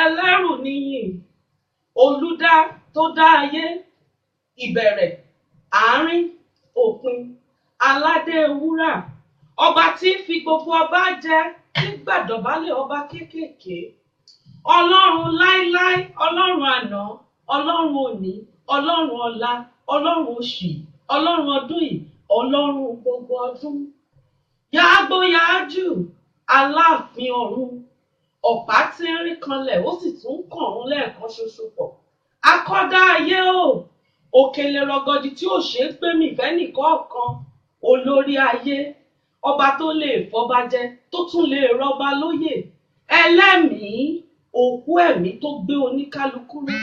Ẹlẹ́rù níyìn, olùdá tó dá ayé, ìbẹ̀rẹ̀, àárín, òpin, aládé wúrà, ọba tí fi gbogbo ọba jẹ, tí gbàdọ̀bálẹ̀ ọba kéékèèké, ọlọ́run láíláí, ọlọ́run àná, ọlọ́run òní, ọlọ́run ọ̀la, ọlọ́run oṣù, ọlọ́run ọdún yìí, ọlọ́run gbogbo ọdún. Yàgbó yàájù, aláàfin ọ̀run, ọ̀pá tí ń rí kanlẹ̀ ó sì tún kànrún lẹ́ẹ̀kan ṣoṣo pọ̀. Akọ́dá ayé o, òkèlè rọgọdì tí ò ṣe é gbé mì fẹ́nìkọ̀ọ̀kan, olórí ayé, ọba tó lè fọba jẹ tó tún lè rọba lóyè, ẹlẹ́mìí, òkú ẹ̀mí tó gbé oníkálukú ró,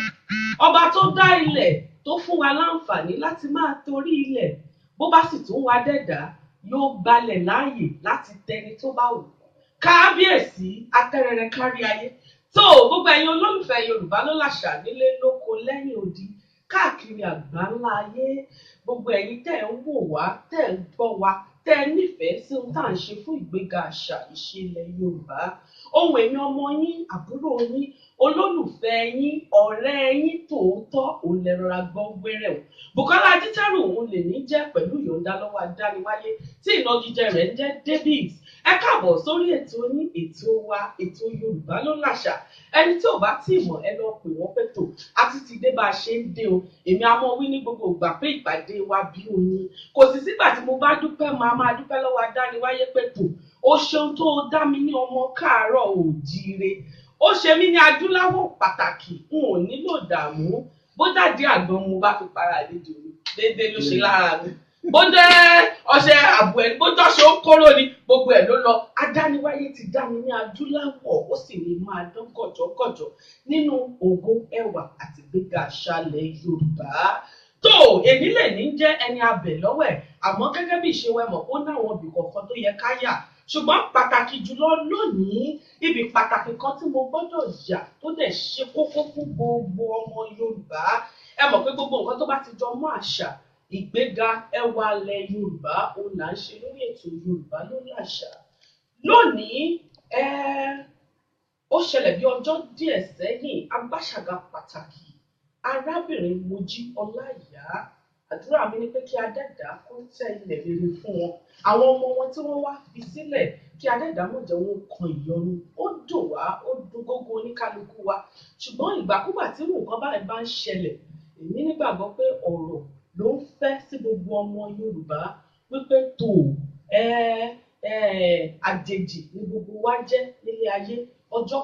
ọba tó dá ilẹ̀ tó fún wa láǹfààní láti máa torí ilẹ̀, bó bá sì tún wá dẹ̀dá yóò gbalẹ̀ láàyè láti tẹni tó bá wù. Kábíyèsí atẹ́rẹrẹ kárí ayé. Tó gbogbo ẹ̀yin olólùfẹ́ Yorùbá ló làṣà nílé lóko lẹ́yìn odi káàkiri àgbáńlá ayé, gbogbo ẹ̀yin tẹ́ ń wò wá, tẹ́ ń gbọ́ wá, tẹ́ ẹ nífẹ̀ẹ́ sí ohun tá à ń ṣe fún ìgbéga àṣà ìṣe ilẹ̀ Yorùbá. Ohun èmi ọmọ yín, àbúrò yín, olólùfẹ́ yín, ọ̀rẹ́ yín tòótọ́ òun lẹ rọra gbọ́ wẹ́rẹ́ o. Bùkọ́lá Ajítẹ́rù òun lè ní jẹ́ pẹ̀lú ìyọ̀ǹda lọ́wọ́ adániwáyé tí ìnagijẹ rẹ̀ ń jẹ́ David. Ẹ káàbọ̀ sórí ètò yín, ètò wa, ètò Yorùbá ló làṣà. Ẹni tí ò bá tí mọ̀ ẹ lọ pè wọ́n pẹ̀tò àti ti dé bá a ṣe ń dé o. Èmi a mọ̀ wí ní gbogbo ìgbà pé ìpàdé wa bí oyin. Kò sì sígbà tí mo bá dúpẹ́ máa dúpẹ́ lọ́wọ́ adániwáyé pẹ̀tò. Ó ṣeun tó dá mi ní ọmọ káàárọ̀ oòjíire. Ó ṣe mí ní adúláwọ̀ pàtàkì, n ò nílò dààmú. Bó dàdí àgbọn mo bá fi para àlejò mi, déédéé ló ṣe lára mi. Bó jẹ́ ọṣẹ àbò ẹ̀ bó jọ́ṣe ó kóró ni gbogbo ẹ̀ ló lọ. Adániwáyé ti dá mi ní adúláwọ̀, ó sì ní máa dán gọ̀jọ̀gọ̀jọ̀ nínú ògo ẹwà àti ìgbéga àṣàlẹ̀ Yorùbá. tó èmi lè ní jẹ́ ẹni abẹ̀ lọ́wọ́ ẹ̀ àmọ́ gẹ́gẹ́ bí ìṣe wẹ̀mọ̀ ó náwọn ibì kọ̀ọ̀kan tó yẹ ká yà ṣùgbọ́n pàtàkì jùlọ lónìí ibi pàtàkì kan tí mo gbọ́dọ̀ yà tó dẹ̀ ṣe kókó fún gbogbo ọmọ Yorùbá ẹ mọ̀ pé gbogbo nǹkan tó bá ti jọ mọ́ àṣà ìgbéga ẹwà ilẹ̀ Yorùbá òun là ń ṣe lórí ètò Yorùbá lórí àṣà lónìí ó ṣẹlẹ̀ bí ọjọ́ díẹ̀ sẹ́yìn agbáṣàga pàtàkì arábìnrin Mojí Ọláìyá àdúrà mi ni pé kí Adẹ́dàá kó tẹ́ ilẹ̀ rere fún wọn àwọn ọmọ wọn tí wọ́n wá fi sílẹ̀ kí Adẹ́dàá mọ̀ jẹ́ wọn kan ìyọnu ó dùn wá ó dùn gógó oníkálukú wa ṣùgbọ́n ìgbàkúgbà tí nǹkan báyìí bá ń ṣẹlẹ̀ èmi nígbàgbọ́ pé ọ̀rọ̀ ló ń fẹ́ sí gbogbo ọmọ Yorùbá wípé tó àjèjì ni gbogbo wa jẹ́ nílé ayé ọjọ́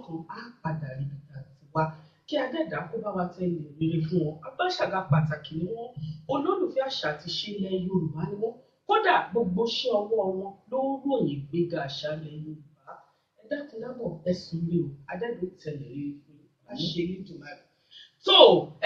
kan á padà rí àti wá kí Adẹ́dàá kó bá wa tẹ ilẹ̀ rere fún wọn agbáṣàga pàtàkì ni wọ́n olólùfẹ́ àṣà àti ìṣe ilẹ̀ Yorùbá ni wọ́n kódà gbogbo iṣẹ́ ọwọ́ wọn ló ń ròyìn ìgbéga àṣà ilẹ̀ Yorùbá ẹ dákun dábọ̀ ẹ̀sùn lé o Adẹ́dàá tẹ̀lé rere fún yín á ṣe Elédùmarè tó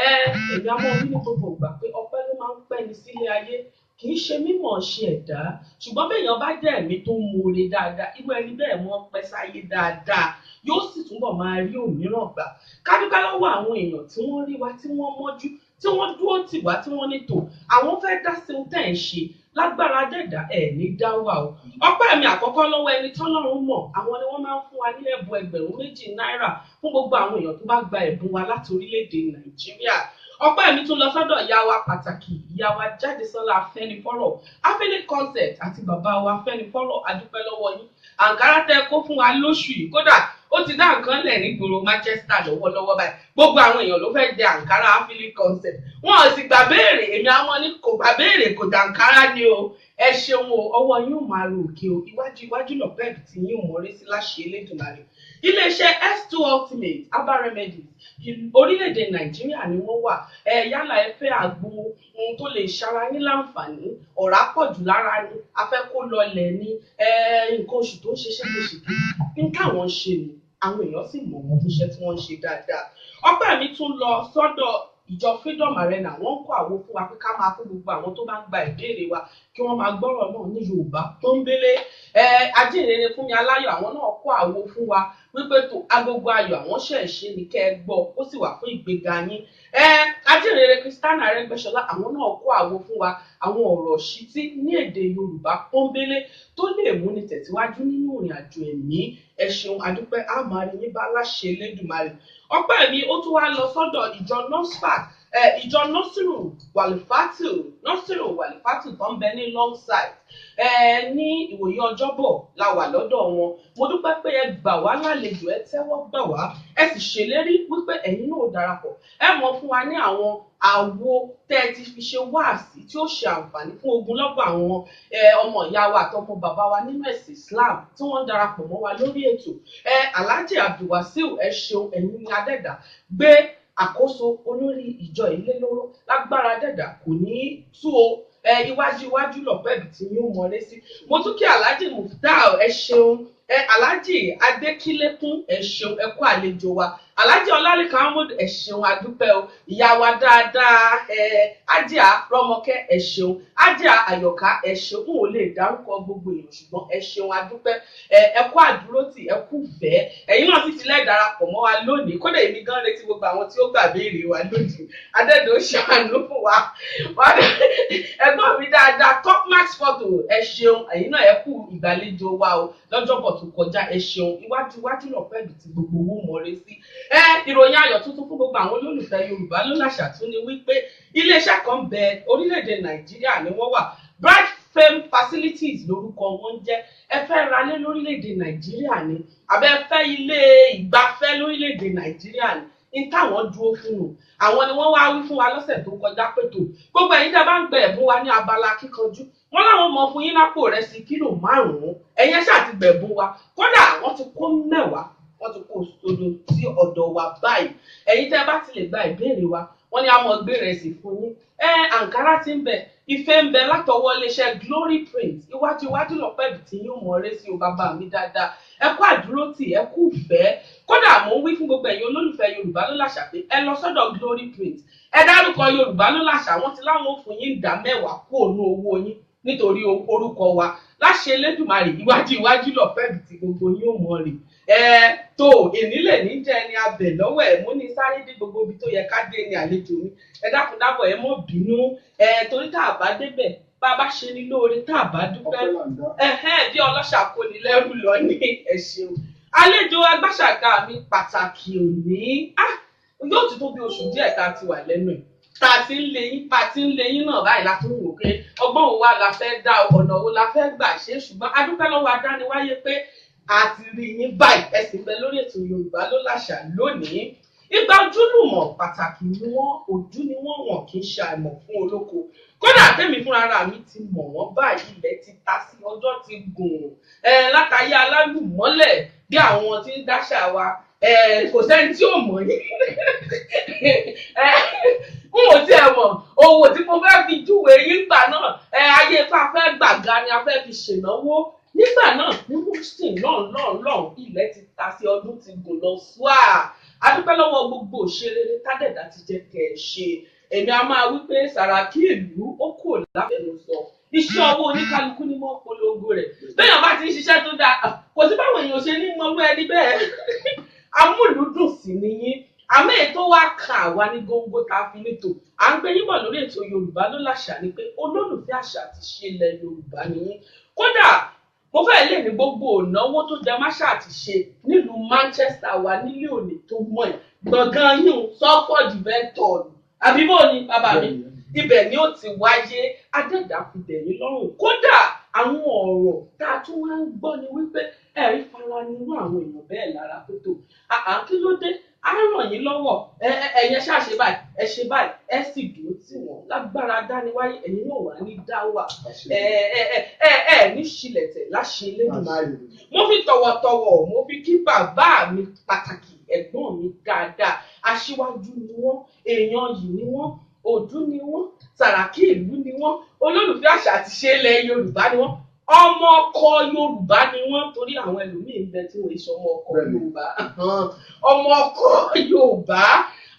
èmi á mọ orí ní gbogbo ìgbà pé ọpẹ́ ló máa ń pẹ́ ní sílé ayé kì í ṣe mímọ̀ ṣe ẹ̀dá ṣùgbọ́n béèyàn bá jẹ́ ẹ̀mí tó ń more dáadáa irú ẹni bẹ́ẹ̀ mọ́ pẹ́ sáyé dáadáa yóò sì túbọ̀ máa rí òmíràn gbà kádúká lọ́wọ́ àwọn èèyàn tí wọ́n rí wa tí wọ́n mọ́jú tí wọ́n dúró tì wá tí wọ́n ní tò àwọn fẹ́ dá sí ohun tẹ́ ẹ̀ ń ṣe lágbára Adẹ́dàá ẹ̀ ní dá wà o ọpẹ́ mi àkọ́kọ́ lọ́wọ́ ẹni tọ́lọ́run mọ̀ àwọn ni wọ́n máa ń fún wa ní ẹ̀bùn ẹgbẹ̀rún 2 náírà fún gbogbo àwọn èèyàn tó bá gba ẹ̀bùn wa láti orílẹ̀-èdè Nàìjíríà ọpẹ́ mi tún lọ sọ́dọ̀ ìyá wa pàtàkì ìyá wa Jádesọ́lá Afẹ́nifọ́rọ̀ Afẹ́ni concept àti bàbá wa Afẹ́nifọ́rọ̀ adúpẹ́ lọ́wọ́ yín àǹkárá tẹ́ kó fún wa lóṣù yìí kódà ó ti dá nǹkan lẹ̀ nígboro Manchester lọ́wọ́lọ́wọ́ báyìí gbogbo àwọn èèyàn ló fẹ́ jẹ àǹkárá Afẹ́ni concept wọn ò sì gbà béèrè èmi àwọn ní kò gbà béèrè kò dà àǹkárá ni o ẹ ṣeun o ọwọ́ yín ò máa ro òkè o iwájú lọ́pẹ́ẹ̀dì tí yín ò mọ̀ọ́rí sí láṣẹ Elédùmarè iléeṣẹ́ S2 Ultimate herbal remedies orílẹ̀-èdè Nàìjíríà ni wọ́n wà yálà ẹ fẹ́ àgbo ohun tó lè ṣara yín láǹfààní ọ̀rá pọ̀ jù lára ni afẹ́ kó lọlẹ̀ ni nǹkan oṣù tó ń ṣe ṣégeṣège ní káwọn ṣe ni àwọn èèyàn sì mọ̀ wọ́n fúnṣẹ́ tí wọ́n ń ṣe dáadáa ọpẹ́ mi tún lọ sọ́dọ̀ ìjọ Freedom Arena wọ́n kó àwo fún wa pé ká máa fún gbogbo àwọn tó bá ń gba ìbéèrè wa kí wọ́n máa gbọ́rọ̀ náà ní Yorùbá pọ́nbélé ajínrere fún mi aláyọ̀ àwọn náà kó àwo fún wa wípé tó agogo ayọ̀ àwọn ṣẹ̀ṣẹ̀ ní kẹ́ ẹ gbọ́ ó sì wà fún ìgbéga yín ajínrere Christiana Arẹ́gbẹ́ṣọlá àwọn náà kó àwo fún wa àwọn ọ̀rọ̀ ṣítí ní èdè Yorùbá pọ́nbélé tó lè múni tẹ̀síwájú nínú ìrìn àjò ẹ̀mí ẹ ṣeun adúpẹ́ á máa rí yín bá láṣẹ Elédùmarè ọpẹ́ mi ó tún wá lọ sọ́dọ̀ ìjọ NOSFAT ìjọ Nasiru Walifatu tó ń bẹ ní Longside ní ìwòye ọjọ́bọ̀ la wà lọ́dọ̀ wọn mo dúpẹ́ pé ẹ gbà wá lálejò ẹ tẹ́wọ́ gbà wá ẹ sì ṣèlérí wípé ẹ̀yin náà darapọ̀ ẹ mọ̀ fún wa ní àwọn àwo tẹ́ ẹ ti fi ṣe wáàsí tí ó ṣe àǹfààní fún ogunlọ́gọ̀ àwọn ọmọ ìyá wa àtọmọ bàbá wa nínú ẹ̀sìn Islam tí wọ́n ń darapọ̀ mọ́ wa lórí ètò Alhaji Abdulwasiu ẹ ṣeun ẹ̀yin ní Adẹ́dàá gbé àkóso olórí ìjọ ilé lóró lágbára Adẹ́dàá kò ní tú o iwájú lọ́pẹ́ẹ̀bì tí yóò mọ̀lé sí mo tún kí Alhaji Muftau ẹ ṣeun Alhaji Adékílékún ẹ ṣeun ẹ kú àlejò wa Alhaji Ọlálékan Ahmed ẹ ṣeun adúpẹ́ o ìyá wa dáadáa Ájíà Rọ́mọkẹ́ ẹ ṣeun Ájíà Àyọ̀ká ẹ ṣeun n ò lè dárúkọ gbogbo èèyàn ṣùgbọ́n ẹ ṣeun adúpẹ́ ẹ kú àdúrótì ẹ kú fẹ́ ẹ̀yin náà sì ti lẹ́ darapọ̀ mọ́ wa lónìí kódà èmi gan retí gbogbo àwọn tí ó gbà béèrè wa lónìí Adẹ́dàá ó ṣàánú fún wa ẹ̀gbọ́n mi dáadáa Topmax photo ẹ ṣeun ẹ̀yin náà ẹ kú ìgbàlejò wa o lọ́jọ́bọ̀ tó kọjá ẹ ṣeun iwájú lọ́pẹ́ẹ̀bì tí gbogbo owó mọ̀ọ́rẹ́ sí ìròyìn ayọ̀ tuntun fún gbogbo àwọn olólùfẹ́ Yorùbá ló láṣà tún ni wípé iléeṣẹ́ kan bẹ orílẹ̀-èdè Nàìjíríà ni wọ́n wà Bright Fame Facilities lórúkọ wọn jẹ́ ẹ fẹ́ ralé lórílẹ̀-èdè Nàìjíríà ni àbẹ́ fẹ́ ilé ìgbafẹ́ lórílẹ̀-èdè Nàìjíríà ni ní táwọn dúró fún un àwọn ni wọ́n wá wí fún wa lọ́sẹ̀ tó kọjá pẹ̀tò gbogbo ẹ̀yin tẹ́ bá ń gbẹ ẹ̀bùn wa ní abala kíkanjú wọ́n láwọn mọ fún yín lápò rẹ̀ sí kílò 5 ẹ̀yin ṣáà ti gbẹ̀bùn wa kódà wọ́n ti kó 10 wọ́n ti kó sodo sí ọ̀dọ̀ wa báyìí ẹ̀yin tẹ́ bá ti lè gba ìbéèrè wa wọ́n ní a mọ̀ gbé rẹ̀ sí fún yín àǹkárá ti ń bẹ ife ń bẹ látọwọ́ iléeṣẹ́ Glory Print iwájú lọ́pẹ́ ibi tí yóò mọ̀ ọ́rẹ́ sí o bàbá mi dáadáa ẹ kú àdúrótì ẹ kú ìfẹ́ kódà mò ń wí fún gbogbo ẹ̀yin olólùfẹ́ Yorùbá ló làṣà pé ẹ lọ sọ́dọ̀ Glory Print ẹ dárúkọ Yorùbá ló làṣà wọ́n ti láwọn ò fún yín ìdá 10 kú òun owó yín nítorí orúkọ wa láṣẹ Elédùmarè iwájú lọ́pẹ́ ibi tí gbogbo yín ò mọ̀ rè tó ìnílẹ̀ ní jẹ́ ẹni abẹ lọ́wọ́ ẹ̀ mú ní sáré dé gbogbo ibi tó yẹ ká dé ní àlejò mi ẹ dákun dábọ̀ ẹ mọ́ bínú torí tá a bá débẹ̀ bá a bá ṣe ní lóore tá a bá dúpẹ́ bí ọlọ́ṣà kò ní lẹ́rù lọ ní ẹ ṣeun àlejò agbáṣàgà mi pàtàkì òní yóò ti tó bí oṣù díẹ̀ tá a ti wà lẹ́nu ẹ̀ tá a ti ń lé yín náà báyìí la tún wò pé ọgbọ́n wo wa la fẹ́ dá ọ̀nà wo la fẹ́ gbà ṣe ṣùgbọ́n adúpẹ́ lọ́wọ́ adániwáyé pé àti rí yín báyìí ẹ sì ń bẹ lórí ètò Yorùbá ló làṣà lónìí ìgbà ojúlùmọ̀ pàtàkì ni wọ́n ojú ni wọ́n kì í ṣe àìmọ̀ fún olóko kódà tèmi fúnra mi ti mọ̀ wọ́n báyìí ilẹ̀ ti ta sí ọjọ́ ti gùn látàyé alálùmọ́lẹ̀ bí àwọn tí ń dáṣà wa kò sẹ́ni tí ò mọ̀ yín n ò tiẹ̀ mọ̀ owó tí mo fẹ́ fi júwèé yín gbà náà ayé ipá fẹ́ gbàgà ni a fẹ́ fi ṣènáwó nígbà náà ní Houston lọ́n ilẹ̀ ti ta sí ọdún ti gùn lọ ṣùà adúpẹ́ lọ́wọ́ gbogbo òṣèré tádẹ̀dá ti jẹ́ kẹ́ ẹ ṣe èmi a máa wí pé Sàràkí ìlú ó kò láfẹnusọ iṣẹ́ ọwọ́ oníkálukú ní mọ́ polongo rẹ̀ bẹ́ẹ̀ bá ti ń ṣiṣẹ́ tó dáa kò sí báwọn èèyàn ṣe ní mọ́lú ẹni bẹ́ẹ̀ amúlùúdùn sí nìyí àmọ́ ètò wa kan àwa ní góńgó tá a fi nítò à ń gbé yín bọ̀ lórí ètò Yorùbá ló làṣà ni pé olólùfẹ́ àṣà àti ṣe ilẹ̀ Yorùbá nìyí kódà mo fẹ́ lè ní gbogbo ìnáwó tó jẹ máṣá àti ṣe nílùú Manchester wa nílé òní tó mọ̀ ẹ́ gbọ̀ngàn yìí Salford Event Hall àbíbò ni bàbá mi ibẹ̀ ni ó ti wáyé adẹ́dà fi dẹ̀yìn lọ́rùn kódà àwọn ọ̀rọ̀ tá a tún wá ń gbọ́ ni wípé ẹ̀rí fara nínú àwọn èèyàn bẹ́ẹ̀ lára tó tó kí ló dé á ràn yín lọ́wọ́ ẹ̀yin ṣáà ṣe báyìí ẹ ṣe báyìí ẹ sì dúró tì wọ́n lágbára dániwáyé ẹ̀yin náà wà ní dáwà ní ṣílẹ̀tẹ̀ láṣẹ Elédùmarè mo fi tọ̀wọ̀tọ̀wọ̀ mo fi kí bàbá mi pàtàkì ẹ̀gbọ́n mi dáadáa aṣíwájú ni wọ́n èèyàn yìí ni wọ́n òdú ni wọ́n Sàràkí ìlú ni wọ́n olólùfẹ́ àṣà àti ṣe ilẹ̀ Yorùbá ni wọ́n ọmọ ọkọ Yorùbá ni wọ́n torí àwọn ẹlòmíín bẹ tí wọ́n ṣe ọmọ ọkọ Yorùbá ọmọ ọkọ Yorùbá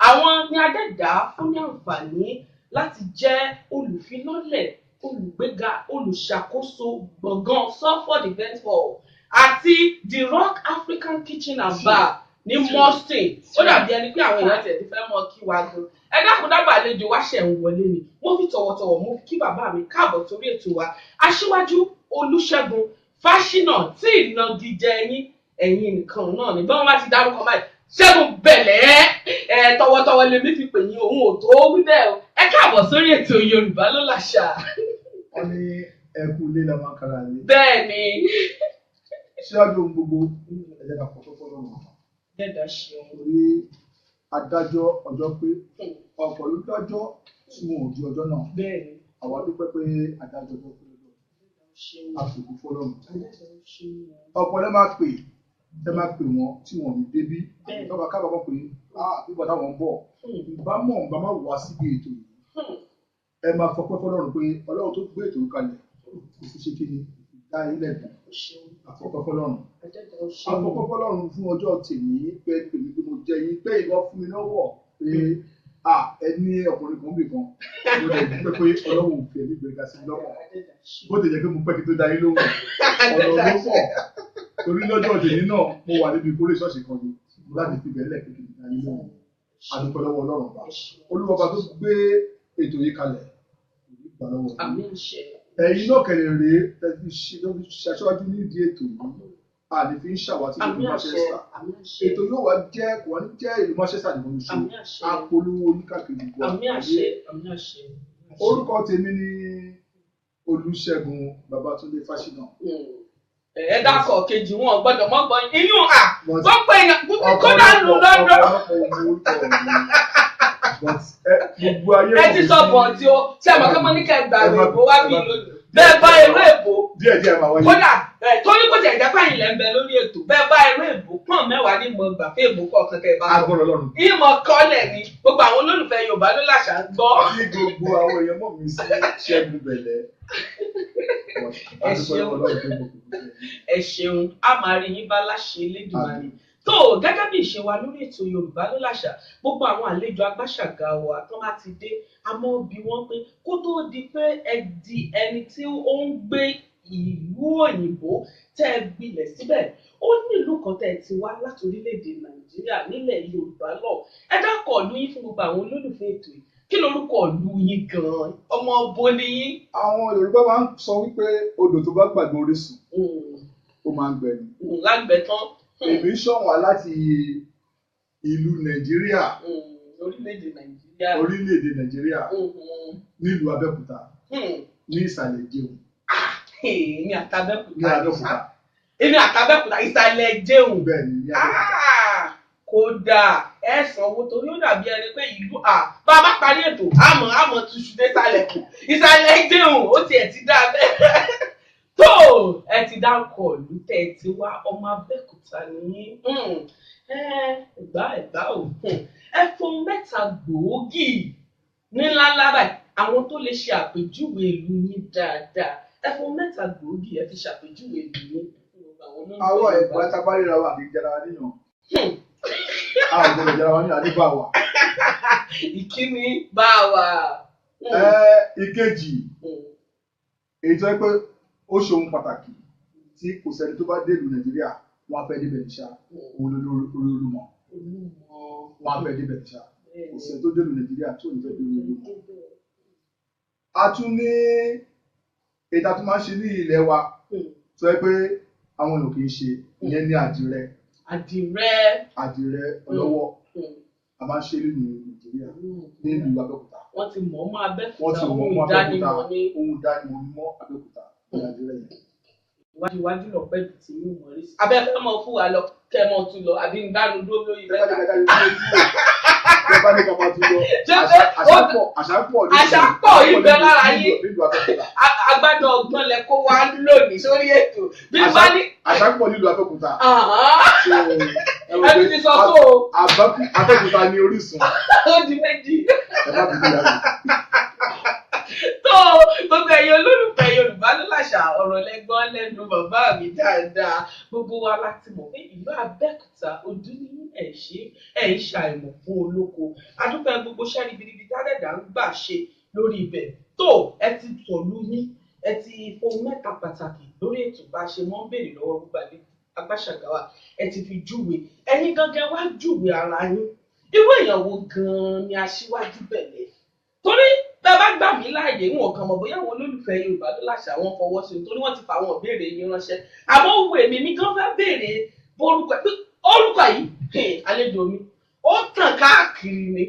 àwọn ní adẹ́dá fún ní àǹfààní láti jẹ́ olùfilọ́lẹ̀ olùgbéga olùṣàkóso gbọ̀ngàn Salford Event Hall àti The Rock African Kitchen and Bar ní Mostin ó dàbí ẹni pé àwọn èèyàn tẹ̀ ti fẹ́ mọ kí wa gan ẹ dákun dábàá àlejò wá ṣẹ̀ ń wọlé ni mo fi tọ̀wọ̀tọ̀wọ̀ mo fi kí bàbá mi káàbọ̀ torí ètò wa Aṣíwájú Olúṣẹ́gun Fáṣínà tí ìnagijẹ ẹ̀yin nìkan náà ni bí wọ́n bá ti dárúkọ báyìí Ṣẹ́gun bẹ̀lẹ́ tọ̀wọ̀tọ̀wọ̀ lèmi fi pè yín òun ò tó wí bẹ́ẹ̀ o ẹ káàbọ̀ sórí ètò Yorùbá ló làṣà. wọ́n ní ẹkú ilé la máa kára lé. bẹ́ẹ̀ ni. ṣíwájú ohun gbogbo ẹ̀jẹ̀ ká kọ́kọ́ fọ́lọ́ wọn. dẹ́dà ṣeun. torí adájọ́ ọjọ́ pé ọ̀pọ̀ ló dájọ́ tí wọn ò di ọjọ́ náà. bẹ́ẹ̀ ni. àwa dúpẹ́ pé adájọ́ ọjọ́ pé lọ́dọ̀ àfòkù fọ́lọ́ wọn. ọ̀pọ̀ lẹ́ máa pè tẹ́ máa pè wọ́n tí wọ́n ní débí lọ́ba kábàámọ̀ pé bíbọ̀ táwọn ń bọ̀ ìbámọ̀ ń bá má wá síbi ètò yìí ẹ máa fọpẹ́ fọ́lọ́run pé Ọlọ́run tó gbé ètò kalẹ̀ kò fi ṣe kí ni dá ilẹ̀ dùn àfọpẹ́ fọ́lọ́run àfọpẹ́ fọ́lọ́run fún ọjọ́ tèmi pé pèmí pé mo jẹ yín pé ìwọ fún mi lọ́wọ́ pé ẹ ní ọkùnrin kan bì kan mo lè dúpẹ́ pé Ọlọ́run ò fi ẹ̀mí gbẹ̀gà sí lọ́wọ́ bó ti jẹ́ pé mo pẹ́ kí tó dá yín lóhùn ọ̀rọ̀ ló pọ̀ torí lọ́jọ́ tèmi náà mo wà níbi ìkórè ṣọ́ọ̀ṣì kan ni mo láti fi bẹ̀rẹ̀ pé kí n dá yín lóhùn adúpẹ́ lọ́wọ́ Ọlọ́run bá Olúwa tó gbé ètò yìí kalẹ̀ ìgbà lọ́wọ́ ẹ̀yin náà kẹ̀lẹ̀ rèé tẹ̀sí ṣaṣọ́wájú nídìí ètò yìí àní fi ń ṣàwátì ìlú Manchester ètò yóò wá jẹ́ kò wá ní jẹ́ ìlú Manchester nìkan oṣù apolówó oníkàkiri gbọ́ orúkọ tèmi ni Olúṣẹ́gun Babátúndé Fáṣínà. ẹ dákọ̀ kejì wọn gbọ́dọ̀ mọ́ gbọ́ iyún gbogbo èèyàn kódà lù lọ́dọ̀. ẹ ti sọ bọ̀ tí ó ṣe àmọ́ kí wọ́n ní kẹ́ gbà èbó wá bí lónìí bẹ́ẹ̀ bá eré èbó díẹ̀ máa wáyé kódà tó ní kó tẹ̀ jẹ́ pé báyìí lẹ́ ń bẹ lórí ètò bẹ́ẹ̀ bá eré ìbò pọ̀n mẹ́wàá ní ìmọ̀ gbà fún ìbò kọ̀ọ̀kan tẹ̀ bá agbọ́dọ̀ lọ́rùn. ìmọ̀ kọ́lẹ̀ ni gbogbo àwọn olólùfẹ́ Yorùbá ló làṣà gbọ́. ní gbogbo àwọn èèyàn mọ̀ mí sí Ṣẹ́gun Bẹ̀lẹ̀. ẹ ṣeun a máa rí yín bá láṣẹ Elédùmarè tó gẹ́gẹ́ bí ìṣe wa lórí ètò Yorùbá ló làṣà gbogbo àwọn àlejò agbáṣàgà wa tó bá ti dé àmọ́ bí wọ́n pé kó tó di pé ẹ di ẹni tí ó ń gbé ìlú òyìnbó tẹ́ ẹ gbilẹ̀ síbẹ̀ ó nílùú kan tẹ́ ẹ ti wá láti orílẹ̀-èdè Nàìjíríà nílẹ̀ Yorùbá lọ ẹ dákọ̀ ìlú yín fún gbogbo àwọn olólùfẹ́ ètò yìí kí lorúkọ ìlú yín gan-an ọmọ ọbọ ni yín. àwọn Yorùbá máa ń sọ wípé odò tó bá gbàgbé orísun ó máa ń gbẹ ni. lágbẹ tán. èmi ṣọ̀wọ́n láti ìlú Nàìjíríà. orílẹ̀-èdè Nàìjíríà. orílẹ̀-èdè Nàìjíríà. nílùú Abẹ́òkúta. ní ìsàlẹ̀ Jẹun. èmi àtàbẹ́òkúta. èmi àtàbẹ́òkúta ìsàlẹ̀ Jẹun. bẹ́ẹ̀ ni ní Abẹ́òkúta. kódà ẹ sanwó torí ó dàbí ẹni pé ìlú bá a bá parí ètò àmọ́ túṣu dé sàlẹ̀ kù ìsàlẹ̀ Jẹun ó tiẹ̀ ti dá bẹ́ẹ̀ tó ẹ ti dárúkọ ìlú tẹ́ ẹ ti wá ọmọ Abẹ́òkúta nìyí ẹgbà ò ẹ fún mẹ́ta gbòógì níláńlá báyìí àwọn tó lè ṣe àpèjúwe ìlú yín dáadáa ẹ fún mẹ́ta gbòógì ẹ fi ṣàpèjúwe ìlú yín. àwọn ẹ̀gbọ́n tábàlẹ́ra wà ní jẹrà níyàn àwọn ọ̀gbọ́n jẹrà wà ní àdébàwà. ìkíni bá wà. ìkejì èyí tó yẹ pé ó ṣe ohun pàtàkì tí kò sẹ́ni tó bá dé ìlú Nàìjíríà wọ́n á fẹ́ débẹ̀ níṣà òun lórí Olúmọ wọ́n á fẹ́ débẹ̀ níṣà kò sẹ́ni tó dé ìlú Nàìjíríà tó ní fẹ́ dé orí Olúmọ. a tún ní ètò tó máa ń ṣe ní ilẹ̀ wa tó yẹ pé àwọn èèyàn kì í ṣe ìyẹn ní àdìrẹ ọlọ́wọ́ a máa ń ṣe nínú Nàìjíríà ní ìlú Abẹ́òkúta. wọ́n ti mọ̀ mọ́ Abẹ́òkúta ohun ìdánimọ̀ ní mọ́ Abẹ́òkúta ní àdìrẹ yẹn. iwájú lọ pẹ́ tí mi ò mọ̀ rí sí. abẹ́fẹ́ mọ̀ fún wa lọ kẹ́ ẹ mọ̀ tún lọ àbí ń dánu dúró lórí bẹ́ẹ̀. àṣà pọ̀ ibẹ̀ lára yín agbádọ̀ ọgbọ́n lẹ kó wá lónìí sórí ètò. àṣà pọ̀ nílùú Abẹ́òkúta. ẹbí ti sọ tó o. Abẹ́òkúta ní orísun. ó di méjì. tó gbogbo ẹ̀yin olólùfẹ́ Yorùbá ló làṣà ọ̀rọ̀ lẹ́gbọ́n lẹ́nu bàbá mi dáadáa gbogbo wa láti mọ̀ pé ìlú Abẹ́òkúta ojú ní ẹ̀ ń ṣàìmọ̀ fún olóko adúpẹ́ gbogbo sẹ́ni bìrìbì tádẹ́dà ń gbà ṣe lórí ibẹ̀ tó ẹ ti tọ̀lú yín ẹ ti fohùn mẹ́ta pàtàkì lórí ètò bá a ṣe mọ́ ń béèrè lọ́wọ́ gbogbo agbáṣàgà wa ẹ ti fi júwe ẹ̀yin gangan wá júwe ara yín irú èèyàn wo gan-an ni aṣíwájú Bẹ̀lẹ̀ torí bẹ́ẹ̀ bá gbà mí láàyè wọn kàn mọ̀ bóyá àwọn olólùfẹ́ Yorùbá ló làṣà wọn fọwọ́ sí i torí wọ́n ti fa àwọn ìbéèrè yín ránṣẹ́ àmọ́ òwe mi gan fẹ́ béèrè orúkọ yìí àlejò mi ó tàn káàkiri ni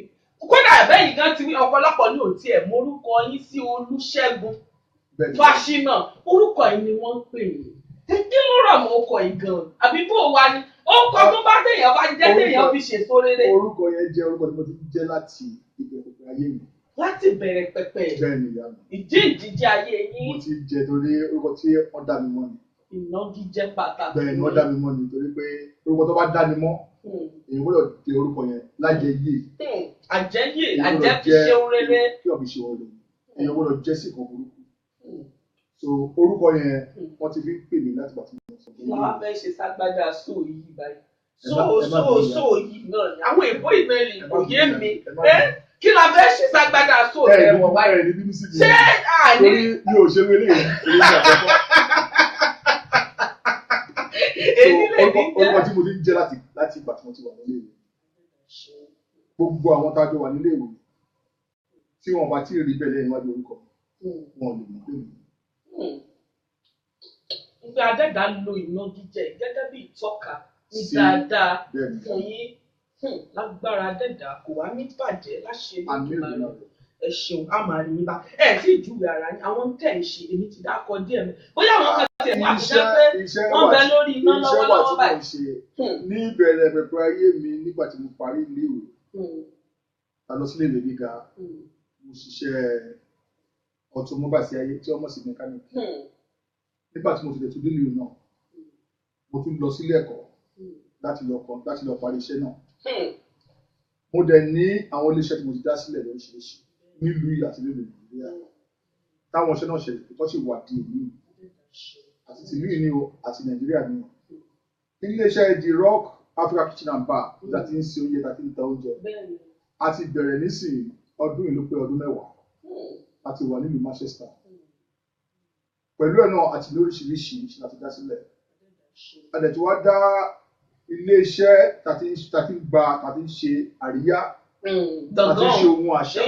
kódà bẹ́ẹ̀ gan ti wí ọ̀pọ̀lọpọ̀ ní òtí ẹ̀ mọ orúkọ yín sí Olúṣẹ́gun Fáṣínà orúkọ yìí ni wọ́n ń pè yín kí ló rọ̀ mọ́ ọkọ̀ yìí gan àbí bó wa ni orúkọ tó bá téèyàn bá jẹ́ téèyàn fi ṣètò rere. orúkọ yẹn jẹ́ orúkọ tí mo ti jẹ́ láti ìbẹ̀rẹ̀ ayé mi. láti bẹ̀rẹ̀ pẹ̀pẹ̀ ìjíǹjíjẹ ayé yín. mo ti jẹ torí orúkọ tí wọ́n dá mi mọ́ ni. ìnagijẹ pàtàkì. bẹ́ẹ̀ ni wọ́n dá mi mọ́ ni torí pé orúkọ tó bá dá ni mọ́ èyí gbọ́dọ̀ de orúkọ yẹn lájẹ yé. àjẹyè àjẹ fi ṣe ohun rere. kí ọ̀bí ṣe wọlé èyí gbọ́dọ̀ jẹ́ sí ìkan burúkú. so orúkọ yẹn wọ́n ti fi pè mí láti bàtí mo sọ. kí wọ́n fẹ́ ṣe ságbádá sóò yìí báyìí sóò yìí náà ni àwọn èèbó ìmẹ̀lì kò yé mi kí la fẹ́ ṣe ságbádá sóò tẹ̀ wọ́n báyìí ṣé àní. torí mi ò ṣe wọlé èyí ní àkọ́kọ́. orúkọ tí mo ti ń jẹ́ láti ìgbà tí mo ti wà nílé ìwé gbogbo àwọn tá a jọ wà nílé ìwé tí wọn bá tí ì rí bẹ́ẹ̀ lẹ́yìn wájú orúkọ wọn ò lè mọ̀ pé mi. ìgbà Adẹ́dà lo ìnagijẹ gẹ́gẹ́ bí ìtọ́ka ní dáadáa fún yín lágbára Adẹ́dà kò wá ní bàjẹ́ láṣẹ Olódùmarè ẹ ṣeun a máa rí yín bá ẹ tí ìjúwe ara yín àwọn tẹ̀ ń ṣe èmi ti dákọ díẹ̀ mi bóyá àwọn kan tiẹ̀ wà fún pé wọ́n bẹ lórí iná lọ́wọ́lọ́wọ́ báyìí. ní ìbẹ̀rẹ̀ pẹ̀pẹ̀ ayé mi nígbà tí mo parí iléèwé ta lọ sílé ìwé gíga mo ṣiṣẹ́ automobile sí ayé tí ọmọ sì mẹkáníìkì nígbà tí mo ti tẹ̀tù délé náà mo tún lọ sílé ẹ̀kọ́ láti lọ parí iṣẹ́ náà. Mo dẹ̀ ní àwọn iléeṣẹ́ tí mo ti dá sílẹ̀ lóríṣiríṣi nílùú yìí àti nílùú Nàìjíríà táwọn iṣẹ́ náà ṣẹlẹ̀ tó sì wà di èyí àti tìlú yìí ni o àti Nàìjíríà ni o. Iléeṣẹ́ The Rock Africa Kitchen and Bar láti ń ṣe oúnjẹ láti ń ta oúnjẹ a ti bẹ̀rẹ̀ nísìnyí ọdún yìí ló pé ọdún 10 a ti wà nílùú Manchester pẹ̀lú ẹ̀ náà àti lóríṣiríṣi láti dá sílẹ̀ a dẹ̀ tí wá dá ilé-iṣẹ́ tàti ń ṣe àríyá tàti ń ṣe ohun àṣà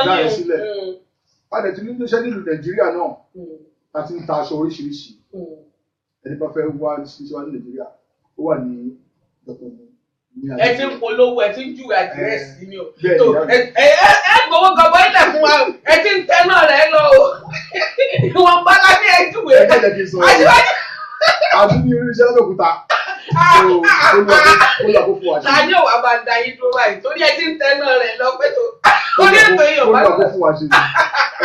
àdá ẹ̀ sílẹ̀ a dẹ̀ tí ní ilé-iṣẹ́ nílùú Nàìjíríà náà tàti ń ta aṣọ oríṣiríṣi ẹni bá fẹ́ wá iṣẹ́ wá ní Nàìjíríà ó wà ní dọ́kọ̀mù. Ẹ ti ń polówó ẹ ti ń júwe àdírẹ́sì mi o ẹ gbowó gbogbo ilẹ̀ fún wa ẹ ti ń tẹ́nà rẹ̀ lọ o ìwọ̀n bá lábẹ́ ẹ júwe àṣìwájú. àdúgbò irinṣẹ́ lọ́dọ̀kúta ó lọ kó fún wa ṣe. Tani ò wá bá da yín dúró báyìí torí ẹ ti ń tẹ́nà rẹ̀ lọ pé tó orí ètò èèyàn wá. ó lọ kó fún wa ṣe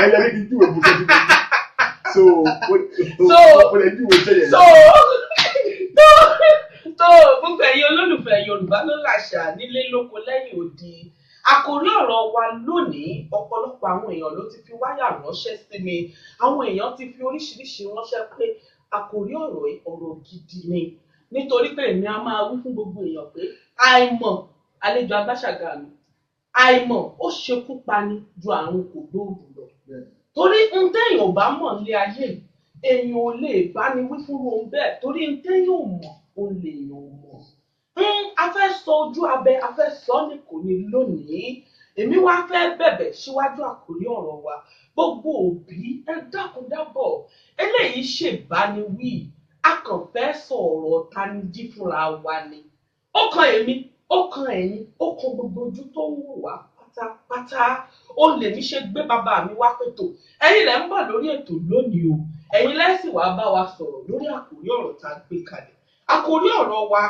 ẹ lẹ́ni kí n júwe fún ṣẹ́jú méjì so ó lè júwe ṣẹ́yẹ. tó gbogbo ẹ̀yin olólùfẹ́ Yorùbá ló làṣà nílé lóko lẹ́yìn odi àkòrí ọ̀rọ̀ wa lónìí ọ̀pọ̀lọpọ̀ àwọn èèyàn ló ti fi wáyà ránṣẹ́ sí mi àwọn èèyàn ti fi oríṣiríṣi ránṣẹ́ pé àkòrí ọ̀rọ̀ gidi ni nítorí pé èmi a máa wí fún gbogbo èèyàn pé àìmọ̀ àlejò agbáṣàgà mi àìmọ̀ ó ṣekú pani ju àrùn kògbóògùn lọ torí ń téèyàn ò bá mọ̀ nílé ayé èèyàn ò lè bá ní wí fún ohun bẹ́ẹ̀ torí ń téèyàn ò mọ̀ ó lè yàn mọ̀. A fẹ́ sọ ojú abẹ a fẹ́ sọ ní kò ní lónìí èmi wá fẹ́ bẹ̀bẹ̀ síwájú àkórí ọ̀rọ̀ wa gbogbo òbí ẹ dákúndábọ̀ eléyìí ṣèbániwí a kàn fẹ́ sọ̀rọ̀ tanijí fúnra wa ni ó kan èmi ó kan ẹ̀yin ó kan gbogbo ojú tó ń wò wá pátápátá ó lè ní ṣe gbé bàbá mi wá pẹ̀tò ẹ̀yin lẹ́ ń bọ̀ lórí ètò lónìí o ẹ̀yin lẹ́sìn wàá bá wa sọ̀rọ̀ lórí àkórí ọ̀rọ̀ tá a gbé kalẹ̀ àkórí ọ̀rọ̀ wa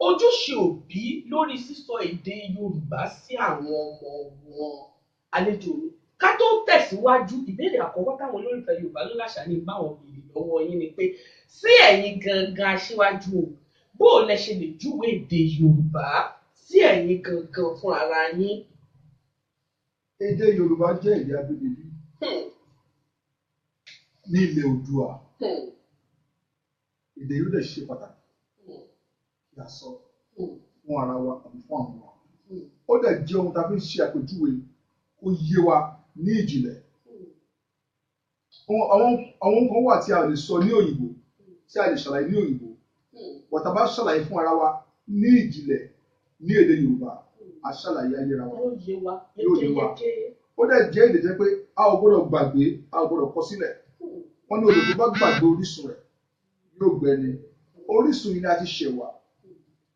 ojúṣe òbí lórí sísọ èdè Yorùbá sí àwọn ọmọ wọn àlejò mi ká tó tẹ̀síwájú ìbéèrè àkọ́kọ́ táwọn olólùfẹ́ Yorùbá ló láṣà ní báwọn béèrè lọ́wọ́ yín ni pé sí ẹ̀yin gangan aṣíwájú o bó o lẹ ṣe lè júwe èdè Yorùbá sí ẹ̀yin gangan fún ara yín. Èdè Yorùbá jẹ́ èdè abínibí ní ilẹ̀ Oòduà èdè yìí lè ṣe pàtàkì kí a sọ fún ara wa àbí fún àwọn wa ó dẹ̀ jẹ́ ohun tá a fi ń ṣe àpèjúwe ó yé wa ní ìjìnlẹ̀ àwọn kan wà tí a lè sọ ní òyìnbó tí a lè ṣàlàyé ní òyìnbó bọ̀tà bá ṣàlàyé fún ara wa ní ìjìnlẹ̀ ní èdè Yorùbá a ṣàlàyé ayéra wa yóò yé wa ó dẹ̀ jẹ́ èdè jẹ́ pé a ò gbọ́dọ̀ gbàgbé a ò gbọ́dọ̀ kọ sílẹ̀ wọ́n ní odò tó bá gbàgbé orísun rẹ̀ yóò gbẹ ni orísun yìí ni a ti ṣẹ̀ wá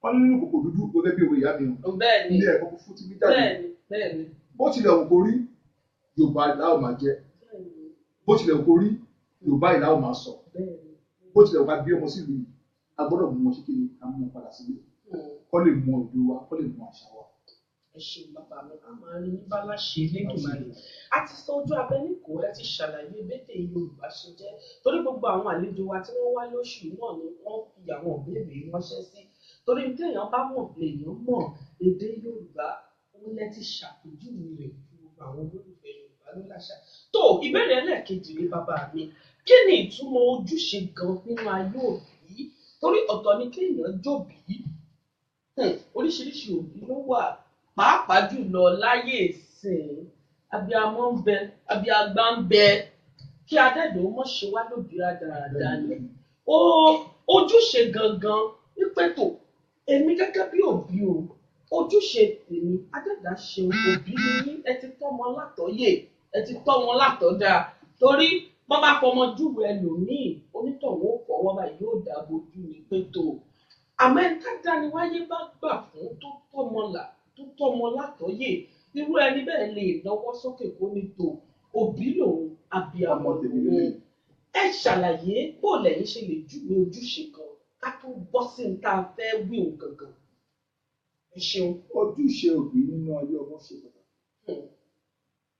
wọ́n ní nínú kòkò dúdú gẹ́gẹ́ bí òwe ìyá mi hàn ilé ẹ̀kọ́ fún ti mí jáde bó tilẹ̀ wù kó rí Yorùbá ìlà ò máa jẹ́ bó tilẹ̀ wù kó rí Yorùbá ìlà ò máa sọ bó tilẹ̀ wù ká bí ọmọ sílùú yìí a gbọ́dọ̀ mú wọn ṣe kéde ká mú wọn padà sílé kọ́ lè mọ èdè wa kọ́ lè mọ àṣà wa. Ẹ ṣeun bàbá mi a máa rí yín bá láṣẹ Elédùmarè a ti sọ ojú abẹ níkò ẹ ti ṣàlàyé bédè Yorùbá ṣe jẹ́ torí gbogbo àwọn àlejò wa tí wọ́n wá lóṣù náà ni wọ́n fi àwọn ìbéèrè ránṣẹ́ sí torí téèyàn bá mọ̀ lèèyàn mọ̀ èdè Yorùbá òun lẹ ti ṣàpèjúwe rẹ̀ fún gbogbo àwọn olólùfẹ́ Yorùbá ló láṣà tó ìbéèrè ẹlẹ́ẹ̀kejì ní bàbá mi kí ni ìtumọ̀ ojúṣe gan nínú ayé òbí torí ọ̀tọ̀ ni kéèyàn jòbí oríṣiríṣi òbí ló wà pàápàá jùlọ láyé ìsìn abiyamọ ń bẹ abiyagbá ń bẹ kí adẹ́dọ̀ mọ̀ ṣe wá lóbi rádaràda ni ojúṣe gangan wípétò èmi gẹ́gẹ́ bí òbí o ojúṣe tèmi adẹ́dà ṣe òbí ní ẹ ti tọ́ wọn látọ̀yè ẹ ti tọ́ wọn látọ̀dá torí wọ́n bá fọmọ júwe ẹlòmíì onítọ̀hún ó fọwọ́ báyìí yóò dábojú ní pétò àmọ́ ẹ̀ka dániwáyé bá gbà fún tó tọ́mọ látọ̀yè irú ẹni bẹ́ẹ̀ lè náwó sókè kó ní tò òbí lòun abiyamọ lòun ẹ ṣàlàyé bó lẹ́yìn ṣe lè júwe ojúṣe kan ká tó bọ́ sí ní tá a fẹ́ wí òun gangan. Ẹ ṣeun. Ojúṣe òbí nínú ayé ọmọ ṣe pàtàkì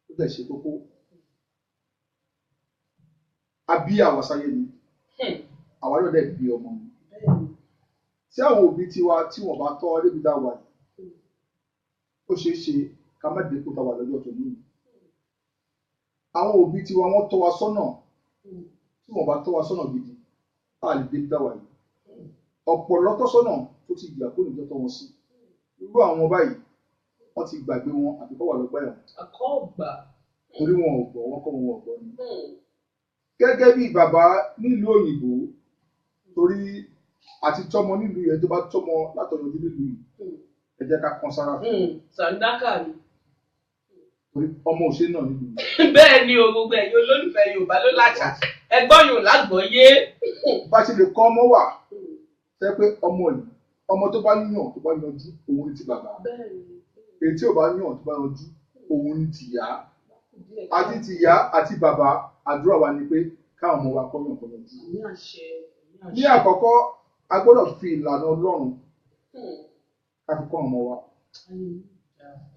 ó dẹ̀ ṣe kókó a bí àwa sáyé ni àwa náà dẹ̀ bí ọmọ mi. Tí àwọn òbí tiwa tí wọ́n bá tọ́ débi dá wà yìí, ó ṣeé ṣe ká má dé kó ta wà lọ́jọ́ tó ní. Àwọn òbí tiwa wọ́n tọ́ wa sọ́nà, tí wọ́n bá tọ́ wa sọ́nà gidi, a lè débi dá wà yìí. Ọ̀pọ̀ lọ́tọ́ sọ́nà tó ti gbà kó nìjọ́ tọ́ wọn sí. Irú àwọn báyìí wọ́n ti gbàgbé wọn àbí kọ́ wà lọ́gbà ẹ̀wọ̀n. Àkọ́gbà. Torí wọn ò gbọ́, wọ́n kọ́ wọn ò gbọ́ ni. Gẹ́gẹ́ bí bàbá nílùú òyìnbó, torí àti tọ́mọ nílùú yẹn tó bá tọ́mọ látọ̀yọ̀ nílùú yìí, ẹ jẹ́ ká kan sára fún. Sàndákà ni. Torí ọmọ òṣèré náà nílùú yìí. Bẹ́ẹ̀ ni o, gbogbo ẹ̀yin olólùfẹ́ Yorùbá ló láṣà. Ẹgbọ́n yóò lágbọ́yé. Bá ṣe lè kọ́ ọmọ wà, ṣe pé ọmọ yìí, ọmọ tó bá yàn tó bá yanjú, òun ni ti bàbá. Èyí tí ò bá yàn tó bá yanjú, òun ni tìyá. Àti tìyá àti bàbá, àdúrà wa ni pé káwọn ọmọ wa kọ́ yàn kọ́ yanjú. Ní àkọ́kọ́, a gbọ́dọ̀ fi ìlànà Ọlọ́run ká fi kọ́ ọmọ wa.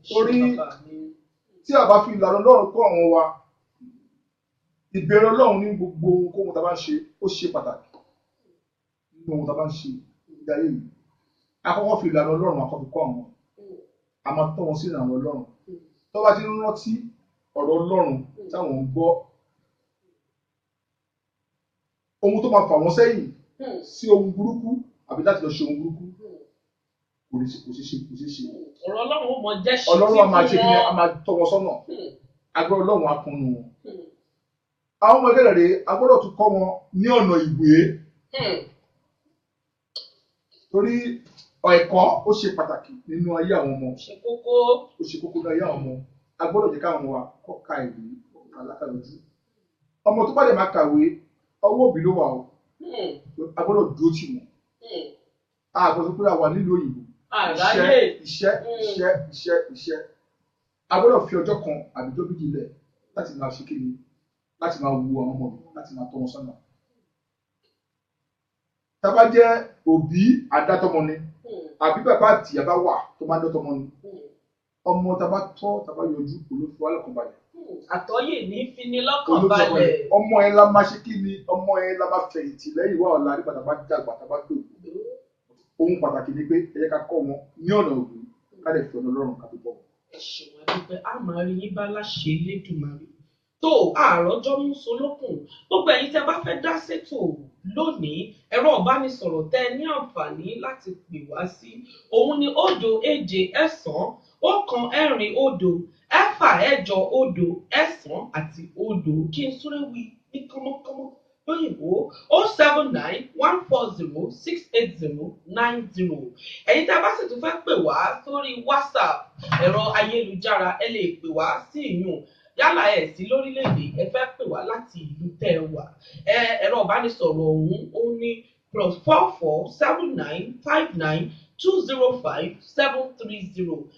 Torí tí a bá fi ìlànà Ọlọ́run kọ́ ọmọ wa, ìbẹ̀rù Ọlọ́run ní gbogbo ohun tá a bá ń ṣe ó ṣe pàtàkì nínú ohun tá a bá ń ṣe ìdí ayé yìí. A kọ́kọ́ fi ìlànà Ọlọ́run àkọ́kọ́ fi kọ́ ọmọ. A máa tọ́ wọn sí ìlànà Ọlọ́run. Tó bá ti ń rántí ọ̀rọ̀ Ọlọ́run táwọn ń gbọ́, ohun tó máa fà wọ́n sẹ́yìn sí ohun burúkú àbí láti lọ ṣe ohun burúkú kò sí ṣe. Ọ̀rọ̀ Ọlọ́run ó mọ jẹ́ ṣe tí Ọlọ́run a máa ṣe kí ni a máa tọ́ wọn sọ́nà. Agbára Ọlọ́run á kúnnú wọn. Àwọn ọmọ ẹgbẹ́ rẹ̀ a gbọ́dọ̀ tún kọ́ wọn ní ọ̀nà ìwé. Torí ẹ̀kọ́ ó ṣe pàtàkì nínú ayé àwọn ọmọ. Ó ṣe kókó nínú ayé àwọn ọmọ. A gbọ́dọ̀ jẹ́ káwọn wa kọ́ ka ìwé alákàlójú. Ọmọ tó bá dẹ̀ máa kàwé, ọwọ́ òbí ló wà o. A gbọ́dọ̀ dúró tì wọ́n. A gbọ́dọ̀ pé a wà nílùú òyìnbó. Iṣẹ́. A gbọ́dọ̀ fi ọjọ́ kan àbí ọjọ́ méjì lẹ̀ láti máa ṣe kíni, láti máa wo àwọn ọmọ mi, láti máa tọ́ wọn sọ́nà. Tá bá jẹ́ òbí adátọ́mọ ni, àbí bàbá àti ìyá bá wà tó máa dọ́tọ́mọ ni, ọmọ tá bá tọ́ tá bá yọjú olófin wa lọ́kàn balẹ̀. Àtọ́yè ní fini lọ́kàn balẹ̀. Ọmọ ẹ la máa ṣe kíni, ọmọ ẹ la máa fẹ̀yìntì lẹ́yìn wá ọ̀la nígbà tá bá dàgbà tá bá dògbò. Ohun pàtàkì ni pé ẹ jẹ́ ká kọ́ wọn ní ọ̀nà òbí ká lè fi ọ̀nà Ọlọ́run ká fi bọ̀. Ẹ ṣeun adúpẹ́, a máa rí yín bá láṣẹ Elédùmarè. Tó àròjọ mú solókùn, gbogbo ẹ̀yin tẹ́ bá fẹ́ dá sétò lónìí, ẹ̀rọ ìbánisọ̀rọ̀ tẹ́ ní àǹfààní láti pè wá sí òun ni 070 1 4 0 0 ẹ̀fà 8 0 0 àti 0 kí n súré wí ní kọ́mọ́kọ́mọ́ lóyìnbó 079 140 680 90. Ẹ̀yin tí a bá sì tún fẹ́ pè wá sórí WhatsApp ẹ̀rọ ayélujára ẹ lè pè wá sí ìyún yálà ẹ̀ sí lórílẹ̀‐èdè ẹ fẹ́ pè wá láti ìlú tẹ́ ẹ wà. Ẹ̀rọ ìbánisọ̀rọ̀ ọ̀hún ó ní +44 79 59 205 730.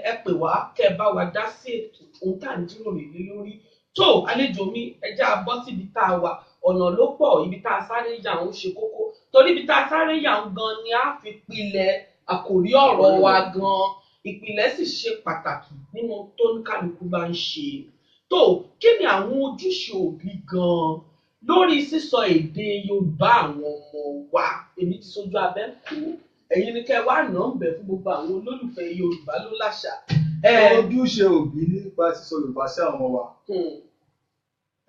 Ẹ pè wá kẹ́ ẹ bá wa dá sí ètò ohun tá à ń jíròrò lé lórí. Tó àlejò mi ẹ jẹ́ a bọ́ síbi tá a wà, ọ̀nà ló pọ̀, ibi tá a sáré yà ń ṣe kókó torí ibi tá a sáré yà ń gan ni a fi pilẹ̀ àkòrí ọ̀rọ̀ wa gan. Ìpìlẹ̀ sì ṣe pàtàkì nínú tó ní kálukú bá ń ṣe. Tó kí ni àwọn ojúṣe òbí gan lórí sísọ èdè Yorùbá àwọn ọmọ wa? Èmi ti sojú abẹ́ kú, ẹ̀yin ni kẹ́ wá nà ń bẹ̀ fún gbogbo àwọn olólùfẹ́ Yorùbá ló láṣà. Ojúṣe òbí nípa sísọ Yorùbá sí àwọn ọmọ wa.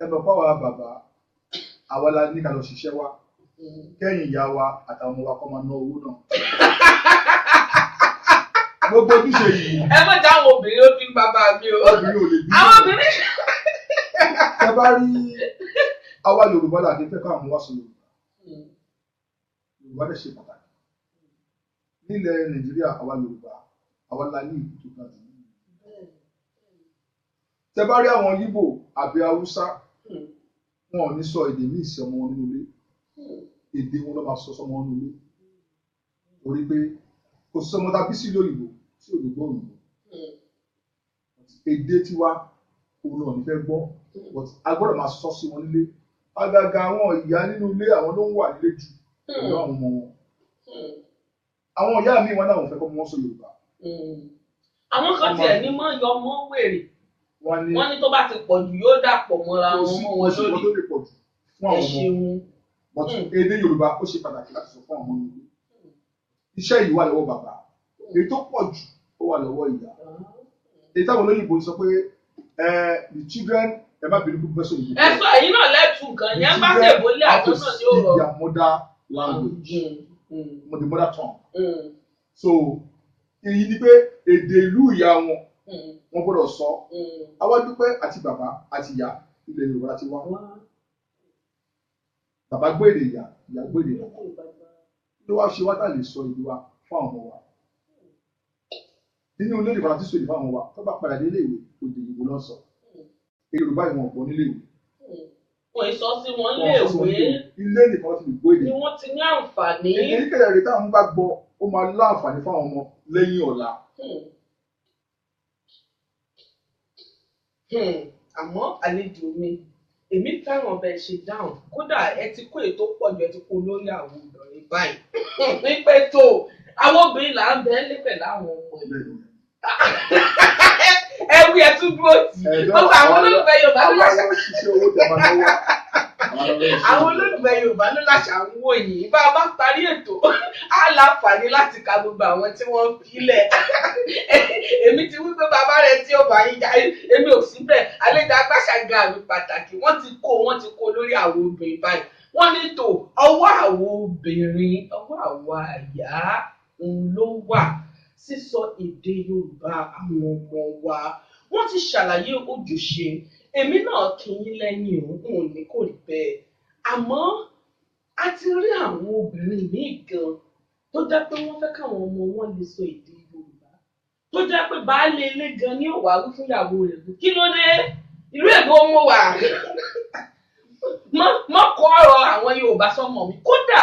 Ẹ mọ̀ pé àwa bàbá àwa la ní ká lọ ṣiṣẹ́ wa, kẹ́yìn ìyá wa àtàwọn ọmọ wa kọ́ máa ná owó náà. Gbogbo ojúṣe yìí. Ẹ má já àwọn obìnrin ó bí bàbá mi o. Obìnrin ò lè bí. Àwọn obìnrin. Ẹ bá rí àwa Yorùbá láti fẹ́ káwọn ọmọ wa sọ Yorùbá. Yorùbá dẹ̀ ṣe pàtàkì. Nílẹ̀ Nàìjíríà àwa Yorùbá àwa la ní ìlú tó ga jù. Tẹ bá rí àwọn Yíbò àbí Haúsá, wọn ò ní sọ èdè míì sí ọmọ wọn nínú ilé. Èdè wọn ló máa sọ sọmọ wọn nínú ilé. Torí pé kò sí ọmọ tàbí sí lóyìnbó tí ò lè gbọ́ òyìnbó. Èdè tiwa òun náà ní fẹ́ gbọ́, but a gbọ́dọ̀ máa sọ sí wọn nílé. Àgàgà àwọn ìyá nínú ilé àwọn ló ń wà nílé jù pẹ̀lú àwọn ọmọ wọn. Àwọn ìyá mi wọn náà wọ́n fẹ́ kọ́ wọn sọ Yorùbá. Àwọn kan tiẹ̀ ní mọ́ yọ mọ́ wèrè. Wọ́n ní tó bá ti pọ̀ jù yóò dàpọ̀ mọ́ra wọn mọ́ wọn lórí. Kò sí ìwọ́n tó lè pọ̀ jù fún àwọn ọmọ. èdè Yorùbá ó ṣe pàtàkì láti sọ fún ọmọ mi iṣẹ́ yìí wà lọ́wọ́ bàbá èyí tó pọ̀ jù ó wà lọ́wọ́ ìyá èyí táwọn olóyìnbó sọ pé the children ẹ má bínú púpọ̀ sọ ìdílé. ẹ sọ èyí náà lẹ́tù gan yẹn bá ṣe ìbólé àwọn náà ní òrò. their mother language the mother tongue. So èyí ni pé èdè ìlú ìyá wọn wọ́n gbọ́dọ̀ sọ àwa dúpẹ́ àti bàbá àti ìyá ilẹ̀ Yorùbá ti wá bàbá gbé èdè ìyá gbé èdè bàbá ló wá ṣe wá tá lè sọ èdè wa fún àwọn ọmọ wa nínú ilé ìfọ̀rọ̀ àti sọ èdè fún àwọn ọmọ wa tó bá padà dé ilé ìwé òdì ìbò lọ sọ èdè Yorùbá ìwọ̀n ọ̀pọ̀ nílé ìwé. wọ́n ìsọ sí wọn léèwé ilé nìkan ti lè gbọ́ èdè ni wọ́n ti ní àǹfààní. èdè ìkẹlẹ̀ rẹ̀ táwọn bá gbọ́ ó máa lá àǹfààní fún àwọn ọmọ lẹ́yìn ọ̀la. Àmọ́ àlejò mi èmi fẹ́ràn bẹ́ẹ̀ ṣe dáhùn kódà ẹ ti kó ètò pọ̀ jù ẹ ti kó lórí àwọn obìnrin báyìí nípẹ́ tó àwọn obìnrin là ń bẹ ẹ́ lépẹ̀ láwọn ọmọ yìí ẹ wí ẹ tún dúró tì í gbogbo àwọn olólùfẹ́ Yorùbá ló láṣà àwọn olólùfẹ́ Yorùbá ló láṣà ń wò yìí bá a bá parí ètò á láǹfààní láti ka gbogbo àwọn tí wọ́n ń filẹ̀ èmi ti wí pé bàbá rẹ tí ó bá yín jà èmi ò síbẹ̀ àlejò agbáṣàgà mi pàtàkì wọ́n ti kó lórí àwọn obìnrin báyìí wọ́n ní tò ọwọ́ àwọn obìnrin ọwọ́ àwọn àyà ló wà sísọ èdè Yorùbá àwọn ọmọ wa wọ́n ti ṣàlàyé ojúṣe èmi náà kì í lẹ́yìn òun ní kò rí bẹ́ẹ̀ àmọ́ a ti rí àwọn obìnrin míì gan tó jẹ́ pé wọ́n fẹ́ káwọn ọmọ wọn lè sọ èdè Yorùbá tó jẹ́ pé baálé ilé gan ní òwà wí fún ìyàwó rẹ̀ kí ló dé ìlú èbó mo wà mọ́ kọ́ ọ̀rọ̀ àwọn Yorùbá sọ́mọ mi kódà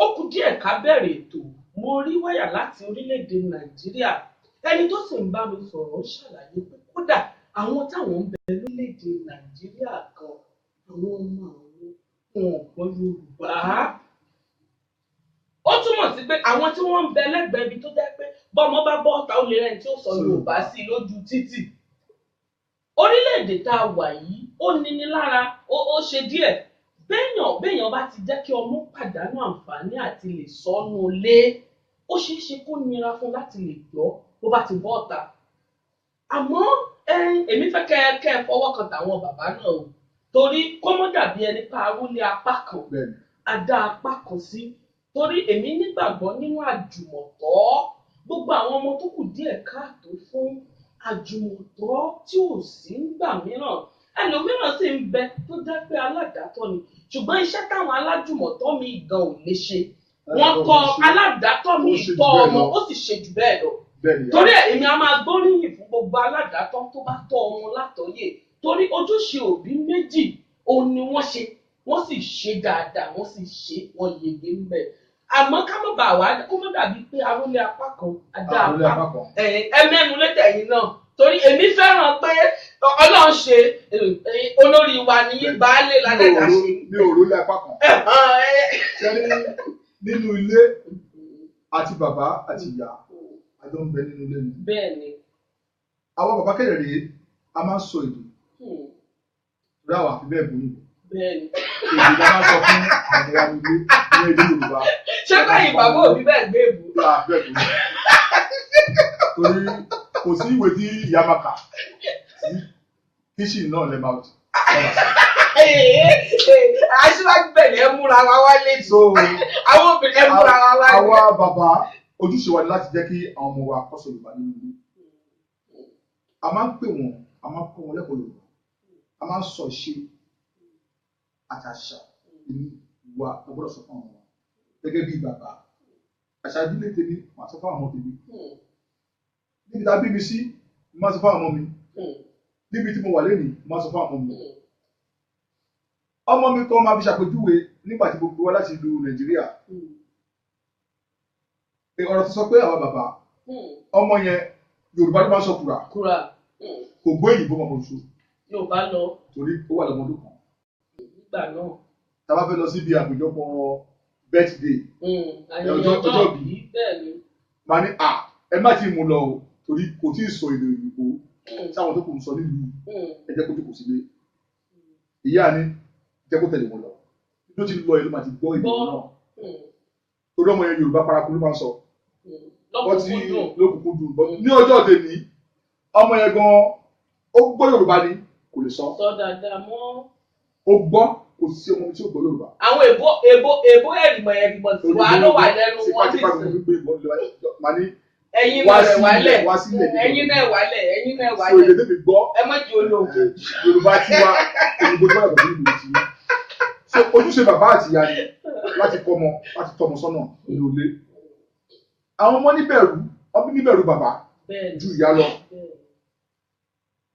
ó kù díẹ̀ ká bẹ̀rẹ̀ ètò mo rí wáyà láti orílẹ̀-èdè Nàìjíríà ẹni tó sì ń bá mi sọ̀rọ̀ ṣàlàyé pé kódà àwọn táwọn ń bẹ lórílẹ̀-èdè Nàìjíríà kan àwọn ọmọ àwọn ọ̀pọ̀ Yorùbá ó túmọ̀ sí pé àwọn tí wọ́n ń bẹ lẹ́gbẹ̀ẹ́ ibi tó jẹ́ pé bọ́mọ bá bọ́ ọ̀tá ó lè rẹ́ni tí ó sọ Yorùbá sí lójú títì orílẹ̀-èdè tá a wà yìí ó níní lára ó ṣe díẹ̀ béèyàn bá ti jẹ́ kí ọmọ pàdánù àǹfààní àti lè sọnù lé ó ṣeé ṣe kó nira fún láti lè gbọ́ bó bá ti bọ́ ọ̀tá àmọ́ èmi fẹ́ kẹ́ ẹ fọwọ́ kan tàwọn bàbá náà o torí kó mọ́ dàbí ẹni pa arúlé apá kan àdá apá kan sí torí èmi nígbàgbọ́ nínú àjùmọ̀tọ́ gbogbo àwọn ọmọ tó kù díẹ̀ káàtó fún àjùmọ̀tọ́ tí ò sí nígbà mìíràn ẹlòmíràn sì ń bẹ tó jẹ́ pé aládàátọ́ ni ṣùgbọ́n iṣẹ́ táwọn alájùmọ̀tọ́ mi gan ò lè ṣe wọ́n kọ́ aládàátọ́ mi tọ́ ọmọ ó sì ṣe jù bẹ́ẹ̀ lọ torí èmi a máa gbóríyìn fún gbogbo aládàátọ́ tó bá tọ́ ọmọ látọ̀yè torí ojúṣe òbí méjì òun ni wọ́n ṣe wọ́n sì ṣe dáadáa wọ́n sì ṣe wọ́n yege ń bẹ̀ àmọ́ ká má bàa wá kó má dàbí pé arólé apá kan adá apá ẹ mẹ́nu lẹ́tẹ̀ yìí náà torí èmi fẹ́ràn pé Ọlọ́run ṣe olórí wa ní baálé ládẹ́ta ṣe. ní òrólé apá kan nínú ilé àti bàbá àti ìyá àjọ ń bẹ nínú ilé ni. Bẹ́ẹ̀ni. àwọn bàbá kẹrẹ rèé a máa ń sọ èdè rí àwọn àfi bẹ́ẹ̀ bóyá. Bẹ́ẹ̀ni. èdè la máa sọ fún àwọn wa nílé ní èdè Yorùbá. ṣé báyìí bàbá òbí bẹ́ẹ̀ gbé èbú. bẹ́ẹ̀ bóyá. torí kò sí ìwé tí ìyá máa kà sí kíṣìn náà lè máa tù. aṣíwájú bẹ́ẹ̀ ni ẹ múra wa wálé so àwọn obìnrin ẹ múra wa wálé. àwa bàbá ojúṣe wa ni láti jẹ́ kí àwọn ọmọ wa kọ́ sọ Yorùbá nínú ilé. a máa ń pè wọ́n a máa ń kọ́ wọn lẹ́kọ̀ọ́ Yorùbá a máa ń sọ ìṣe àti àṣà ìlú wa a gbọ́dọ̀ sọ fún àwọn ọmọ gẹ́gẹ́ bí bàbá àṣà ìdílé tèmi màá sọ fún àwọn ọmọ tèmi níbi tá a bí mi sí màá sọ fún àwọn ọmọ mi níbi tí mo wà lónìí màá sọ fún àwọn ọmọ mi. ọmọ mi kan máa fi ṣàpèjúwe nígbà tí gbogbo wa láti ìlú Nàìjíríà ọ̀rọ̀ ti sọ pé àwọn bàbá ọmọ yẹn Yorùbá ló máa ń sọ kura kò gbọ́ èyìnbó mọ̀ oṣù Yorùbá lọ torí ó wà lọ́mọdún kan nígbà náà tá a bá fẹ́ lọ síbi àpéjọpọ̀ birthday ọjọ́ bí máa ní ẹ má ti mú lọ o torí kò tí ì sọ èdè òyìnbó sáwọn tó kù ń sọ nílùú ẹ jẹ́ kó tó kù sílé ìyá ni jẹ́ kó tẹ̀lé wọn lọ ló ti lọ ìlú máa ti gbọ́ ìlú náà torí ọmọ yẹn Yorùbá paraku ló máa ń sọ wọ́n ti lókùnkùn dùn ní ọjọ́ tèmi ọmọ yẹn gan ó gbọ́ Yorùbá ni kò lè sọ. sọ dáadáa mọ́. ó gbọ́ kò sí ọmọ tí ó gbọ́ Yorùbá. àwọn èbó ẹ̀rìmọ̀ tí wàá ló wà lẹ́nu wọn ní ìsìn. ẹ̀yin náà wálẹ̀ ẹ̀yin náà wálẹ̀. so èdè tèmi gbọ́. ẹ má jẹ́ olóògùn. Yorùbá ti wá òyìnbó tí wọ́n yàtọ̀ sí ìlú ti wá. so ojúṣe bàbá àti ìyá ni láti kọ́ ọmọ láti tọ́ ọmọ sọ́nà nínú ilé. àwọn ọmọ níbẹ̀rù bàbá ju ìyá lọ.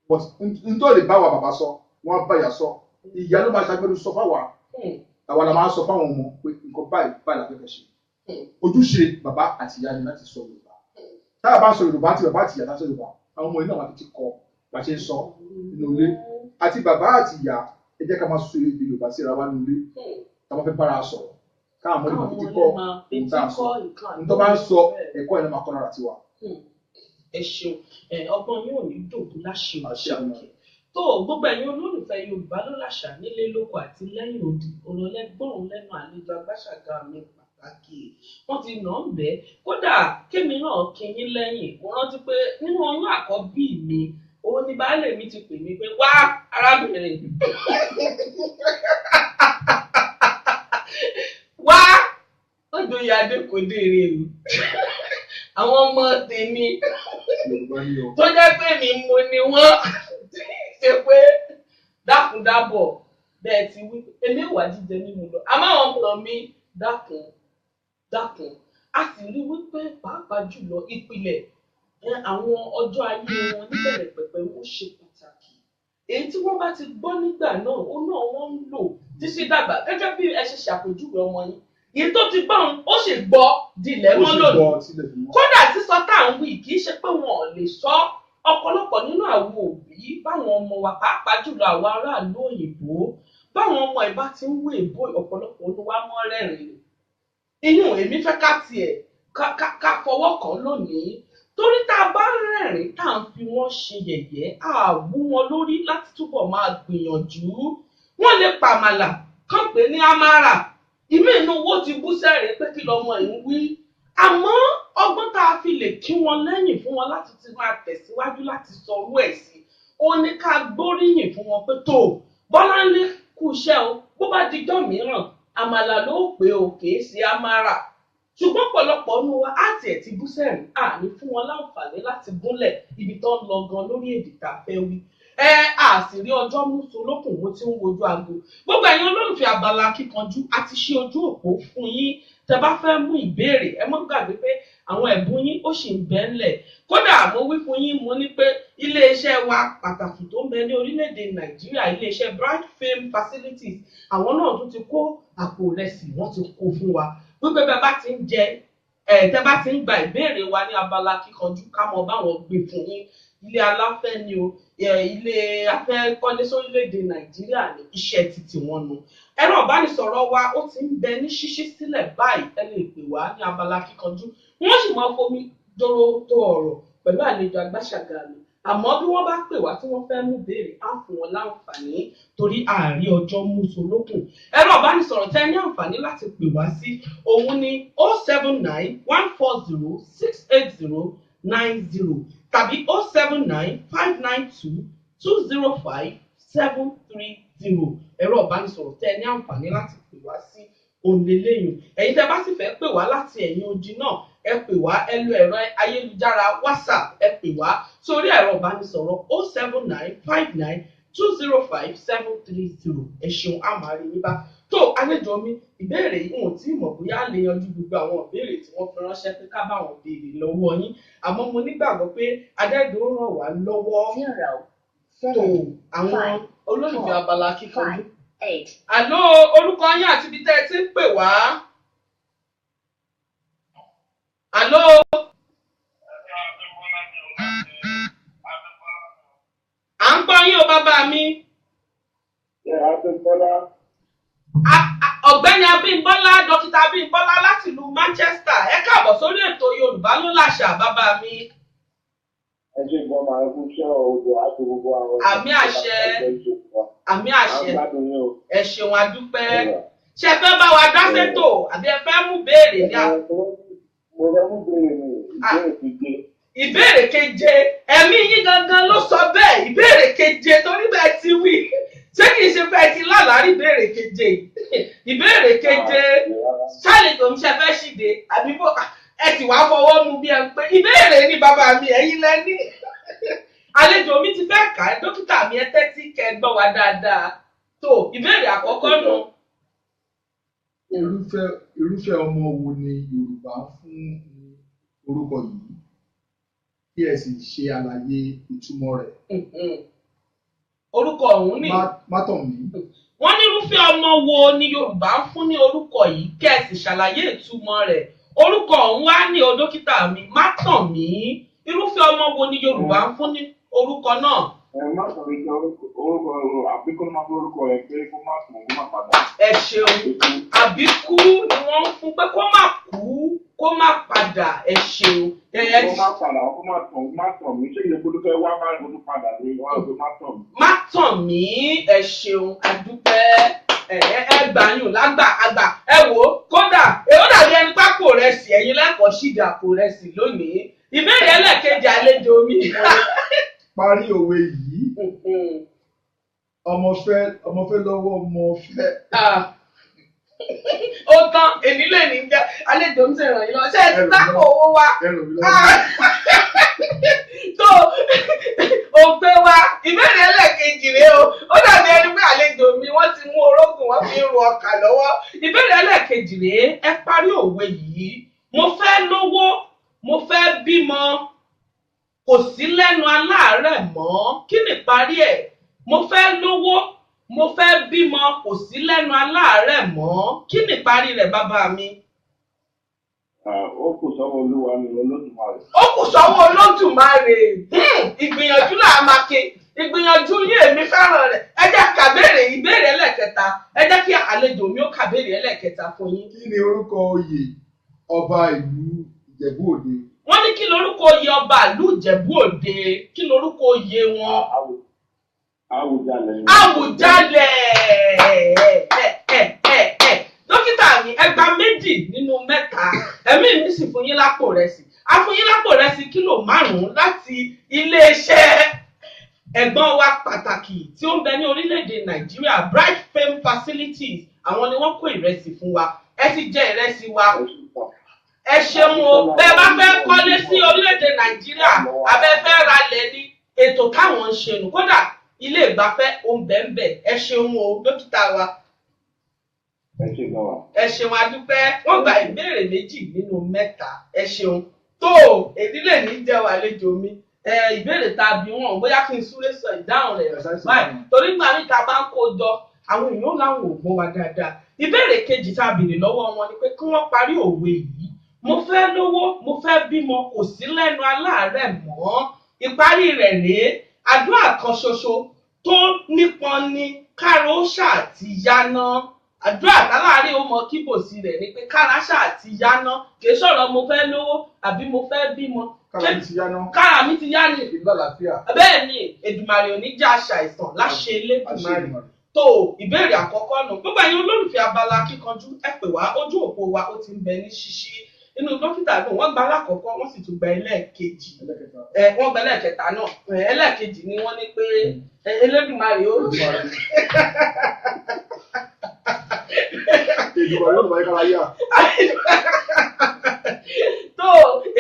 but nítorí lè bá wa bàbá sọ wọ́n bá ìyá sọ ìyá ló máa ṣàgbẹ́nu sọ fáwa àwa la máa sọ fáwọn ọmọ pé nǹkan báyìí la fẹ́ ṣe. ojúṣe bàbá àti ìyá ni láti sọ Yorùbá. tá a bá sọ Yorùbá àti bàbá àti ìyá láti sọ Yorùbá àwọn ọmọ yìí náà wà ti kọ́ bá ṣe ń sọ nínú ilé àti bàbá àti ìyá ẹ jẹ́ ká máa sọ èdè Yorùbá síra wa nínú ilé ká máa fẹ́ bára sọ̀rọ̀ káwọn ọmọdé máa fi kọ́ nǹkan sọ nítorí bá ń sọ ẹ̀kọ́ ẹ̀ náà máa kọ́ lára tiwa. ẹ ṣeun ọgbọ́n yóò ní dòdò láṣẹ òkè tó gbogbo ẹ̀yin olólùfẹ́ Yorùbá ló làṣà nílé lóko àti lẹ́yìn odi ọ̀rọ̀lẹ́gbọ̀n lẹ́nu àlejò Agbáṣàga mi pàtàkì wọ́n ti nà ń bẹ́ kódà kémi náà kí yín lẹ́yìn mo rántí pé nínú oyún àkọ́bí mi òun ni baálé mi ti pè mí pé wá arábìnrin wá ọjọ́ ìyáde kò dèrè o àwọn ọmọ tèmi tó jẹ́ pé mi mo ni wọ́n ṣe pé dákúndábọ̀ bẹ́ẹ̀ ti wí èmi ò wá jíjẹ nínú lọ àmọ́ àwọn ọmọ mi dákun a sì rí wípé pàápàá jùlọ ìpìlẹ̀ àwọn ọjọ́ ayé wọn níbẹ̀rẹ̀ pẹ̀pẹ̀ wọ́n ṣe pàtàkì èyí tí wọ́n bá ti gbọ́ nígbà náà ó náà wọ́n ń lò títí dàgbà gẹ́gẹ́ bí ẹ ṣe ṣàpèjúwe ọmọ yín èyí tó ti gbọ́ ó sì gbọ́ dilẹ̀ mọ́ lónìí kódà sísọ tá à ń wí kì í ṣe pé wọn ò lè sọ ọ̀pọ̀lọpọ̀ nínú àwọn òbí báwọn ọmọ wa pàápàá jùlọ àwọn aráàlú òyìnbó báwọn ọmọ ìbá ti ń wé èbó ọ̀pọ̀lọpọ̀ olúwa mọ́ rẹ́rìn-ín inú èmi fẹ́ ká tiẹ̀ ká fọwọ́ kàn lónìí torí tá a bá rẹ́rìn-ín tá à ń fi wọ́n ṣe yẹ̀yẹ́ á wú wọn lórí láti túbọ̀ máa gbìyànjú wọ́n lè pàmàlà kàn pé ní amárà ìmí inú owó ti bú sẹ́rẹ̀ẹ́ pé kí lọ́mọ ẹ̀ ń wí àmọ́ ọgbọ́n tá a fi lè kí wọn lẹ́yìn fún wọn láti ti máa tẹ̀síwájú láti sọ orú ẹ̀ sí ó ní ká gbóríyìn fún wọn pé tó Bọ́láńlé kú iṣẹ́ o bó bá dijọ́ mìíràn àmàlà ló pé o kìí ṣe amárà ṣùgbọ́n pọ̀lọpọ̀ nínú wa á tiẹ̀ ti bú sẹ́rìn àní fún wọn láǹfààní láti gúnlẹ̀ ibi tó ń lọ gan lórí èdè tá a fẹ́ wí àṣírí ọjọ́ mú solókùn mo ti ń wojú aago gbogbo ẹ̀yin olólùfẹ́ abala kíkanjú àti ṣí ojú òpó fún yín tẹ́ bá fẹ́ mú ìbéèrè ẹ mọ́ gbàgbé pé àwọn ẹ̀bùn yín ó sì ń bẹ ńlẹ̀ kódà mo wí fún yín mo ní pé iléeṣẹ́ wa pàtàkì tó ń bẹ ní orílẹ̀-èdè Nàìjíríà iléeṣẹ́ Bright Fame Facilities àwọn náà tún ti kó àpò ìrẹsì wọ́n ti kó fún wa wípé bẹ́ẹ̀ bá ti ń jẹ tẹ́ bá ti ń gba ìbéèrè wa ní abala kíkanjú ká mọ báwọn gbé fún yín ilé aláfẹ́ ni o ilé afẹ́ kọ́lé sórílẹ̀-èdè Nàìjíríà ní iṣẹ́ títí wọn nu ẹ̀rọ ìbánisọ̀rọ̀ wa ó ti ń bẹ ní ṣíṣí sílẹ̀ báyìí ẹ lè pè wá ní abala kíkanjú wọ́n sì máa fomi dóró tó ọ̀rọ̀ pẹ̀lú àlejò Agbáṣàga mi àmọ́ bí wọ́n bá pè wá tí wọ́n fẹ́ mú béèrè á fún wọn láǹfààní torí ààrí ọjọ́ mú solókùn ẹ̀rọ ìbánisọ̀rọ̀ tẹ́ ní àǹfààní láti pè wá sí òun ni 079-140-680-90 tàbí 079-592-205-730 ẹ̀rọ ìbánisọ̀rọ̀ tẹ́ ní àǹfààní láti pè wá sí òǹlẹ́lẹ́yìn ẹ̀yin tẹ́ bá sì fẹ́ pè wá láti ẹ̀yìn odi náà ẹ pè wá ẹ lo ẹ̀rọ ayélujára WhatsApp ẹ pè wá sórí ẹ̀rọ ìbánisọ̀rọ̀ 079-592-205-730 ẹ ṣeun àmàrí yín bá tó àlejò mi ìbéèrè yìí wọn tí mọ̀ bóyá lè yanjú gbogbo àwọn ìbéèrè tí wọ́n fi ránṣẹ́ pé ká bá wọn béèrè lọ́wọ́ yín àmọ́ mo nígbàgbọ́ pé adẹ́dùn ràn wá lọ́wọ́ tó àwọn olólùfẹ́ abala kíkanjú. Àló orúkọ yín àti ibi tẹ́ ẹ ti ń pè wá. Àló. À ń gbọ́ yín o bàbá mi. Ọ̀gbẹ́ni Abímbọ́lá dókítà Abímbọ́lá láti ìlú Manchester ẹ káàbọ̀ sórí ètò Yorùbá ló làṣà bàbá mi. Ẹ ṣe gbọ́n máa ń fún iṣẹ́ odò àti gbogbo àwọn. Àmì àṣẹ. Àmì àṣẹ. Ẹ ṣeun adúpẹ́. ṣe fẹ́ bá wa dá sétò àbí ẹ fẹ́ mú béèrè ní mo fẹ́ mú béèrè ní ìbéèrè keje. Ìbéèrè keje ẹ̀mí yín gangan ló sọ bẹ́ẹ̀ ìbéèrè keje torí bẹ́ẹ̀ ti wí ṣé kìí ṣe pé ẹ ti lálàárí ìbéèrè keje ìbéèrè keje ṣàlejò ń ṣe fẹ́ ṣìde àbí ẹ ti wá fọwọ́ mu bí ẹ ń pé ìbéèrè ní bàbá mi ẹ̀yin lẹ́ni àlejò mi ti fẹ́ kà á dókítà mi ẹ tẹ́tí kẹ́ ẹ gbọ́ wa dáadáa tó ìbéèrè àkọ́kọ́ nù. irúfẹ́ ọmọ wo ni Yorùbá fún orúkọ yìí kí ẹ sì ṣe àlàyé ìtumọ̀ rẹ̀. Orúkọ ọ̀hún ni. Mátọ̀mí. Wọ́n ní irúfẹ́ ọmọ wo ni Yorùbá ń fún ní orúkọ yìí kí ẹ sì ṣàlàyé ìtumọ̀ rẹ̀. Orúkọ ọ̀hún wá ní o dókítà mi Mátọ̀mí. Irúfẹ́ ọmọ wo ni Yorùbá ń fún ní orúkọ náà. Mátọ̀mí jẹ́ orúkọ àbíkú máa fún orúkọ rẹ̀ pé kó má sùn kó má padà. Ẹ ṣeun àbíkú ni wọ́n ń fún pé kó má kú kó má padà ẹ ṣeun. Kó má padà kó má tàn mí ṣé ìyẹn gbọdọ̀ fẹ́ wá má ronú padà ní wọ́n á gbé má tàn mí. Mátọ̀mí ẹ ṣeun àdúpẹ́ ẹ gbàyùn lágbà àgbà ẹ wò ó kódà ó dàbí ẹni pákó rẹ̀ sí ẹ̀yin lẹ́kọ̀ọ́ ṣìdí àpò rẹ̀ sí lónìí. Ìbéèrè ẹlẹ́ẹ̀kejì àlejò mi. Parí òwe yìí ọmọ fẹ́ lọ́wọ́ ọmọ fẹ́. Ó tán èmi lè ní jẹ́ àlejò ń ṣe ìrànyìn lọ ṣé ẹ ti dákò owó wa. tó òpè wa ìbéèrè ẹlẹ́ẹ̀kejì rèé o ó dàbí ẹni pé àlejò mi wọ́n ti mú orógùn wọ́n fi ń ru ọkà lọ́wọ́. Ìbéèrè ẹlẹ́ẹ̀kejì rèé ẹ parí òwe yìí mo fẹ́ lówó mo fẹ́ bímọ kò sí lẹ́nu aláàárẹ̀ mọ́ kí ni ìparí ẹ̀ mo fẹ́ lówó mo fẹ́ bímọ kò sí lẹ́nu aláàárẹ̀ mọ́ kí ni ìparí rẹ̀ bàbá mi. Ó kù sọ́wọ́ Olúwa ni Olódùmarè. Ó kù sọ́wọ́ Olódùmarè ìgbìyànjú là á máa ké ìgbìyànjú yín èmi fẹ́ràn rẹ̀ ẹ jẹ́ kàbéèrè ìbéèrè ẹlẹ́kẹta ẹ jẹ́ kí àlejò mi ó kàbéèrè ẹlẹ́kẹta fún yín. Kí ni orúkọ oyè ọba ìlú Ìjẹ̀bú Òde? Wọ́n ní kí lorúkọ oyè ọba ìlú Ìjẹ̀bú Òde kí lorúkọ oyè wọn. Àwùjalẹ̀. Àwùjalẹ̀ dókítà mi ẹgbàá méjì nínú mẹ́ta ẹ̀mí mi sì fún yín lápò rẹsì a fún yín lápò rẹsì kílò 5 láti iléeṣẹ́ ẹ̀gbọ́n wa pàtàkì tí ó ń bẹ ní orílẹ̀-èdè Nàìjíríà Bright Fame Facilities àwọn ni wọ́n kó ìrẹsì fún wa ẹ ti jẹ ìrẹsì wa. Ẹ ṣeun o bẹ́ẹ̀ bá fẹ́ kọ́lé sí orílẹ̀-èdè Nàìjíríà abẹ́fẹ́ ralẹ̀ ní ètò táwọn ń ṣe nù kódà ilé ìgbafẹ́ òǹbẹ̀ǹbẹ̀ ẹ ṣeun o dókítà wa. Ẹ ṣeun adúpẹ́ wọ́n gba ìbéèrè 2 nínú 3 ẹ ṣeun tó ìdílé ní jẹ́ àlejò mi ìbéèrè tá a bí wọn bóyá kí n súré sọ ìdáhùn rẹ̀ báyìí torí gbà mí ta bá ń kó jọ àwọn èèyàn láwọn ò gbọ́ wa dáadáa. Ìbéèrè kejì tá a béèrè lọ́wọ́ wọn ni pé kí wọ́n parí òwe yìí mo fẹ́ lówó mo fẹ́ bímọ kò sí lẹ́nu aláàárẹ̀ mọ́ ìparí rẹ̀ rèé àdúrà kan ṣoṣo tó nípọn ni kára ó ṣáà ti yáná àdúrà táláàárín ó mọ kíbòsí rẹ̀ ni pé kára ṣáà ti yáná kì í sọ̀rọ̀ mo fẹ́ lówó àbí mo fẹ́ bímọ kára mi ti yá ni bẹ́ẹ̀ ni Èdùmàrè ò ní jẹ́ àṣàìsàn láṣẹ Elédùmarè. Tó ìbéèrè àkọ́kọ́ nù gbogbo ẹ̀yin olólùfẹ́ abala kíkanjú ẹ pè wá ojú òpó wa ó ti ń bẹ ní ṣíṣí inú dókítà náà wọ́n gba alákọ̀ọ́kọ́ wọ́n sì tún gba ẹlẹ́ẹ̀kejì wọ́n gba ẹlẹ́ẹ̀kẹta náà ẹlẹ́ẹ̀kejì ni wọ́n ní pé Elédùmarè ó tó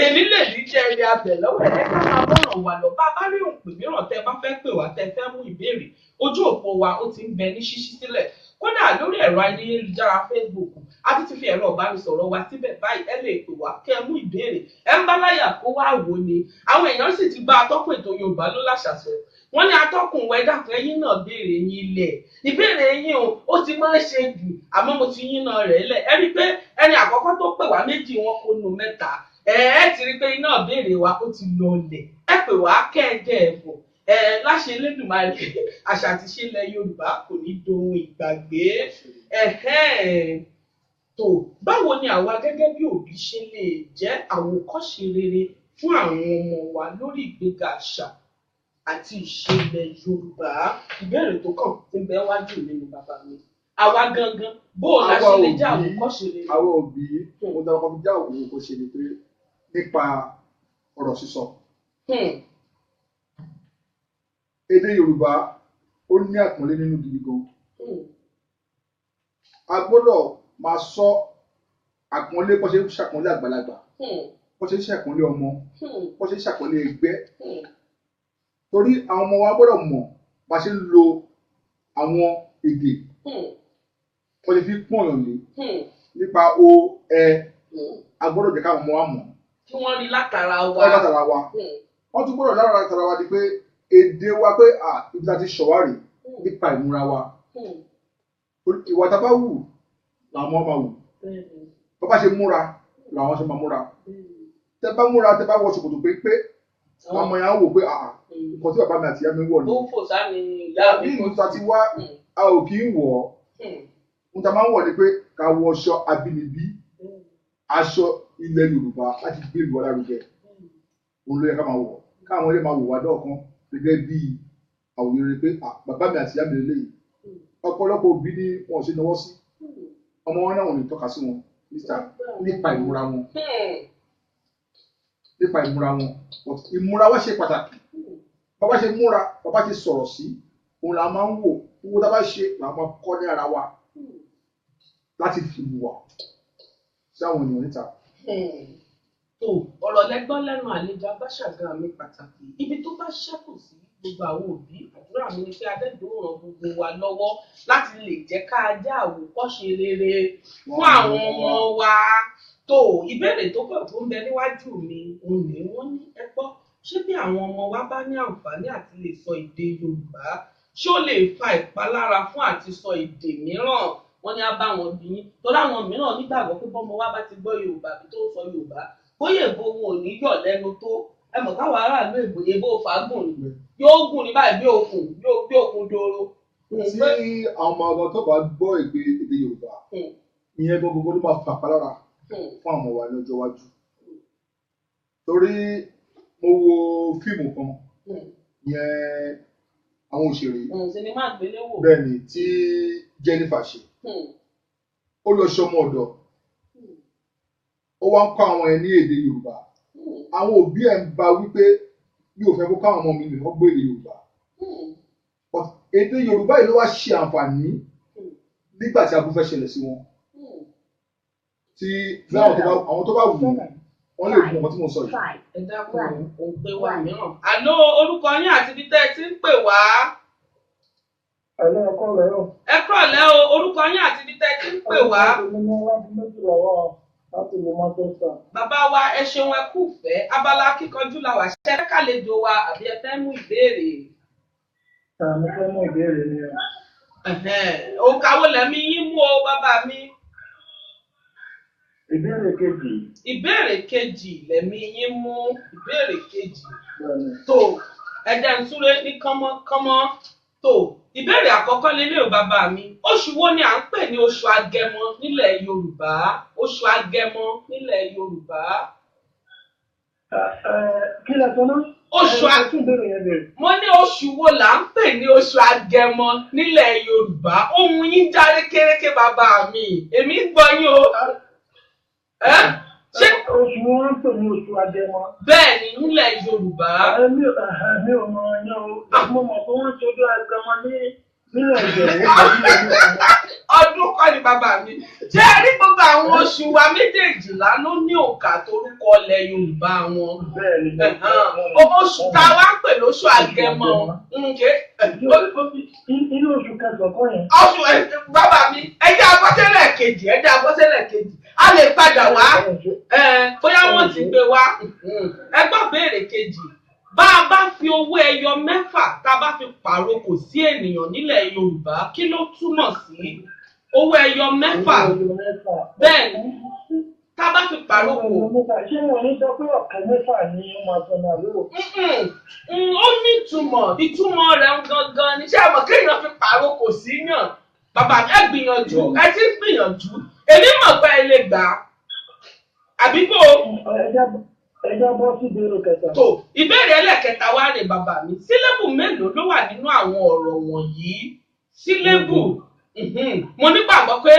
èmi lè ní jẹ́ ẹni abẹ lọ́wọ́ ẹ̀ ká máa bọ̀ràn wà lọ bá rí òun pè mìíràn tẹ́ bá fẹ́ pè wá tẹ́ fẹ́ mú ìbéèrè ojú òpó wa ó ti ń bẹ ní ṣíṣí sílẹ̀ kódà lórí ẹ̀rọ ayélujára Facebook a ti fi ẹ̀rọ ìbánisọ̀rọ̀ wa síbẹ̀ báyìí ẹ lè pè wá kẹ́ ẹ mú ìbéèrè ẹ ń bá láyà kó wá wò ni àwọn èèyàn sì ti bá atọ́kùn ètò Yorùbá ló láṣà sọ̀rọ̀ wọ́n ní atọ́kùn wa ẹ̀dá kan ẹ̀yin náà béèrè yín ilẹ̀ ìbéèrè yín o ó ti máa ń ṣe jù àmọ́ mo ti yín náà rẹ̀ lẹ̀ ẹ rí i pé ẹni àkọ́kọ́ tó pè wá 2 wọn kó nu 3 ẹ ti rí i pé iná béèrè wa ó ti lọ lẹ̀ ẹ pè wá kẹ́ ẹ jẹ́ ẹ̀fọ́ láṣẹ Elédùmarè àṣà àti ìṣe ilẹ̀ Yorùbá kò ní dohun ìgbàgbé tó báwo ni àwa gẹ́gẹ́ bí òbí ṣe lè jẹ́ àwòkọ́ṣe rere fún àwọn ọmọ wa lórí ìgbéga àṣà àti ìṣe ilẹ̀ Yorùbá ìbéèrè tó kàn tí ń bẹ wájú mi ni bàbá mi. àwa gangan bó o la ṣe lè jẹ́ àwòkọ́ṣe rere. àwọn òbí mo dára kan fi jẹ́ àwòkọ́ṣe rere pé nípa ọ̀rọ̀ sísọ. Èdè Yorùbá ó ní àpọ́nlé nínú gidi gan. A gbọ́dọ̀ máa sọ àpọ́nlé bó ṣe ń ṣàpọ́nlé àgbàlagbà, bó ṣe ń ṣàpọ́nlé ọmọ, bó ṣe ń ṣàpọ́nlé ẹgbẹ́. Torí àwọn ọmọ wa gbọ́dọ̀ mọ̀ bá ṣe ń lo àwọn èdè bó ṣe fi pọ̀nyàn lé nípa o ẹ a gbọ́dọ̀ jẹ́ káwọn ọmọ wa mọ̀. Kí wọ́n rí látara wa. Wọ́n tún gbọ́dọ̀ látara wa di pé èdè wa pé ibi tá ti ṣọ̀wárì nípa ìmúra wa. Ìwà tá a bá wù làwọn máa wù. Bá bá ṣe múra làwọn ṣe máa múra. Tẹ bá múra tẹ bá wọ ṣòkòtò pé àwọn ọmọ yẹn á wò pé nǹkan tí bàbá mi àti ìyá mi wọ̀ ni. Ó fò sáà ní ìyá mi. Bí ìlú ta ti wá a ò kì í wọ̀ ọ́. Ohun tá a máa ń wọ̀ ni pé ká wọ aṣọ abínibí, aṣọ ilẹ̀ Yorùbá láti gbé ìlú ọlárugẹ. Òun ló yẹ ká máa wọ̀. Káwọn ilé máa wò wá dọ́ọ̀kan gẹ́gẹ́ bí àwòrán pé bàbá mi àti ìyá mi lélẹ́yìí. Ọ̀pọ̀lọpọ̀ òbí ni wọn ò ṣe náwó sí. Ọmọ wọn náà wọn lè tọ́ka sí wọn nípa ìmúra wọn. Nípa ìmúra wọn. Ìmúra wa ṣe pàtàkì. Bàbá ṣe múra, bàbá ṣe sọ̀rọ̀ sí. Òun la máa ń wò. Owó tá a bá ṣe la máa kọ́ ní ara wa láti fi wà sí àwọn ènìyàn níta. Ọ̀rọ̀ lẹ́gbọ́n lẹ́nu àlejò Abáṣàgà mi pàtàkì. Ibi tó bá ṣẹ́kù sí gbogbo àwọn òbí, àdúrà mi ni pé Adédọ̀rùn ràn gbogbo wa lọ́wọ́ láti lè jẹ́ ká jẹ́ àwòkọ́ṣe rere fún àwọn ọmọ wa. Ìbéèrè tó pọ̀ tó ń bẹ níwájú mi, òun ni wọ́n ní ẹ gbọ́. Ṣé bí àwọn ọmọ wa bá ní àǹfààní àti lè sọ èdè Yorùbá, ṣé ó lè fa ìpalára fún àti sọ èdè mìíràn? Wọ́n ní á bá wọn bí yín. Torí àwọn mìíràn nígbàgbọ́ pé bọ́mọ wa bá ti gbọ́ Yorùbá bí tó ń sọ Yorùbá, bóyá èbó wọn ò ní yọ̀ lẹ́nu tó. Ẹ mọ̀ káwọn aráàlú èbó èbó fàágùn ni. Yóò gùn ní báyìí bí òkun doro. Tí àwọn ọmọ ọgbọ́n tó bá gbọ́ èdè Yorùbá, ìyẹn gbogbo ló máa fà pálára fún àwọn ọmọ wa ní ọjọ́ iwájú. Torí mo wo fíìmù kan, ìyẹn àwọn òṣèré. Sinimá àgbéléwò. Bẹ́ẹ̀ni, tí Jennifer ṣe. Ó lọ ṣọmọ ọ̀dọ̀. Ó wá ń kọ́ àwọn ẹ̀ ní èdè Yorùbá. Àwọn òbí ẹ̀ ń bá wípé mi ò fẹ́ kó káwọn ọmọ mi lè wọ́n gbé èdè Yorùbá. Èdè Yorùbá yìí ló wá ṣe àǹfààní nígbà tí aburú fẹ́ ṣẹlẹ̀ sí wọn. Tí àwọn tó bá wù wọ́n lè mú ọkọ tí mo sọ yìí. Ẹ dákun òun pé wà mìíràn. Àló orúkọ yín àti ibi tẹ́ ẹ ti ń pè wá. Ẹ̀lẹ́ ẹ̀kọ́ rẹ̀ o. Ẹ kúrọ̀lẹ́ o, orúkọ yín àti ibi tẹ́ ẹ ti ń pè wá. Bàbá wa ẹ ṣeun ẹ kú fẹ́, abala kíkanjú la wà. Ṣé ẹ kàlejò wa àbí ẹ fẹ́ mú ìbéèrè? Mo fẹ́ mú ìbéèrè ni o. Òǹkà wo lẹ̀mí yín mú o bàbá mi? Ìbéèrè kejì. Ìbéèrè kejì lẹ̀mí yín mú. Ìbéèrè kejì. Ẹ jẹ́ n súré ní kánmọ́kánmọ́. Ìbéèrè àkọ́kọ́ lélẹ̀ o bàbá mi. Oṣù wo ni à ń pè ní oṣù Agẹmọ nílẹ̀ Yorùbá? Oṣù Agẹmọ nílẹ̀ Yorùbá. Kí lẹ sọ náà? Mo ní oṣù wo là ń pè ní oṣù Agẹmọ nílẹ̀ Yorùbá? Ohun yín já rékéréké bàbá mi. Èmi ń gbọ́ yín o. Ṣé oṣù wọn ń pè ní oṣù Agẹmọ? Bẹ́ẹ̀ni nílẹ̀ Yorùbá. Mi ò mọ̀ ọ̀yàn o. Mo mọ̀ pé wọ́n ṣojú Agẹmọ nílẹ̀ Ìjẹ̀bú. Ọdún kọ́ ni bàbá mi. Ṣé ẹ rí gbogbo àwọn oṣù wa méjèèjìlá ló ní òǹkà torúkọ ilẹ̀ Yorùbá wọn? Bẹ́ẹ̀ni. Oṣù tá a wá ń pè lóṣù Agẹmọ. Inú oṣù kẹsàn-án kọ́ yẹn. Oṣù bàbá mi, ẹ jẹ́ abọ́sẹ́lẹ̀ kejì, a lè padà wá. Bóyá wọ́n ti gbé wá. Ẹ gbọ́ béèrè kejì. Bá a bá fi owó ẹyọ 6 tá a bá fi pàrokò sí ènìyàn nílẹ̀ Yorùbá, kí ló túmọ̀ sí? Owó ẹyọ 6. Bẹ́ẹ̀ni, tá a bá fi pàrokò. Ṣé wọ́n ní sọ pé ọ̀kẹ́ 6 ni ó máa sọ náà lóò? Ó ní ìtumọ̀ rẹ̀ gangan ni. Ṣé àmọ̀ kéèyàn fi pàrokò sí yàn? Bàbá mi ẹ gbìyànjú, ẹ ti ń gbìyànjú. Èmi mọ̀ pé ẹ lè gbà á. Àbí bò ó? Ẹjọ́ bọ́ sí ìbéèrè kẹta. Ìbéèrè ẹlẹ́kẹta wá rè bàbá mi. Sílébù mélòó ló wà nínú àwọn ọ̀rọ̀ wọ̀nyí? Sílébù Mo nígbàgbọ́ pé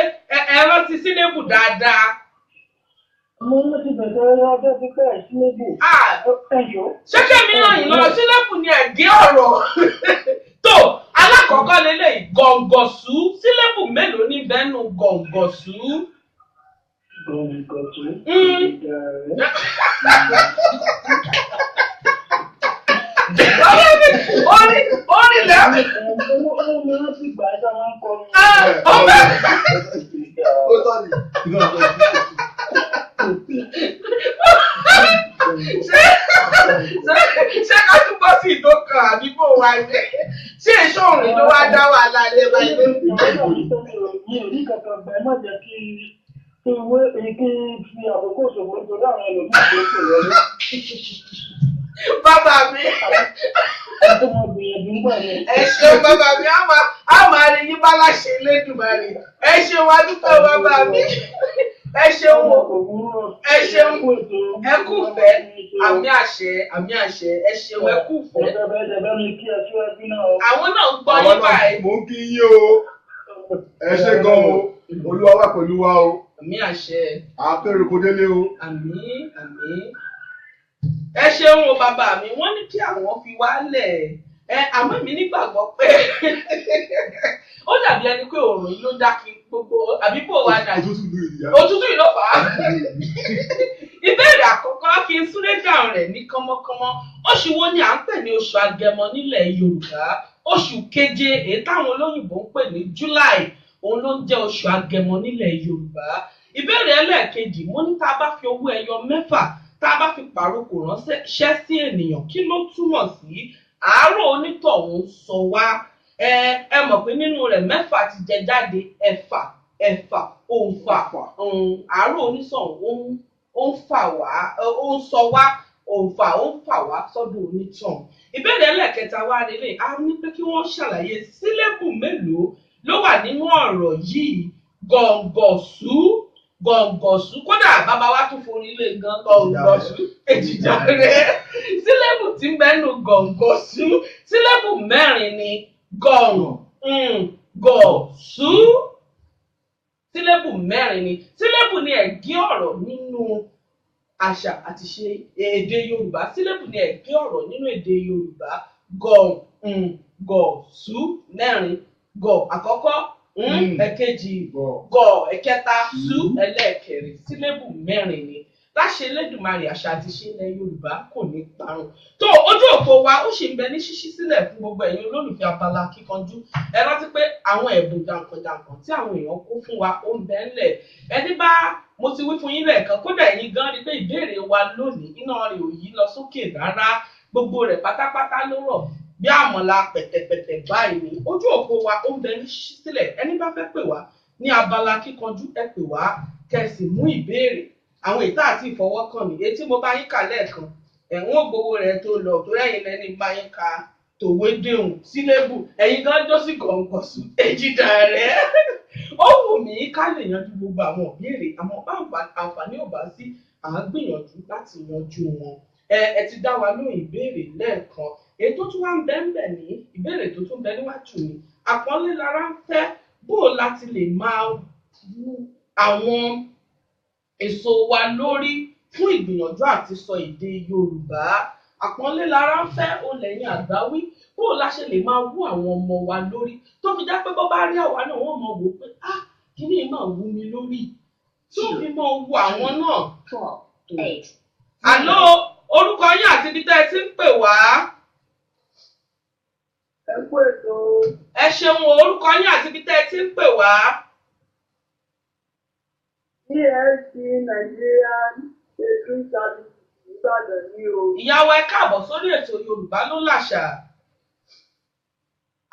ẹ rántí sílébù dáadáa. Mo ní ti bẹ̀rẹ̀ ọjọ́ pípẹ́ sílébù. Ẹ̀yọ́. Ṣé kẹ́mi náà yìí lọ sílébù ni ẹ̀gẹ́ ọ̀rọ̀? Tó alákọ̀ọ́kọ́ lélẹ̀ gọ̀ǹgọ̀sù sílébù mélòó ní bẹ́ẹ̀nu gọ̀ǹgọ̀sù? Gọ̀ǹgọ̀sù. Orí lẹ́mí. Omi rántí gbà ẹ́ sáwọn kọ́ mi. Ó tọ́ ni. Ṣé ká túbọ̀ sí ìdókàn àdúgbò wa ní? Ṣé èso òrìn ló wá dá wàhálà lé báyìí? Mi ò ní kankan gbà ẹ́ má jẹ́ kí fi àkókò ṣòfò nítorí àwọn ẹlòmíì tó kò wọlé. Bàbá mi. Ẹ ṣeun bàbá mi, á máa rí yín bá láṣẹ Elédùmarè. Ẹ ṣeun adúpẹ́ bàbá mi. Ẹ ṣeun o. Ẹ ṣeun. Ẹ kú fẹ́. Àmì àṣẹ. Ẹ ṣeun ẹ kú fẹ́. Àwọn náà ń gbọ́ yín báyìí. Mo ń kí yín o. Ẹ ṣé gan o. Olúwa wà pẹ̀lú wa o. Àmì àṣẹ. Àpérò kò délé o. Àmín. Ẹ ṣeun o bàbá mi, wọ́n ní kí àwọn fi wálẹ̀. Àmọ́ mi nígbàgbọ́ pé ó dàbí ẹni pé òòrùn yìí ló dákí gbogbo àbí bò wá dà. Òtútù yìí ló fà á. Ìbéèrè àkọ́kọ́ kí n súré dáhùn rẹ̀ ní kánmọ́kánmọ́. Oṣù wo ni à ń pè ní oṣù Agẹmọ nílẹ̀ Yorùbá? Oṣù keje èyí táwọn olóyìnbó ń pè ní July òun ló ń jẹ́ oṣù Agẹmọ nílẹ̀ Yorùbá. Ìbéèrè ẹlẹ́ẹ̀kejì mo ní tá a bá fi owó ẹyọ 6 tá a bá fi pàrókò ránṣẹ́ sí ènìyàn kí ló túmọ̀ sí? Àárò onítọ̀hún sọ wá. Ẹ mọ̀ pé nínú rẹ̀ 6 ti jẹ jáde, ẹ̀fà òǹfà. Àárò onítọ̀hún ó ń fà wá, ó ń sọ wá, òǹfà ó ń fà wá sọ́dọ̀ onítọ̀hún. Ìbéèrè ẹlẹ́ẹ̀kẹta wá relé a ní pé kí wọ́n ṣàlàyé sílébù mélòó ló wà nínú ọ̀rọ̀ yìí. Gọ̀ǹgọ̀sù kódà bàbá wa tún forí lé gan gọ̀ǹgọ̀sù èjìjà rẹ̀. Sílébù tí ń bẹ́nu gọ̀ǹgọ̀sù sílébù 4 ni gọ̀ǹgọ̀sù. Sílébù 4 ni. Sílébù ni ẹ̀gẹ́ ọ̀rọ̀ nínú àṣà àti ṣe èdè Yorùbá. Sílébù ni ẹ̀gẹ́ ọ̀rọ̀ nínú èdè Yorùbá. Gọ̀ǹgọ̀sù 4. Gọ̀ àkọ́kọ́. Ẹ̀kejì gọ̀ ẹ̀kẹta sú ẹlẹ́ẹ̀kẹrin sílébù 4 ni. Láṣẹ Elédùmarè àṣà àti ṣe ilẹ̀ Yorùbá kò ní parun. Tó ojú òpó wa ó ṣì ń bẹ ní ṣíṣí sílẹ̀ fún gbogbo ẹ̀yin olólùfẹ́ abala kíkanjú. Ẹ rántí pé àwọn ẹ̀bùn jàǹkànjàǹkàn tí àwọn èèyàn kó fún wa ó ń bẹ ńlẹ̀. Ẹni bá mo ti wí fún yín lẹ́ẹ̀kan kódà ẹ̀yin gan rí pé ìbéèrè wa lónìí iná rẹ̀ ò yí lọ sókè rárá. Gbogbo rẹ̀ pátápátá ló rọ̀ bí àmọ̀là pẹ̀tẹ̀pẹ̀tẹ̀ báyìí ni. Ojú òpó wa ó ń bẹ ní ṣíṣí sílẹ̀. Ẹni bá fẹ́ pè wá ní abala kíkanjú ẹ pè wá kẹsì mú ìbéèrè. Àwọn ìta àti ìfọwọ́kàn mi etí mo bá yín kà lẹ́ẹ̀kan ẹ̀wọ̀n gbowó rẹ̀ tó lọ tó rẹ́yìn lẹ́ni bá yín ka tòwé déhùn sílébù ẹ̀yin gan jọ́ sí gọ̀ǹgọ̀sù èjìdá rẹ̀. Ó wù mí ká lè yanjú gbogbo àwọn ìbéèrè àmọ́ àǹfààní ò bá sí à ń gbìyànjú láti yanjú wọn. Ẹ ti dá wa lóhùn ìbéèrè lẹ́ẹ̀kan. Ètò tó wá ń bẹ́ẹ̀ ní ìbéèrè tó tún bẹ níwájú mi. Àpọ́nlé lára ń fẹ́ bó láti lè máa wú àwọn èso wa lórí fún ìgbìyànjú àti sọ èdè Yorùbá. Àpọ́nlé lára ń fẹ́ ó lẹ́yìn àgbáwí bó la ṣe lè máa wú àwọn ọmọ wa lórí tó fi já pé bó bá rí àwa náà wọ́n mọ̀ wò pé kíní máa wú mi lórí tí ó fi máa wú àwọn náà. Àló orúkọ yín àti ibi tẹ́ ẹ ti ń pè wá. Ẹ kú ètò. Ẹ ṣeun orúkọ yín àti ibi tẹ́ ẹ ti ń pè wá. ESC Nigerian Catering Service Ìbàdàn ní o. Ìyàwó ẹ káàbọ̀ sórí ètò Yorùbá ló làṣà.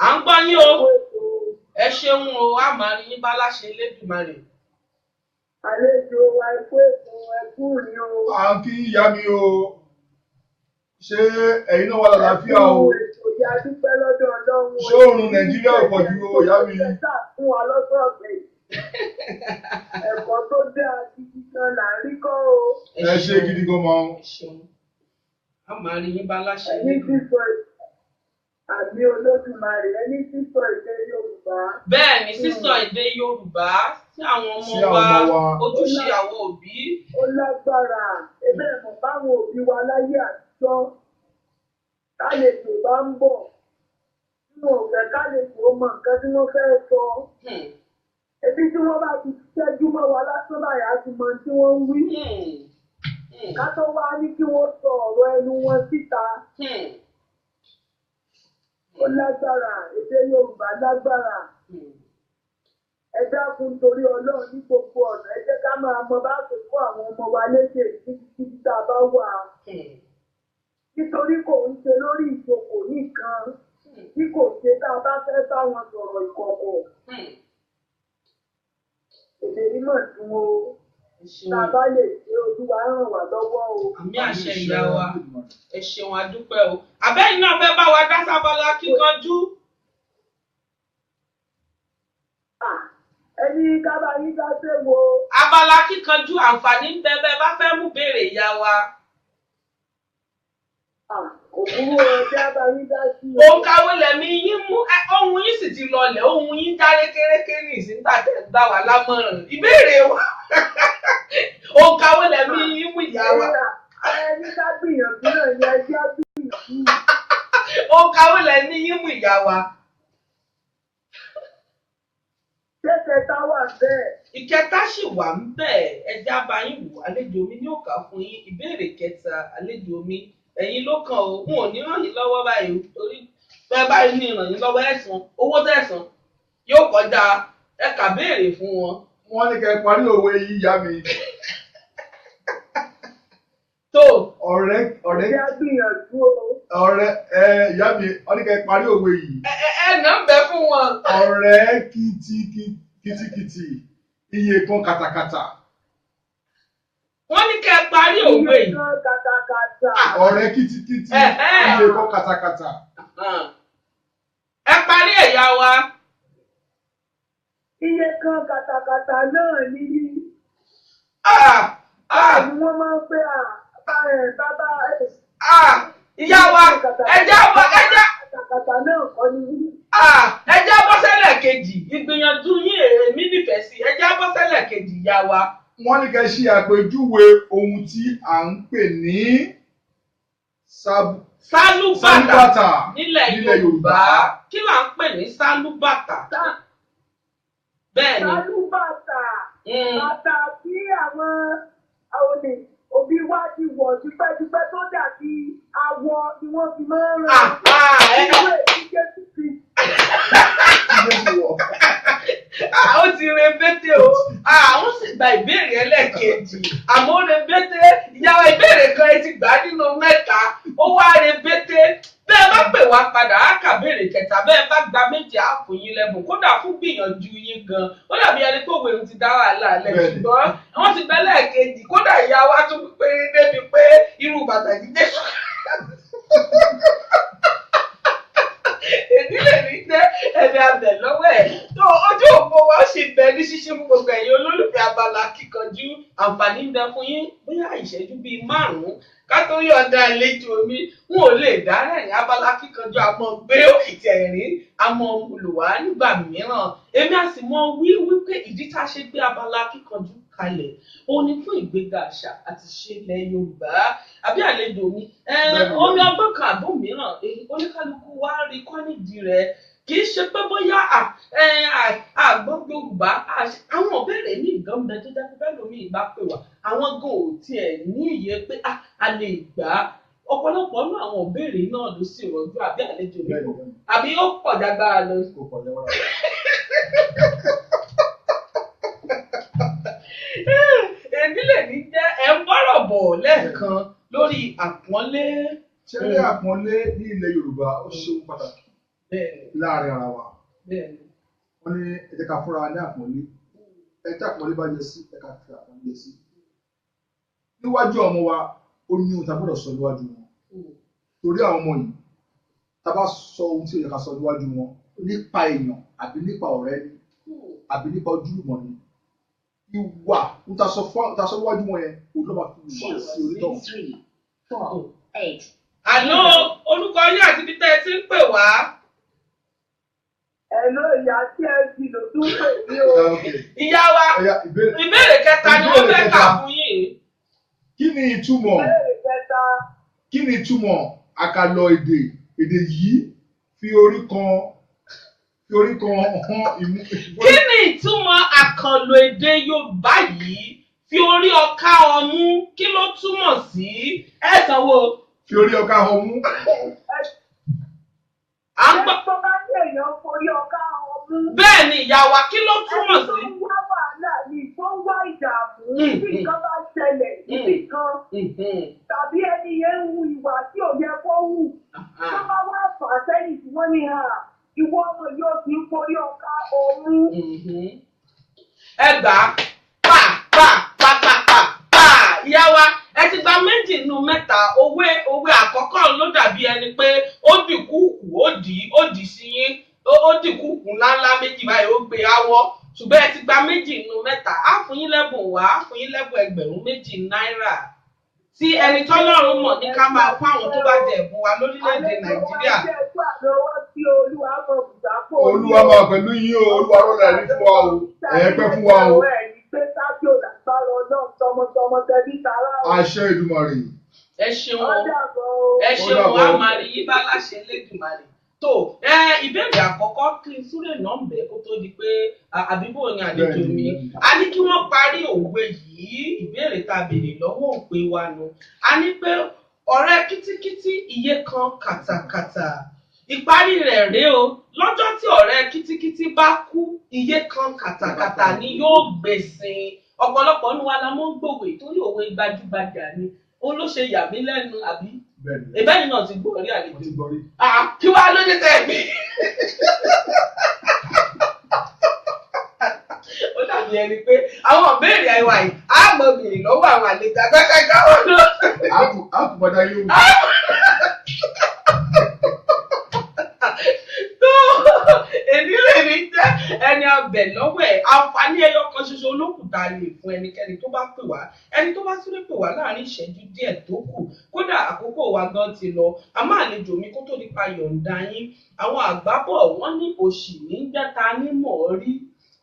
À ń gbọ́ yín o. Ẹ ṣeun o, a máa rí yín bá láṣẹ Elédùmarè. Àlejò wa ẹ kú ètò ẹ kú rí o. À ń kí ìyá mi o. Ṣé ẹ̀yin náà wà lálàáfíà o? Ètò ìyá dúpẹ́ lọ́dọ̀ Ọlọ́run. Ṣé oòrùn Nàìjíríà ò pọ̀ jù o ìyá mi? Fún wa lọ́sọ̀ọ̀sẹ̀. Ẹ̀kọ́ tó dáa gidi gan là ń rí kọ́ o. Ẹ ṣe gidi gan mọ́. Ẹ ṣeun. A máa rí yín bá láṣẹ Ẹni tí sọ àmì Olódùmarè ẹni sísọ èdè Yorùbá. Bẹ́ẹ̀ ni sísọ èdè Yorùbá sí àwọn ọmọ wa ojúṣe àwọn òbí. Ó lágbára ebe mọ̀ báwọn òbí wa láyé àtijọ́ kálejò bá ń bọ̀ nínú òfẹ́ kálejò ó mọ nǹkan tí wọ́n fẹ́ sọ. Ebi tí wọ́n bá ti ṣẹ́jú mọ́ wa lásán báyà á ti mọ tí wọ́n ń wí. Ká tó wá ní kí wọ́n sọ ọ̀rọ̀ ẹnu wọn síta. Ó lágbára èdè Yorùbá lágbára. Ẹ dákun torí Ọlọ́run ní gbogbo ọ̀nà ẹ jẹ́ ká máa mọ bá ṣe kó àwọn ọmọ wa lédè títí tá a bá wà. Nítorí kò ń ṣe lórí ìjókòó nìkan tí kò ṣe tá a bá fẹ́ bá wọn sọ̀rọ̀ ìkọ̀kọ̀. Èdè yìí mọ̀ tún o. Tá a bá lè ṣe Olúwa ràn wá lọ́wọ́ o. Àmì àṣẹ ìyá wa. Ẹ ṣeun a dúpẹ́ o. Àbẹ́yìn náà fẹ́ bá wa dá sábàlá kíkanjú. Ẹni kábà yín ká ṣe wo. Abala kíkanjú àǹfààní ń bẹ bẹ́ẹ̀ bá fẹ́ mú béèrè ìyá wa. Òkúrú ọjọ́ àbá yín dá sí i. Òǹkàwé lẹ̀mí yín mú ohun yín sì ti lọlẹ̀ ohun yín jáde kéréké ní ìsìntà tẹ̀ gbà wá lámọ̀ràn. Ìbéèrè wa. Òǹkàwé lẹ̀mí yín mú ìyá wa. Ẹni ká gbìyànjú náà ni ẹjẹ́ gbìyànjú. Òǹkàwé lẹ̀mí yín mú ìyá wa. Kẹta wà bẹ́ẹ̀. Ìkẹta sì wà ń bẹ̀ ẹja bá yín wò àlejò mi ní òkà fún yín ìbéèrè kẹta àlejò mi ẹ̀yin ló kàn ó n ò ní ràn yín lọ́wọ́ báyìí torí bẹ́ẹ̀ báyìí ní ràn yín lọ́wọ́ ẹ̀sán owó tẹ̀sán yóò kọjá ẹ̀ka béèrè fún wọn. Wọ́n ní kẹ́ parí òwe yìí ìyá mi. Tó ọ̀rẹ́ Ẹjẹ́ gbìyànjú o. ìyá mi wọ́n ní kẹ́ parí òwe yìí. ẹ nà ń bẹ fún wọn. Ọ̀rẹ́ kìtìkìtì iye kan kàtàkàtà. Wọ́n ní kẹ́ parí òwe yìí. Iye kan kàtàkàtà. Ọ̀rẹ́ kìtìkìtì iye kan kàtàkàtà. Ẹ parí ẹ̀yà wa. Iye kan kàtàkàtà náà ní. Ni wọ́n máa ń pè bàbá ìyá wa ẹja kàtàkàtà náà kọ́ ni. ẹja bọ́sẹ̀lẹ̀ kejì ìgbìyànjú yín èmi nífẹ̀ẹ́ sí ẹja bọ́sẹ̀lẹ̀ kejì ìyá wa. Wọ́n ní kẹ́ ṣe àpèjúwe ohun tí à ń pè ní sálúbàtà nílẹ̀ Yorùbá. Kí là ń pè ní sálúbàtà? Bẹ́ẹ̀ni. Sálúbàtà. Bàtà tí àwọn òbí wa ti wọ̀ tipẹ́tipẹ́ tó dàbí awọ ni wọ́n fi máa ń rán. Ìwé ìjẹ́sí ti. Ó ti rebété o. Àwọn sì gba ìbéèrè ẹlẹ́ẹ̀kejì. Àmọ́ rebété ìyàwó ìbéèrè kan ẹ ti gbà nínú mẹ́ta. Ó wá rebété. Bẹ́ẹ̀ bá pè wá padà á kà béèrè kẹta bẹ́ẹ̀ bá gba méjì á fún yín lẹ́bùn kódà fún gbìyànjú yín gan. Ó dàbí ẹni tó wèrè ti dá wàhálà lẹ̀ ṣùgbọ́n wọ́n ti gbẹ́ lẹ́ẹ̀kejì kódà ìyá wa tún pé débi pé irú bàtà jíjẹ́ sọ. Ìdílé mi jẹ́ ẹni abẹ lọ́wọ́ ẹ̀. Tó ojú òpó wa ṣì bẹ ní ṣíṣí fún gbogbo ẹ̀yin olólùfẹ́ abala kíkanjú. Àǹfààní ń bẹ fún yín bóyá ìṣẹ́jú bíi 5 ká tó yọ̀ǹda àlejò mi. N ò lè dárẹ̀ ní abala kíkanjú àmọ́ gbé òkìtì ẹ̀rín àmọ́ olùwà nígbà mìíràn. Èmi á sì mọ wípé ìdí tá a ṣe gbé abala kíkanjú kalẹ̀ ó ní fún ìgbéga àṣà àti ìṣe ilẹ̀ Yorùbá àbí àlejò mi omi ọgbọ́n kan àbó mìíràn oníkálukú wá rí kọ́ nídìí rẹ̀ kì í ṣe pé bóyá àgbọ̀ Yorùbá àwọn òbéèrè ní ìgbọ́nbẹ tó jẹ́ pé lómi ìgbà pè wá àwọn gan ò tiẹ̀ ní ìyè pé a lè gbà á ọ̀pọ̀lọpọ̀ nínú àwọn òbéèrè náà ló sì rọ̀jú àbí àlejò mi àbí ó pọ̀ dágbára lọ. Ìdílé ní jẹ́ ẹ̀ ń bọ̀rọ̀ bọ̀ lẹ́ẹ̀kan lórí àpọ́nlé. Ṣé àpọ́nlé ní ilẹ̀ Yorùbá ó ṣe ohun pàtàkì láàrin ara wa? Wọ́n ní ẹ jẹ́ ká fúnra ní àpọ́nlé. Ẹ tí àpọ́nlé bá yẹ sí ẹ ká fi àpọ́nlé yẹ sí. Níwájú ọmọ wa, ó ní ohun tá a gbọ́dọ̀ sọ níwájú wọn. Torí àwọn ọmọ yìí, tá a bá sọ ohun tí ó yẹ ká sọ níwájú wọn nípa èèyàn àbí nípa ọ̀rẹ́ ni àbí nípa ojúlùmọ̀ ni. Ìwà ń ta sọ níwájú wọn yẹn òun ló máa fi wà sí onítọ̀hún. 4, 8, Àló orúkọ yín àti ibi tẹ́ ẹ ti ń pè wá. Hello, ìyá tí ẹ ti lò tún pè mí o. Ìyá wa ìbéèrè kẹta ni wọ́n fẹ́ kà fún yín. Kí ni ìtumọ̀? Ìbéèrè kẹta. Kí ni ìtumọ̀ àkàlọ̀ èdè yìí fi orí kan hàn ìmú. Kí ni ìtumọ̀ àkànlò èdè Yorùbá yìí fi orí ọká ọmú kí ló túmọ̀ sí? Ẹ sanwó. Fi orí ọká ọmú. À ń gbọ́. Tó bá ní èèyàn forí ọká ọmú. Bẹ́ẹ̀ ni ìyá wa kí ló túmọ̀ sí? Ẹni tó ń wá wàhálà ni tó ń wá ìdààmú bí nǹkan bá ṣẹlẹ̀ níbì kan. Tàbí ẹni yẹn ń hu ìwà tí ò yẹ kó hù. Tó bá wá fà sẹ́yìn tí wọ́n ní ìwọ ọmọ yóò fi forí ọká ọmú. Ẹ gbà á pa ìyá wa ẹ ti gba méjì nínú mẹ́ta òwe àkọ́kọ́ ló dàbí ẹni pé ó dìkúùkù ó dì sí yín ó dìkúùkù ńláńlá méjì báyìí ó gbé awọ ṣùgbọ́n ẹ ti gba méjì nínú mẹ́ta á fún yín lẹ́bùn wá á fún yín lẹ́bùn $2,000 tí ẹni tọ́lọ́run mọ̀ ní ká máa fún àwọn tó bá jẹ ẹ̀bùn wa lórílẹ̀‐èdè Nàìjíríà. Olúwa máa pẹ̀lú yín o, Olúwa ló rẹ̀ ní fún wa o, ẹ̀ẹ́pẹ́ fún wa o. Àṣẹ Èdùmàrè. Ẹ ṣeun a máa rí yín bá láṣẹ Elédùmarè. Tó ìbéèrè àkọ́kọ́ kí n súré nọ́ọ̀bẹ̀ kó tó di pé àbíbò ni àlejò mi. A ní kí wọ́n parí òwe yìí ìbéèrè tá a béèrè lọ́wọ́ òpè wa nù. A ní pé ọ̀rẹ́ kítíkítí iye kan kàtàkàtà. Ìparí rẹ̀ rèé o, lọ́jọ́ tí ọ̀rẹ́ kítíkítí bá kú iye kan kàtàkàtà ni yóò gbèsìn. Ọ̀pọ̀lọpọ̀ ní wa la mọ́ ń gbòwe torí òwe gbajúgbajà ni òun ló ṣe yà mí lẹ́nu àbí ìbẹ́yìn náà ti gbọ́ rí àlejò kí wàá ló dé tẹ̀mí. Ó dàbí ẹni pé àwọn ìbéèrè àìwá yìí á mọ bèrè lọ́wọ́ àwọn àlejò àgbàkàgbà wọn náà. A kò padà yóò. Èmi lè ní jẹ́ ẹni abẹ̀ lọ́wọ́ ẹ̀ àǹfààní ẹyọ kan ṣoṣo olókùúta lè fún ẹnikẹ́ni tó bá pè wá ẹni tó bá súré pè wá láàrin ìṣẹ́jú díẹ̀ tó kù kódà àkókò wa gan ti lọ a máa àlejò mi kó tó nípa yọ̀ǹda yín àwọn àgbábọ̀ wọ́n ní òṣì ní gbẹ́ta ní mọ̀ọ́rí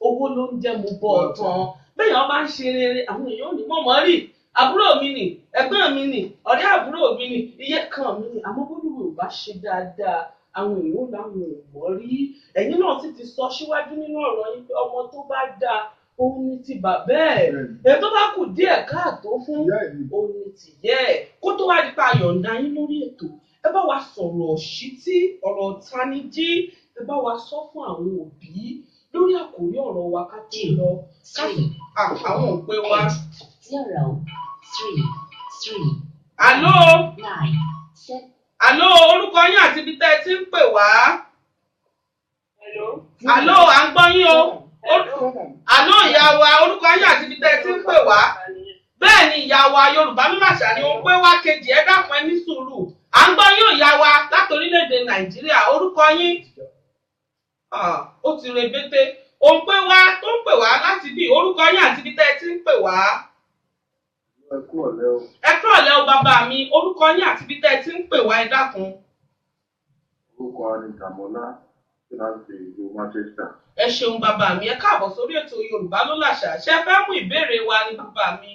owó ló ń jẹ́ mo bọ̀ ọ̀tàn bẹ́ẹ̀ bá ń ṣe rere àwọn èèyàn ò ní mọ̀ mọ́rí àbúrò mi nì ẹ̀gbọ́n mi nì ọ̀rẹ́ àbúrò mi nì iye kan mi nì àmọ́ bólúwò bá ṣe dáadáa àwọn èèyàn làwọn ò mọ̀ rí ẹ̀yin náà sì ti sọ síwájú nínú ọ̀rọ̀ yín pé ọmọ tó bá dáa òun ni ti bàbá ẹ̀ èyí tó bá kù díẹ̀ káàtó fún òun ni tìyẹ́ ẹ̀ kó tó wá di pa yọ̀ǹda yín lórí ètò ẹ bá wa sọ̀rọ̀ ṣítí ọ̀rọ̀ tanijí ẹ bá wa sọ fún àwọn òbí lórí àkórí ọ̀rọ̀ wa ká tó lọ àwọn òpè wa. 0, 3, 3. Àló. 9, 7. Àló orúkọ yín àti ibi tẹ́ ẹ ti ń pè wá. Àló à ń gbọ́ yín o. Àló ìyá wa orúkọ yín àti ibi tẹ́ ẹ ti ń pè wá. Bẹ́ẹ̀ ni ìyá wa Yorùbá ló làṣà ni ó pé wá kejì ẹ dákun ẹ ní sùúrù. À ń gbọ́ yín ò ìyá wa láti orílẹ̀-èdè Nàìjíríà orúkọ yín. Ó ti rebete. Òun pé wá tó ń pè wá láti bí orúkọ yín àti ibi tẹ́ ẹ ti ń pè wá. Ẹ kúrọ̀lẹ́ o. Ẹ kúrọ̀lẹ́ o bàbá mi orúkọ yín àti ibi tẹ́ ẹ ti ń pè wá ẹ dákun. Orúkọ ni Dàmọ́lá láti ìlú Manchester. Ẹ ṣeun bàbá mi ẹ káàbọ̀ sórí ètò Yorùbá ló làṣà ṣe fẹ́ mú ìbéèrè wa ní bàbá mi.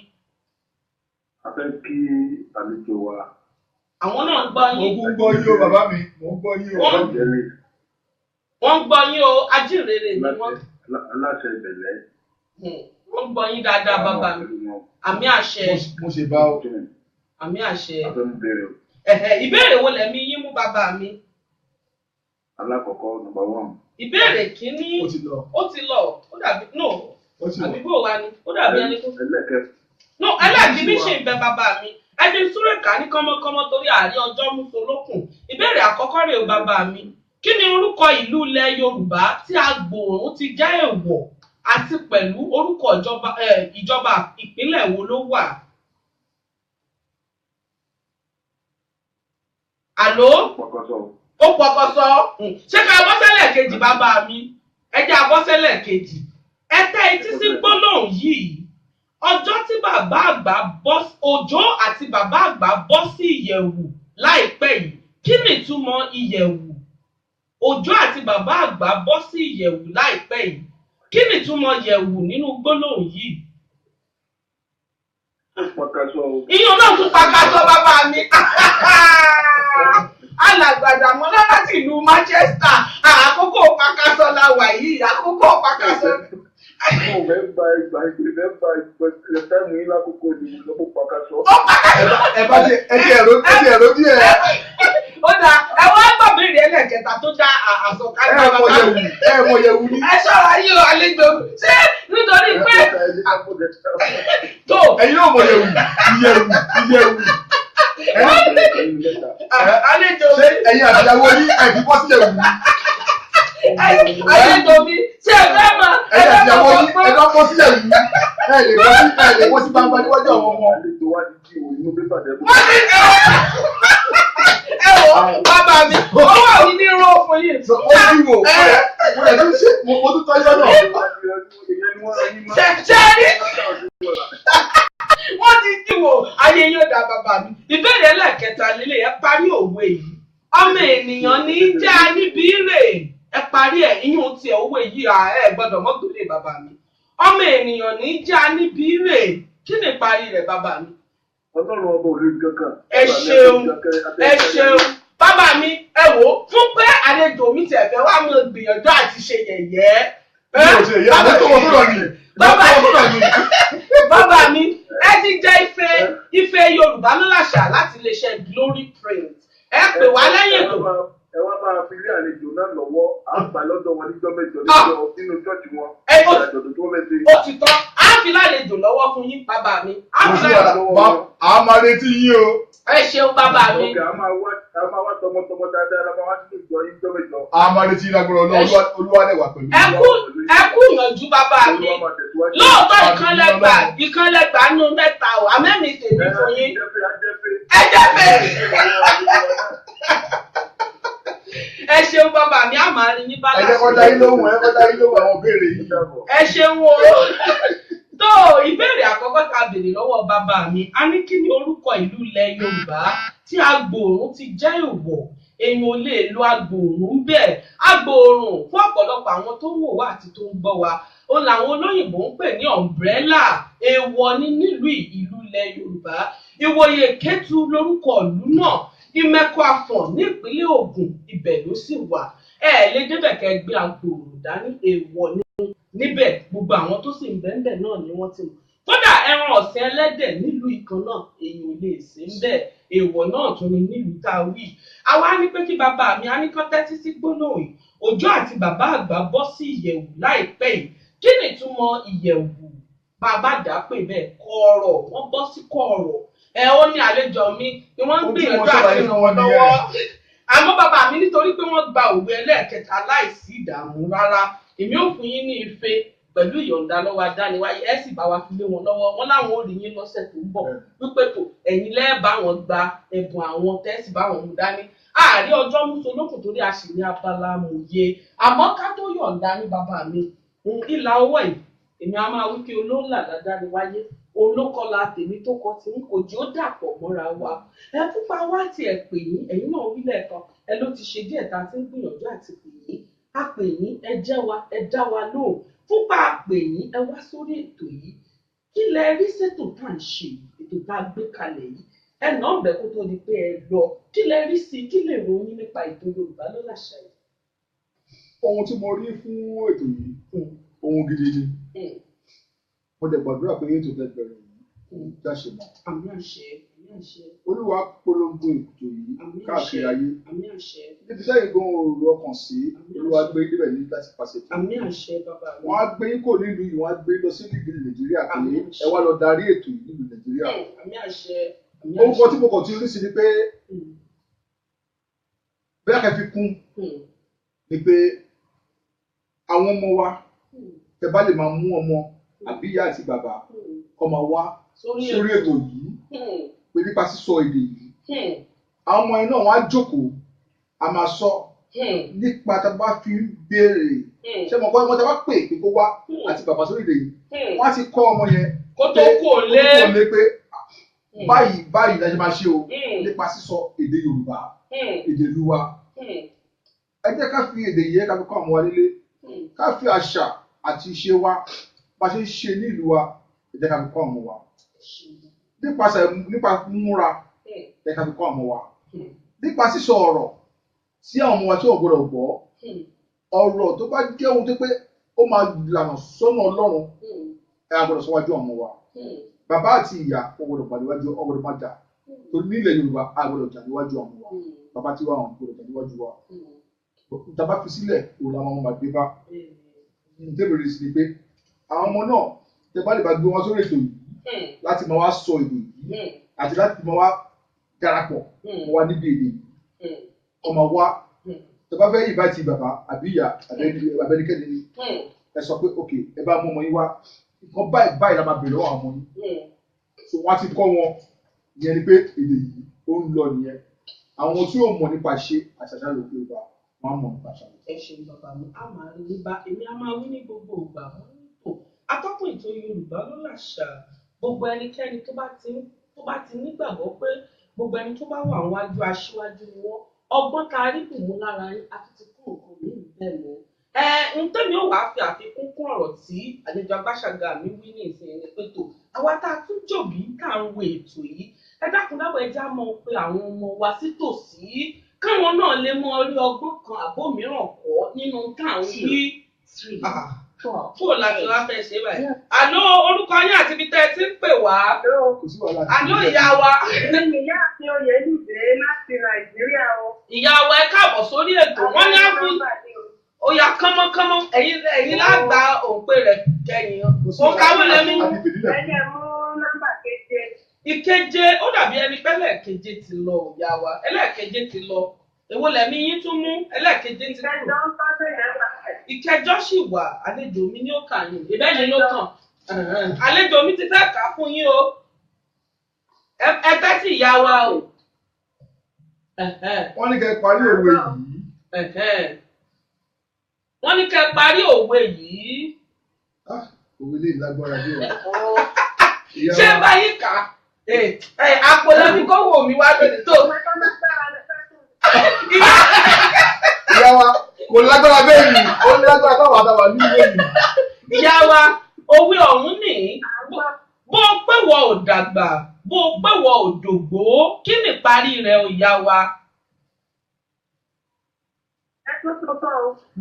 A fẹ́ kí àlejò wa. Àwọn náà ń gbọ́ yín. Mo ń gbọ́ yín o bàbá mi mo ń gbọ́ yín o. Wọ́n ń gbọ́ yín o ajínrere ni wọ́n. Aláṣẹ ìbẹ̀lẹ̀. Wọ́n ń gbọ́ yín dáadáa bàbá mi. Àmì àṣẹ. Mo ṣe bá o. Àmì àṣẹ. A fẹ́ ń bèrè o. Ìbéèrè wo lẹ̀mí yín mú bàbá mi? Alákọ̀ọ́kọ́ number 1. Ìbéèrè kìíní ó ti lọ ó dàbí no àbí bó wa ni ó dàbí ẹni tó. No ẹlẹ́ẹ̀kìíní ṣe ń bẹ bàbá mi ẹni súré ká ní kánmọ́kánmọ́ torí àárín ọjọ́ músolókùn. Ìbéèrè àkọ́kọ́ rèé o bàbá mi kí ni orúkọ ìlú ilẹ̀ Yorùbá tí agbòòrùn ti já èèwọ̀ àti pẹ̀lú orúkọ ìjọba ìpínlẹ̀ wo ló wà? Àló? Ó pọkọsọ. Ṣé ká bọ́sẹ̀lẹ̀ kejì bàbá mi? Ẹ jẹ́ abọ́sẹ̀lẹ̀ kejì. Ẹ tẹ́ etí sí gbólóhùn yìí. Ọjọ́ tí bàbá àgbà Òjó àti bàbá àgbà bọ́ sí ìyẹ̀wù láìpẹ́ yìí kí ni ìtumọ̀ ìyẹ̀wù? Òjó àti bàbá àgbà bọ́ sí ìyẹ̀wù láìpẹ́ yìí kí ni ìtumọ̀ ìyẹ̀wù nínú gbólóhùn yìí? Iyún náà tún pàkàṣọ bàbá mi. Alàgbàdà mọ́lá láti ìlú Manchester. Àkókò pàkàṣọ la wà yìí. Àkókò pàkàṣọ. ẹ̀rọ díẹ̀. Ó dà ẹ̀wọ́n gbọ̀bìnrin ẹlẹ́kẹta tó dá àsọ̀kalẹ̀ bàbá mi. Ẹ̀mọ̀yẹ̀wù ni. Ẹ ṣọ́ra yìí o àlejò ṣé nítorí pé tó ẹ̀yin náà mọ̀yẹ̀wù ìyẹ̀wù. Àlejò ṣé ẹ̀yin àtìyàwó ní àìdíkọ́ sílẹ̀ wù? Àlejò mi ṣé ẹ fẹ́ mọ̀ ẹ̀yin àtìyàwó ní ẹ̀dọ́kọ́ sílẹ̀ wù? Ẹ lè bọ́ sí gbangba níwájú àwọn ọmọ. Ẹ wò bàbá mi owó mi ní ró fún yìí. Ó bí wò mo tún tọ́jú ọ̀nà. Ṣé rí? Wọ́n ti dìbò ayé yóò dá bàbá mi. Ìbéèrè ẹlẹ́kẹta lílé ẹ parí òwe yìí. Ọmọ ènìyàn ní í já níbi rè ẹ parí ẹ̀ iyún tiẹ̀ òwe yìí ẹ gbọ́dọ̀ mọ́gbélé bàbá mi. Ọmọ ènìyàn ní í já níbi rè kí ni ìparí rẹ̀ bàbá mi? Ọlọ́run ọba òde kankan. Ẹ ṣeun bàbá mi ẹ wò fún pé àlejò mi tẹ̀ fẹ́ wá mọ̀ gbìyànjú àti ṣe yẹ̀yẹ́. Bàbá mi ẹ ti jẹ́ ife Yorùbá lọ́làṣà láti iléeṣẹ́ Glory Print ẹ pè wá lẹ́yìn ètò. Ẹ wá máa fi rí àlejò náà lọ́wọ́ à ń gbà lọ́dọ̀ wọn níjọ́ mẹ́jọ nínú ṣọ́ọ̀ṣì wọn. Ó ti tán á fi lálejò lọ́wọ́ fún yín bàbá mi. A máa retí yín o. Ẹ ṣeun bàbá mi. A máa wá tọmọtọmọ dáadáa la máa wá sínú ìjọ yín jọ́ mẹ́jọ. A máa retí lágbára Olúwadẹ̀wà pẹ̀lú. Ẹ kú ìyànjú bàbá mi. Lóòótọ́ ìkànlẹ́gbà nù mẹ́ta o àmẹ́mi tèmi fún yín. Ẹ jẹ́ fẹ́. Ẹ ṣeun bàbá mi á máa rí yín bá láti. Ẹ jẹ́ kó dá yín lóhùn àwọn ìbéèrè yìí. Ẹ ṣeun o. Tó ìbéèrè àkọ́kọ́ ta béèrè lọ́wọ́ bàbá mi a ní kí ni orúkọ ìlú ilẹ̀ Yorùbá tí agbòòrùn ti jẹ́ èèwọ̀ èèyàn ò lè lo agbòòrùn ń bẹ̀. Agbòòrùn fún ọ̀pọ̀lọpọ̀ àwọn tó ń wò wá àti tó ń gbọ́ wa òun làwọn olóyìnbó ń pè ní umbrella èèwọ̀ ní nílùú ìlú ilẹ̀ Yorùbá. Ìwòye Kétu lórúkọ ìlú náà Ìmẹ̀kọ Àfọ̀n ní ìpínlẹ̀ Ògùn ibẹ̀ ló sì wà. Ẹ lè débẹ̀ kẹ́ gbé agbòòrùn dání èèwọ̀ níbẹ̀ gbogbo àwọn tó sì ń bẹ́ńbẹ̀ náà ni wọ́n ti mọ̀. Kódà ẹran ọ̀sìn ẹlẹ́dẹ̀ nílùú ìkan náà èèyàn ò lè sè ń bẹ̀ èèwọ̀ náà tún ni nílùú tá a wí. Àwa ní pé kí bàbá mi á ní kán tẹ́tí sí gbólóhùn yìí. Òjó àti bàbá àgbà bọ́ sí ìyẹ̀wù láìpẹ́ yìí. Kí ni ìtumọ̀ ìyẹ̀wù? Bàbá dà pé bẹ́ẹ̀ kọ̀ọ̀rọ̀ wọ́n bọ́ sí kọ̀ọ̀rọ̀. Ó ní àlejò mi ni wọ́n ń gbìyànjú àti ràn wọ́n lọ́wọ́. Àmọ́ bàbá mi nítorí pé wọ́n gba òwe ẹlẹ́ẹ̀kẹta láìsí ìdààmú rárá èmi ò fún yín ní ife pẹ̀lú ìyọ̀ǹda lọ́wọ́ adániwáyé ẹ sì bá wa fi lé wọn lọ́wọ́ wọn láwọn ò rí yín lọ́sẹ̀ tó ń bọ̀ wípé tó ẹ̀yin lẹ́ẹ̀bá wọn gba ẹ̀bùn àwọn tẹ́sì bá wọn mú dání àárí ọjọ́ mùsùlùkùn torí a sì ní abala mòye àmọ́ ká tó yọ̀ǹda ní bàbá mi ìlà ọwọ́ yìí èmi á máa wí pé olóńlà dádániwáyé olókọlá tèmi tó kọ tí ń kò jí ó dàpọ̀ mọ́ra wa ẹ púpà wá tiẹ̀ pè yín ẹ̀yin náà wí lẹ́ẹ̀kan ẹ ló ti ṣe díẹ̀ tá a ti ń gbìyànjú àti pè yín a pè yín ẹ jẹ́ wa ẹ dá wa lóhùn fúnpa pè yín ẹ wá sórí ètò yìí kí lẹ rí ṣètò tá à ń ṣe ètò tá a gbé kalẹ̀ yìí ẹ nà ń bẹ kó tó di pé ẹ lọ kí lẹ rí sí kí lè ròyìn nípa ètò Yorùbá ló láṣà yìí. Ohun tí mo rí fún ètò yìí ohun gidi ni mo dẹ̀ gbàdúrà pé ètò tẹ́ bẹ̀rẹ̀ yìí jáṣe mọ́. Àmín àṣẹ. Olúwa polongo ètò yìí káàkiri ayé àmín àṣẹ. níbi sẹ́yìn gan òru ọkàn sí Olúwa gbé débẹ̀ ní láti pàṣẹ. Àmín àṣẹ bàbá mi. Wọ́n á gbé kò nílùú yìí wọ́n á gbé lọ sí ìlú Nàìjíríà pé ẹ wá lọ darí ètò yìí nílùú Nàìjíríà. Àmín àṣẹ. Orúkọ tí mo kàn ti rí sí ni pé bẹ́ẹ̀ kẹ́ fi kún ni pé àwọn ọmọ wa tẹ́ bá lè máa mú ọmọ àbí ìyá àti bàbá ọmọ wa sórí ètò yìí pé nípa sísọ èdè yìí àwọn ọmọ yẹn náà wọ́n á jókòó a máa sọ nípa tá a bá fi ń béèrè ṣé mo kọ́ ọmọ tá a bá pè pé kó wá àti bàbá sórí èdè yìí wọ́n á ti kọ́ ọmọ yẹn kó tó kò lé pé báyìí la ṣe máa ṣe o nípa sísọ èdè Yorùbá èdè ìlú wa ẹ jẹ́ ká fi èdè yìí ká fi kọ́ àwọn wa nílé ká fi àṣà àti ìṣe wa bá ṣe ń ṣe ní ìlú wa ẹ jẹ́ ká fi kọ́ àwọn wa nípa múra ẹ jẹ́ ká fi kọ́ àwọn wa nípa sísọ ọ̀rọ̀ sí àwọn ọmọ wa tí ò gbọdọ̀ gbọ́ ọ̀rọ̀ tó bá jẹ́ ohun tó pé ó máa lànà sọ́nà Ọlọ́run ẹ gbọdọ̀ sọ́wájú ọmọ wa bàbá àti ìyá ọgbọdọ̀ pàdé wájú ọgbọdọ̀ má jà torí nílẹ̀ Yorùbá àgbọdọ̀ jà níwájú ọmọ wa bàbá tí wà wọn gbọdọ̀ jà níwájú wa tàbá fi sílẹ̀ òun làwọn ọmọ máa gbé bá tẹ́bẹ̀rẹ̀ sí ni pé àwọn ọmọ náà tẹ bá lè bá gbé wọn sórí ètò yìí láti máa wá sọ èdè yìí àti láti máa wá darapọ̀ wá níbi èdè ọmọ wa tẹ bá fẹ́ yìí bá ti bàbá àbí ìyá abẹ́nikẹ́ni ni ẹ sọ pé ok ẹ bá mú ọmọ yín wá nǹkan báyìí la máa bèrè lọ́wọ́ àwọn ọmọ yín so wọ́n á ti kọ́ wọn ìyẹn ni pé èdè yìí ó ń lọ nìyẹn àwọn tí ó mọ̀ nípa ṣe àṣàṣà ló pé bá wọn mọ̀ nípa ṣe. ẹ ṣeun bàbá mi a máa rí níbà èmi a máa wí ní gbogbo ìgbà wọn nípò atọ́kùn ètò Yorùbá ló làṣà gbogbo ẹnikẹ́ni tó bá ti nígbàgbọ́ pé gbogbo ẹni tó bá wà wájú aṣíwájú ni wọ́n ọgbọ́n tá a rí bù mú lára yín àti ti kún nǹkan mi bẹ́ẹ̀ mọ́. n tẹ́mi ò wá fi àfikún kún ọ̀rọ̀ tí àlejò Agbáṣàgà mi wí ní ìsinyìí pé tó àwa tá a tún jòbí tá à ń wo ètò yìí ẹ dákun dábọ̀ ẹ já mọ̀ pé àwọn ọmọ wa sí tòsí káwọn náà lè mọ orí ọgbọ́n kan àbó mìíràn kọ́ nínú táwọn wí. Fò láti wá fẹ́ ṣe báyìí. Àló orúkọ yín àti ibi tẹ́ ẹ ti ń pè wá. Àló ìyá wa. Ìyá àti oyè nìgbé láti Nàìjíríà o. Ìyá wa ẹ káàbọ̀ sórí ètò. Wọ́n ní àfún oyà kánmọ́kánmọ́ ẹ̀yin lágbà òǹpẹ rẹ̀ kẹ́yìn. Òǹkàwé lẹ́mí. Ẹ̀yẹ̀ mú nọ́mbà keje. Ìkeje ó dàbí ẹni pé ẹlẹ́ẹ̀keje ti lọ ìyá wa. Ẹlẹ́ẹ̀keje ti lọ. Èwo lẹ̀mí yín tún mú ẹlẹ́ẹ̀keje ti kúrò. Ìkẹjọ ń tọ́jú yẹn wà. Ìkẹjọ sì wà àlejò mi ní ó kà yín ìbẹ́yìn ló kàn àlejò mi ti fẹ́ kà á fún yín o ẹ tẹ́tí ìyá wa o. wọ́n ní kẹ́ parí òwe yìí. wọ́n ní kẹ́ parí òwe yìí. òwe lè lágbára bí wà. ṣé báyìí kà á àpòlẹ́bí kó wò mí wá lónìí tó. ìyá wa kò lágbára bẹ́ẹ̀ ni ó ní lágbára táwọn àtàwà ní ìwé yìí. ìyá wa òwe ọ̀hún nìyí bó o pé wọ ò dàgbà bó o pé wọ ò dògbó kí ni ìparí rẹ̀ ò yá wa.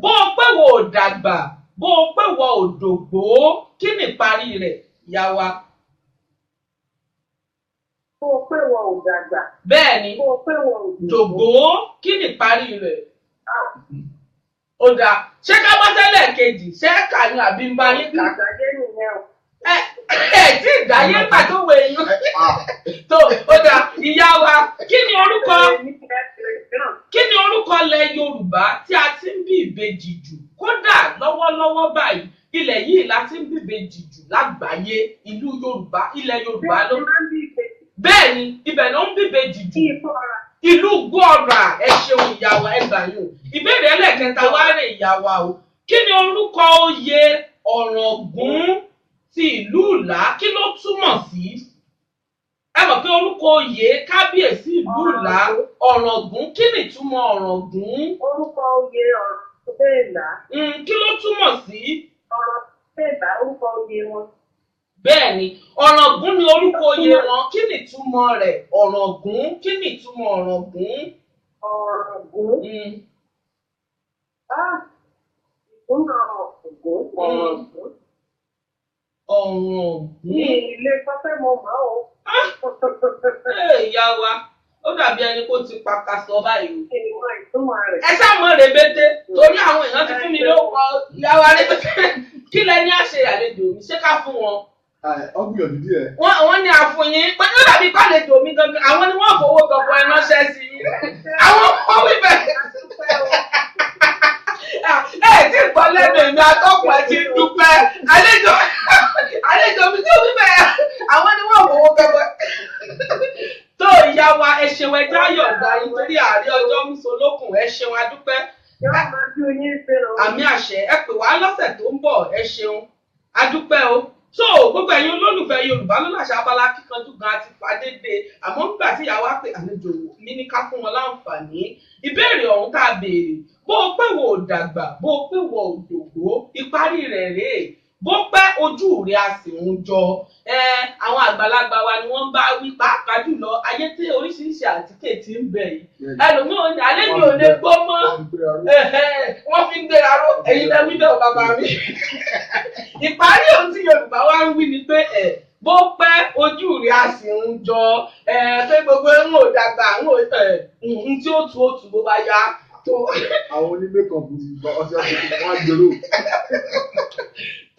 bó o pé wọ ò dàgbà bó o pé wọ ò dògbó kí ni ìparí rẹ̀ yá wa. Bó o pé wọ ò dàgbà. bẹ́ẹ̀ ni Bó o pé wọ ò dògbó kí ni ìparí rẹ̀. ó dáa ṣé ká bọ́ tẹ́lẹ̀ kejì ṣé kàyún àbí ń bá yín kà. ìgbàdé nìyẹn o. tí ìdáyé pàtó wo èèyàn tó ó dáa ìyá wa kí ni orúkọ ilẹ̀ Yorùbá tí a ti ń bí ìbejì jù kódà lọ́wọ́lọ́wọ́ báyìí ilẹ̀ yìí la ti ń bí ìbejì jù lágbàáyé ìlú Yorùbá ilẹ̀ Yorùbá ló bẹ́ẹ̀ ni ibẹ̀ ló ń bí ìbejì jù ìlú Gbọ́ra ẹ ṣeun ìyá wa ẹ gbà yín o ìbéèrè ẹlẹ́kẹta wá rè ìyá wa o kí ni orúkọ oyè Ọ̀ràngún ti ìlú Ìlá kí ló túmọ̀ sí? ẹ mọ̀ pé orúkọ oyè kábíyèsí ìlú Ìlá Ọ̀ràngún kí ni ìtumọ̀ Ọ̀ràngún? Orúkọ oyè Ọ̀ràngún Ìlá. Kí ló túmọ̀ sí? Ọ̀ràngún Ìlá orúkọ oyè wọn. Bẹ́ẹ̀ ni Ọ̀ràngún ni orúkọ oyè wọn kí ni ìtumọ̀ rẹ̀ Ọ̀ràngún kí ni ìtumọ̀ Ọ̀ràngún? Ọ̀ràngún. Ìkúnná Ọ̀ràngún. Ọ̀ràngún. Ọ̀ràngún. Ní ilé sọ́fẹ́ mo mọ̀ ọ́. Ìyá wa ó dàbí ẹni kó ti pakasọ báyìí. Ìmọ̀ ìtumọ̀ rẹ̀. Ẹ sáàmọ̀ rèbété torí àwọn èèyàn ti fún mi lórúkọ ìyá wa rèbété kí lẹ ní àṣẹ àlejò mi ṣé ká fún wọn. Ọgbìyànjú díẹ̀. Wọ́n ní àfòyín pé ó dàbí pàlejò mi gangan àwọn ni wọ́n fowó gangan ẹ ránṣẹ́ sí i. Àwọn ọmọ wíbẹ̀. Tí ìgbọ́ lẹ́nu èmi atọ́kùn ẹ ti dúpẹ́ àlejò mi tó wíbẹ̀ àwọn ni wọ́n fowó gangan. Tó ìyá wa ẹ ṣeun ẹjọ́ àyọ̀dá yín torí àárẹ̀ ọjọ́ mùsùlùkùn ẹ ṣeun adúpẹ́. Àmì àṣẹ ẹ pè wá lọ́sẹ̀ tó ń bọ̀ ẹ ṣeun adúpẹ́ o so gbogbo ẹ̀yin olólùfẹ́ Yorùbá ló láṣà abala kíkanjú gan àti fàdédé àmọ́ nígbà tí ìyàwó á pè àlejò mi ní ká fún wọn láǹfààní ìbéèrè ọ̀hún tá a béèrè bó o pé wo ò dàgbà bó o pé wo ò dògbó ìparí rẹ̀ rèé bó pẹ́ ojú rẹ̀ a sì ń jọ àwọn àgbàlagbà wa ni wọ́n bá wí pàápàá jùlọ ayé tí oríṣiríṣi àtíkè ti ń bẹ̀ yìí ẹlòmíràn ní alẹ́ mi ò lè gbó mọ́ wọ́n fi ń gbéra ró ẹ̀yin lẹ́wí bẹ́ẹ̀ bàbá mi ìparí ohun tí Yorùbá wa ń wí ni pé bó pẹ́ ojú rẹ̀ a sì ń jọ pé gbogbo ń ò dàgbà ń tí ó tu ó tu bó bá yá àwọn onímẹ̀kànbù ìgbà ọ̀sẹ̀ àti wọn á gbèrò.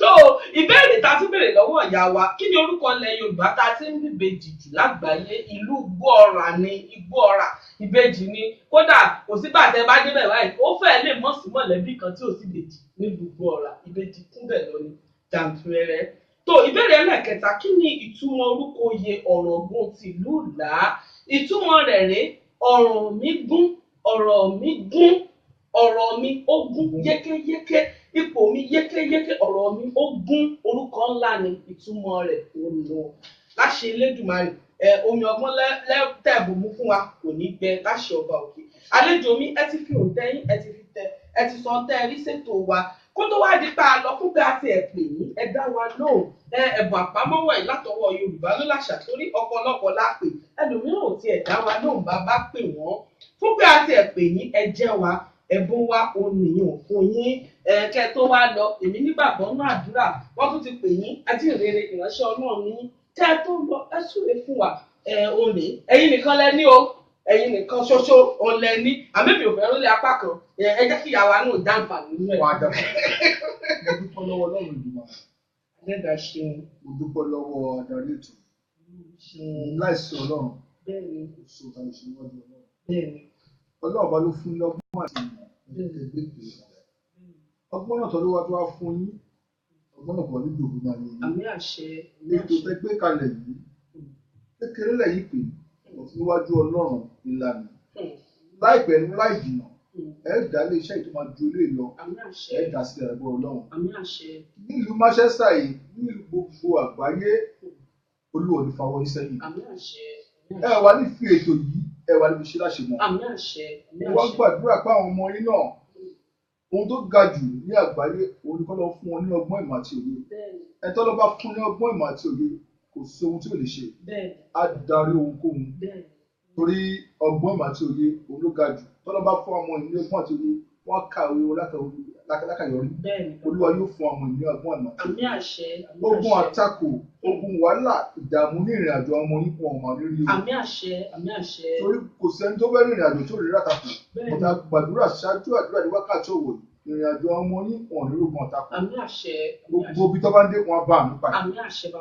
tó ìbéèrè tá a tún béèrè lọ́wọ́ ìyá wa kí ni orúkọ ilẹ̀ Yorùbá tá a ti ń bíbejì jù lágbàáyé ìlú Igbóọrà ni Igbóọrà ìbejì ni kódà kò sígbà tẹ́ bá débẹ̀ báyìí ó fẹ́ẹ́ lè mọ̀ sí mọ̀lẹ́bí kan tí ò sí bèjì nílùú Igbóọrà ìbejì kúnbẹ̀ lọ ni jàǹtùrẹrẹ. tó ìbéèrè ẹlẹ́kẹta kí ni ìtumọ̀ orúkọ oyè Ọ̀ràngún tìlú Ìlá ìtumọ̀ rẹ̀ rèé ọ̀rọ̀ mi gún ọ̀rọ̀ mi gún ọ̀rọ̀ mi ó gún yékéyéké ipò mi yékéyéké ọ̀rọ̀ mi ó gún orúkọ ńlá ni ìtumọ̀ rẹ̀ ò lò láṣẹ Elédùmarè omi ọgbọ́n lẹ́tẹ̀bùmú fún wa kò ní gbẹ láṣẹ ọba òkè àlejò mi ẹ ti fi òǹtẹ́yìn ẹ ti fi tẹ ẹ ti sọ tẹ́ ẹ rí ṣètò wa kó tó wá di pa á lọ fún pé a ti ẹ̀ pè yín ẹ dá wa lóhùn ẹ̀bùn àpamọ́wọ́ ẹ̀ látọwọ́ Yorùbá ló láṣà torí ọ̀pọ̀lọpọ̀ lápè ẹlòmíràn ò tiẹ̀ dá wa lóhùn bá pè wọ́n fún pé a ti ẹ̀ pè yín ẹ jẹ́ wa ẹ̀bùn wa òun nìyẹn fún yín kẹ́ tó wá lọ èmi nígbàgbọ́ náà àdúrà wọ́n tún ti pè yín ajínrere ìránṣẹ́ Ọlọ́run ní kẹ́ tó lọ ẹ súre fún wa òní ẹ̀yin nìkan lẹ ní o ẹ̀yin nìkan ṣoṣo òun lẹ ní àmẹ́bí ò fẹ́ lórí apá kan ẹ jẹ́ kí ìyàwó náà dáǹfà nínú ẹ̀. mo dúpẹ́ lọ́wọ́ Ọlọ́run ìdùnnú ẹlẹ́dà ṣeun. mo dúpẹ́ lọ́wọ́ adarí ètò láìsí Ọlọ́run kò sí ọ̀tá ìṣòro ọdún Ọlọ́run Ọlọ́run bá ló fún lọ́gbọ́n àti ìmọ̀ ẹgbẹ́ ọgbọ́n náà tọ́lú wá tó wá fún yín ọgbọ́n náà pọ̀ nídìí ògùn máa ní yín àmì àṣẹ ètò tẹ́ gbé kalẹ̀ yìí kékeré lẹ́yìn pé níwájú Ọlọ́run ìlànà láìpẹ́ ní láì jìnnà dá ilé iṣẹ́ tó máa ju ilé lọ dá sílẹ̀ ẹgbẹ́ Ọlọ́run nílùú Manchester yìí nílùú gbogbo àgbáyé Olúwa ní fawọ́ yín sẹ́yìn wà ní fi ètò yìí wà níbi iṣẹ́ láṣẹ mọ́ wọ́n gbàdúrà pé àwọn ọmọ yín náà ohun tó ga jù ní àgbáyé òun ni kọ́ lọ fún wọn ní ọgbọ́n ìmọ̀ àti òye ẹ̀tọ́ ló bá fún ní ọgbọ́n ìmọ̀ àti òye kò sí ohun tí ò lè ṣe á darí ohunkóhun torí ọgbọ́n ìmọ̀ àti òye òun ló ga jù tọ́lọ́ bá fún ọmọ ìní ọgbọ́n àti òye wọ́n kàwé lákàyọrí Olúwa yóò fún ọmọ ìní ọgbọ́n ìmọ̀ àti òye ogun àtakò ogun wàhálà ìdààmú ní ìrìn àjò ọmọ yín fún ọmọ rírí o torí kò sẹ́ni tó fẹ́ rìnrìn àjò tó rí rátakò ọ̀tá gbàdúrà ṣáájú àdúrà ní wákàtí òwò ìrìn àjò ọmọ yín wọn ní ogun àtakò gbogbo ibi tó bá ń dé wọn bá àmì pàdé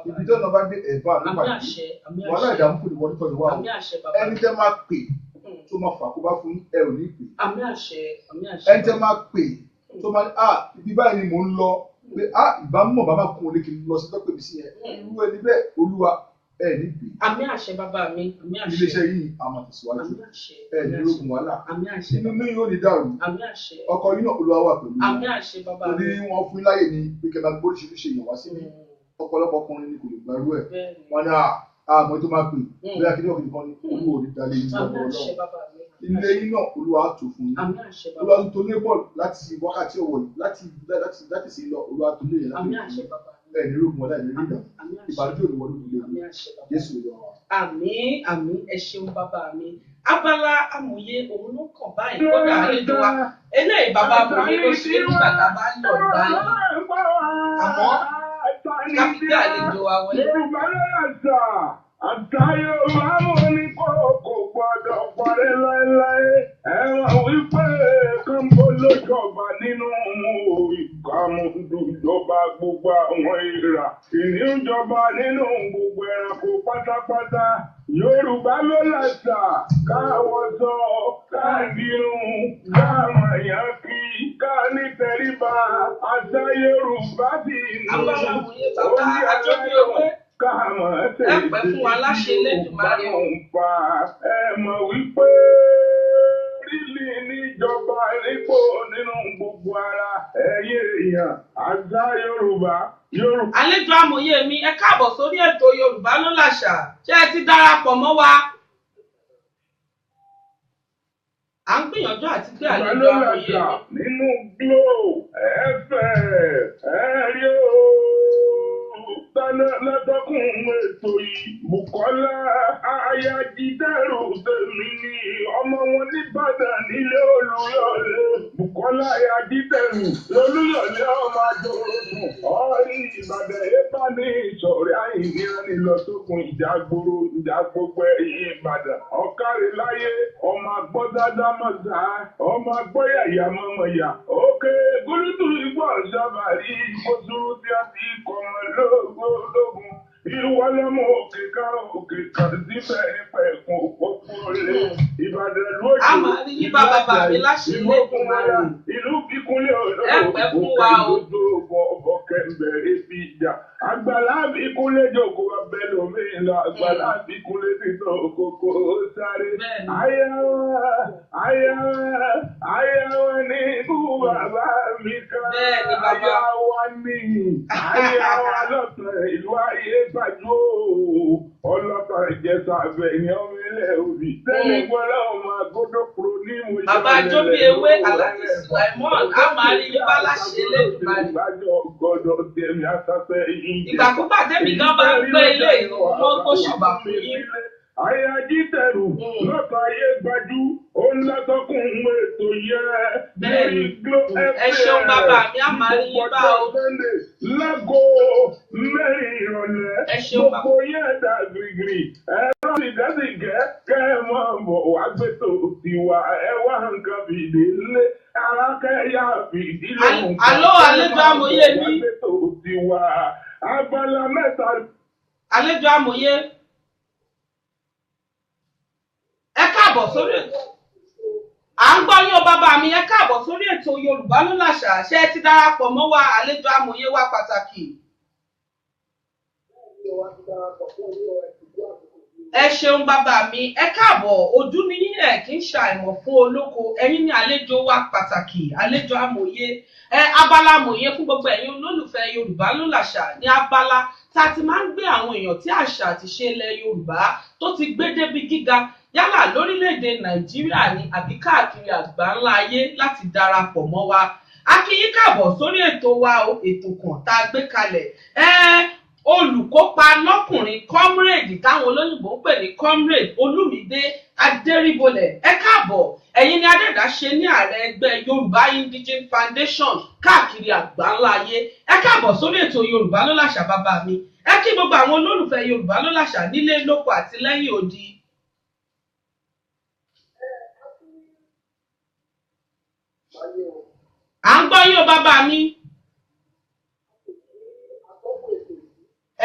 ibi tó náà bá dé ẹ̀bá àmì pàdé wàhálà ìdààmú kò ní wọlé tọ́jú wa o ẹni tẹ́ máa pè tó máa fà kó bá fún yín ẹ ò ní pè ẹni tẹ́ máa pè tó máa ní ibi báyìí ni mò ń lọ pé ìbámu bàbá kún olè kì í lọ sí tọ́pẹ̀ mi sí yẹn irú ẹni bẹ́ẹ̀ Olúwa ẹ ní pè. àmì àṣẹ bàbá mi àmì àṣẹ iléeṣẹ́ yìí àmọ̀ tẹ̀síwájú ẹ ní ogun wàhálà inú mi yóò ní dàrú ọkọ yìí náà Olúwa wà pẹ̀lú torí wọn fún láyè ní pé kẹ́ máa gbóríṣiríṣi èèyàn wá sí mi ọ̀pọ̀lọpọ̀ ọkùnrin ni kò lè gbàrú ẹ̀ wọn ní àmọ́ tó máa pè bóyá kí ní ọ̀gbìn kan ní Olúwa ò ní dalẹ̀ yìí lọ́wọ́ Ọlọ́run ilé yín náà Olúwa á tò fún yín Olúwa tó lé bọ́ọ̀lù láti wákàtí ọ̀wọ̀ yìí láti sí lọ Olúwa tó lé yẹn láti ẹ̀ ní rògbòn ọ̀la ìlérí ìdá ìbànújẹ́ òní wọlé ìdílé Jésù lọ. àmín ẹ ṣeun bàbá mi abala amòye òun ló kàn báyìí kódà àlejò wa eléyìí bàbá amòye ló ṣe nígbà tá a bá ń lọ báyìí àmọ́ káfíńtà àlejò wa wọlé. Àtàyò àwọn oníkókò gbọdọ̀ parí láéláé. Ẹ̀wọ̀n wípé kánbó ló jọba nínú ìkàmùdùjọba gbogbo àwọn ìrà. Kìnìún jọba nínú gbogbo ẹranko pátápátá. Yorùbá ló làṣà káwọ́ sọ káàdìrún káàmọ̀yàn kí ká ní tẹríba. Àṣà Yorùbá ti nù. Bàbá àjọbí owó. Ẹ pẹ́ fún wa láṣẹ Elédùmarè o. Ẹ mọ̀ wípé orílẹ̀ níjọba nípò nínú gbogbo ara ẹ̀yẹ èèyàn àṣà Yorùbá. Àlejò amòye mi, ẹ káàbọ̀ sórí ètò Yorùbá ló làṣà. Ṣé ẹ ti darapọ̀ mọ́ wa? À ń gbìyànjú àti gbé àlejò amòye mi. Nínú Glo FM ẹ̀rí o. Lọ́dọ́kùn ètò yìí, Bùkọ́lá Ayájídẹ́rù tèmi ni ọmọ wọn nìbàdàn nílé Olúyọ̀lé. Bùkọ́lá Ayájídẹ́rù lolúyọ̀lé ọmọ àjòrògùn. Ọ̀rí Ìbàdàn ẹ̀bá ní ìṣọ̀rẹ́ àìníran ní lọ́sọ̀kùn ìjàgboro ìjàgbogbo ẹ̀yìn Ìbàdàn. Ọ̀kárí láyé ọmọ agbọ́dádá mọ̀sá ọmọ agbọ́yàyà mọ̀mọ̀yà. Òkè gúrúdù ìgbọ̀ ṣàbàrí ìkóṣùrú tí a ti kọ̀ mọ́ lóògùn ológun ìwọ lọmọ òkè kan síbẹ̀ nípa ẹ̀kún òpópó lé Ìbàdàn lójú bàbá mi láṣẹ lẹ́kùnmára ìlú kíkúnlé ẹ̀pẹ́ fún wa o. ọ̀bọ̀ kẹ̀mbẹ̀rẹ̀ fi ìjà àgbàlá ìkúnlé jòkó abẹ́ lómi lọ àgbàlá ìkúnlé títọ́ òkòkò sáré ayáwá ní ikú bàbá mi kan ayáwá ní ayáwá lọ́tọ̀ ìlú ayé gbàjú ọlọ́tọ̀ ìjẹsà àbẹ̀yìn ọmọ ilẹ̀ òbí tẹ́lẹ̀ gbọ́dọ̀ ọmọ agbọ́dọ̀ kúrò ní ìmọ̀ ìjọba bàbá jóbi ewé aláàjì Sulaimon amari yíba láṣẹ lẹ́dùnmáì. Ìgbàkúgbà tẹ́mi gan bá ń gbé ilé ìwọ́n kó ṣùgbà fún yín. Ayájídẹ́rù lọ́tọ̀ ayé gbajú òun lọ́tọ̀kùn ètò yẹ lórí Glo FM. Ẹ ṣeun bàbá mi amari yíba o. Lágo mẹ́rin ìrọ̀lẹ́. Ẹ ṣeun bàbá. Gbogbo yẹn dà gírígírí. Ẹ̀rọ ìdásígẹ́ kẹ́ ẹ máa bọ̀ wá gbẹ́tò tiwa ẹ wá nǹkan fìdí lé. Alákẹ́yà fìdí lóhùn. Àlọ́ àlejò amòye mi. Gbẹ́tò tiwa abala mẹ́ta. Àlejò amòye. Ẹ káàbọ̀ sórí ètò. À ń gbọ́ yín o bàbá mi, ẹ káàbọ̀ sórí ètò Yorùbá ló làṣà. Ṣé ẹ ti darapọ̀ mọ́ wa àlejò amòye wa pàtàkì? Ẹ ṣeun bàbá mi, ẹ káàbọ̀. Ojú ní ẹ̀ kì í ṣàìmọ̀ fún olóko. Ẹ̀yin ni àlejò wa pàtàkì, àlejò amòye. Abala amòye fún gbogbo ẹ̀yin olólùfẹ́ Yorùbá ló làṣà ní abala tá a ti máa ń gbé àwọn èèyàn tí àṣà àti ṣe ilẹ̀ Yorùbá tó ti gbé débi gíga yálà lórílẹ̀‐èdè Nàìjíríà ni àbí káàkiri àgbáńlá ayé láti darapọ̀ mọ́ wa. A kí yín káàbọ̀ sórí ètò wa ètò kan tá a gbé kalẹ̀. Olùkópa lọ́kùnrin comrade táwọn olóyìnbó ń pè ní comrade Olúmídé Adéríbolẹ̀. Ẹ káàbọ̀, ẹ̀yin ni adẹ́dá ṣe ní ààrẹ ẹgbẹ́ Yorùbá Indigene Foundation káàkiri àgbáńlá ayé. Ẹ káàbọ̀ sórí ètò Yorùbá ló làṣà bàbá mi. Ẹ kí gbogbo àwọn olólùfẹ́ Yorùbá ló làṣà nílé lóko àti lẹ́yìn odi. À ń gbọ́ yín o bàbá mi.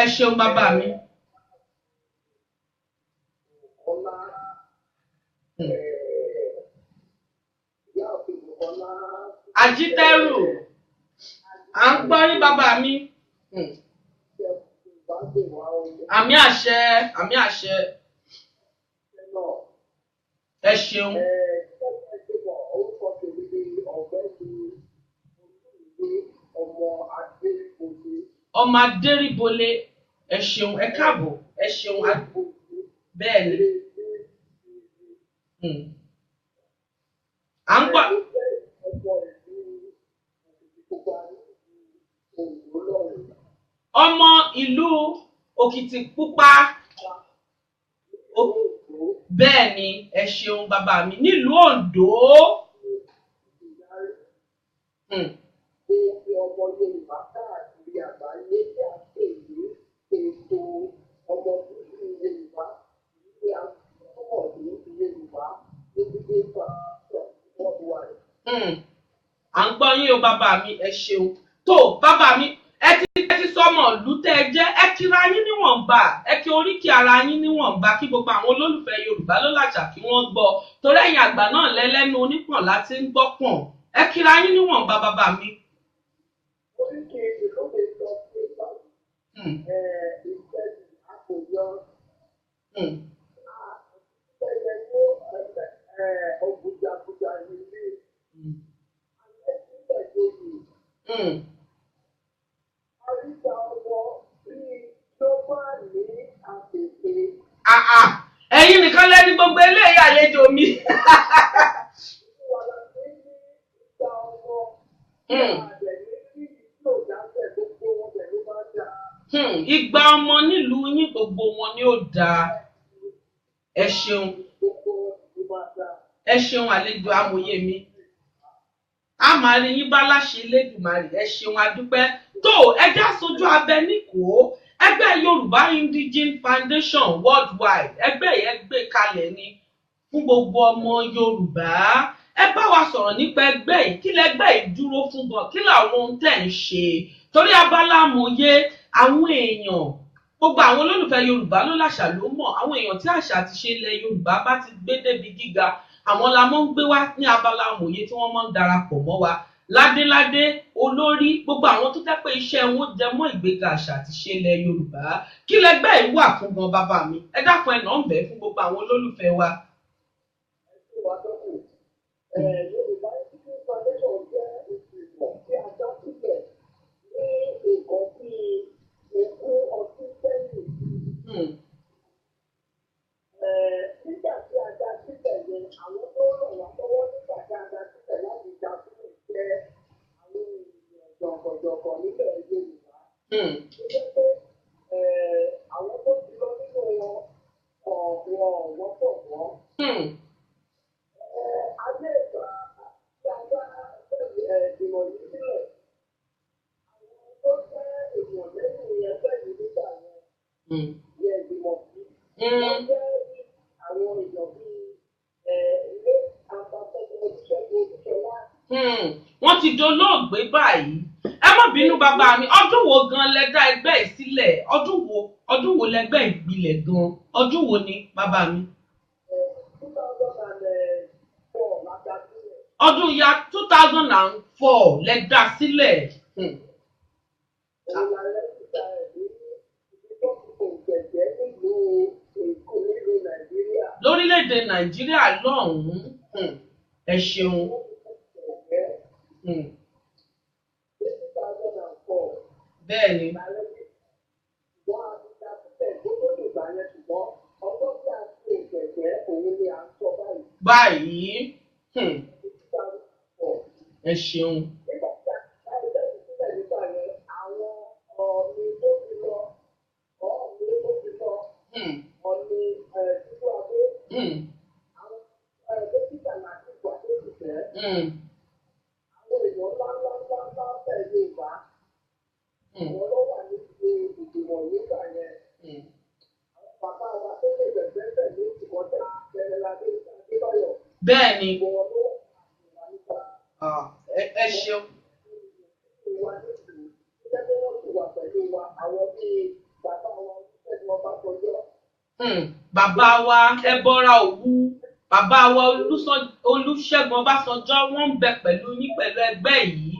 Ẹ ṣeun bàbá mi. Àjídẹ́rù. À ń gbọ́ yín bàbá mi. Àmì àṣẹ, àmì àṣẹ. Ẹ ṣeun. Ọmọ Adéríbolé, ẹ ṣeun, ẹ káàbọ̀, ẹ ṣeun, bẹ́ẹ̀ ni. À ń gbọ́. Ọmọ ìlú Òkìtìpupa, bẹ́ẹ̀ ni, ẹ ṣeun bàbá mi, nílùú Oǹdó. Ọmọ Yorùbá káàkiri àgbáyé tí a pè ní ètò ọmọ Yorùbá ní àkọ́kọ́ ní Yorùbá ní gbígbé worldwide. À ń gbọ́ yín o bàbá mi, ẹ ṣeun. Tó bàbá mi, ẹ ti sọmọ ìlú tẹ́ ẹ jẹ́, ẹ kíra yín níwọ̀nba, ẹ kí oríkì ara yín níwọ̀nba kí gbogbo àwọn olólùfẹ́ Yorùbá ló làṣà kí wọ́n gbọ́. Torí ẹ̀yin àgbà náà lẹ́lẹ́nu onípọ̀n láti ń gbọ́ pọ̀n. Ẹ kíra yín níwọ̀nba bàbá mi. Oríkì ìlú mi sọ pé ìfẹ́ àkójọ ẹ̀yẹ tó ọ̀gbùjà Àríjà ọmọ bíi tó bá ní àpèpè. Ẹ̀yin nìkan lẹ́ni gbogbo eléyìí àlejò mi. Wàlá ní ìgbà ọmọ. Àgbẹ̀ ní kí ìlú ìdájẹ́ gbogbo wọn pẹ̀lú bá dà. Ìgbà ọmọ nílùú yín gbogbo wọn ni ó dáa. Ẹ ṣeun. Gbogbo wọn ló bá dà. Ẹ ṣeun àlejò amòye mi. A máa rí yín bá láṣẹ Elédùmarè. Ẹ ṣeun adúpẹ́. Tó ẹjá sojú abẹ níkò ẹgbẹ́ Yorùbá Indigene Foundation Worldwide ẹgbẹ́ yẹn gbé kalẹ̀ ni fún gbogbo ọmọ Yorùbá. Ẹ bá wa sọ̀rọ̀ nípa ẹgbẹ́ yìí kí lẹgbẹ́ yìí dúró fún gan kí làwọn ohun tẹ̀ ń ṣe torí abala amòye àwọn èèyàn gbogbo àwọn olólùfẹ́ Yorùbá ló láṣà ló mọ̀ àwọn èèyàn tí àṣà àti ṣe ilẹ̀ Yorùbá bá ti gbé débi gíga àwọn la mọ́ ń gbé wá ní abala amòye tí wọ́n mọ́ ń darapọ̀ mọ́ wa ládéládé olórí gbogbo àwọn tó jẹ́ pé iṣẹ́ wọn jẹ mọ́ ìgbéga àṣà àti ṣe ilẹ̀ Yorùbá kí lẹgbẹ́ yìí wà fún gan bàbá mi ẹ dákun ẹ̀ nọ́ọ̀bẹ fún gbogbo àwọn olólùfẹ́ wa. Yorùbá Indigene Foundation jẹ́ ìgbìmọ̀ tí a dá sílẹ̀ ní nǹkan bíi ogún ọdún sẹ́yìn. Nígbà tí a dá sílẹ̀ yẹn, àwọn tó ràn wá lọ́wọ́ nígbà tí a dá sílẹ̀ láti dá sílẹ̀ jẹ́ àwọn ènìyàn jọ̀gọ̀jọ̀gọ̀ nílẹ̀ Yorùbá. Ó jẹ́ pé àwọn tó ti lọ nínú wọn wọ́pọ̀ wọ́n. Ayé ìgbà tí a dá ìgbìmọ̀ yìí sílẹ̀, àwọn tó jẹ́ èèyàn lẹ́yìn ẹgbẹ́ yìí nígbà yẹn ìgbìmọ̀ yìí. Wọ́n jẹ́ àwọn èèyàn bíi ilé àpapọ̀ Olúṣẹ́gun Olúṣọlá. Wọ́n ti dolóògbé báyìí ẹ má bínú bàbá mi ọdún wo gan lẹ dá ẹgbẹ́ yìí sílẹ̀ ọdún wo lẹgbẹ́ ìgbilẹ̀ gan ọdún wo ni bàbá mi. 2004 la dá sílẹ̀. Ọdún ya 2004 lẹ dá sílẹ̀. Òun la lẹ́sìta ẹ̀ ní ibi tó ti kò jẹ̀jẹ́ nílùú Èkó nílùú Nàìjíríà. Lórílẹ̀‐èdè Nàìjíríà lọ́hùn-ún ẹ ṣeun. 2004. Bẹ́ẹ̀ ni. Wọ́n á ti dá sílẹ̀ tó tó lè gbà yẹn ṣùgbọ́n ọjọ́ tí a ti jẹ̀jẹ́ òun ni à ń sọ báyìí. Báyìí 2004. ẹ ṣeun. Nígbà tí a ti dá sílẹ̀ nígbà yẹn àwọn ọ̀ọ̀ni tó ti lọ ọ̀ọ̀ni tó ti lọ ọ̀ọ̀ni títú abé àwọn dókítà láti ìgbà tó ti tẹ̀ àwọn èèyàn ńláńláńlá tẹ̀lé ìgbà àwọn ló wà níbi ìgbìmọ̀ nígbà yẹn àwọn bàbá wa tó lè bẹ̀rẹ̀ tẹ̀lé ìkọ́jà Jẹnẹrálì Adébáyọ̀. Bẹ́ẹ̀ ni Ìwọ̀n ló wà nípa. ẹ ṣeun. Ìwà nísìnyí jẹ́ pé wọ́n ti wà pẹ̀lú wa àwọn bíi bàbá wa Olúṣẹ́gun Ọbásanjọ́. Bàbá wa Ẹbọra Òwu bàbá wa Olúṣẹ́gun Ọbásanjọ́ wọ́n ń bẹ pẹ̀lú yín pẹ̀lú ẹgbẹ́ yìí.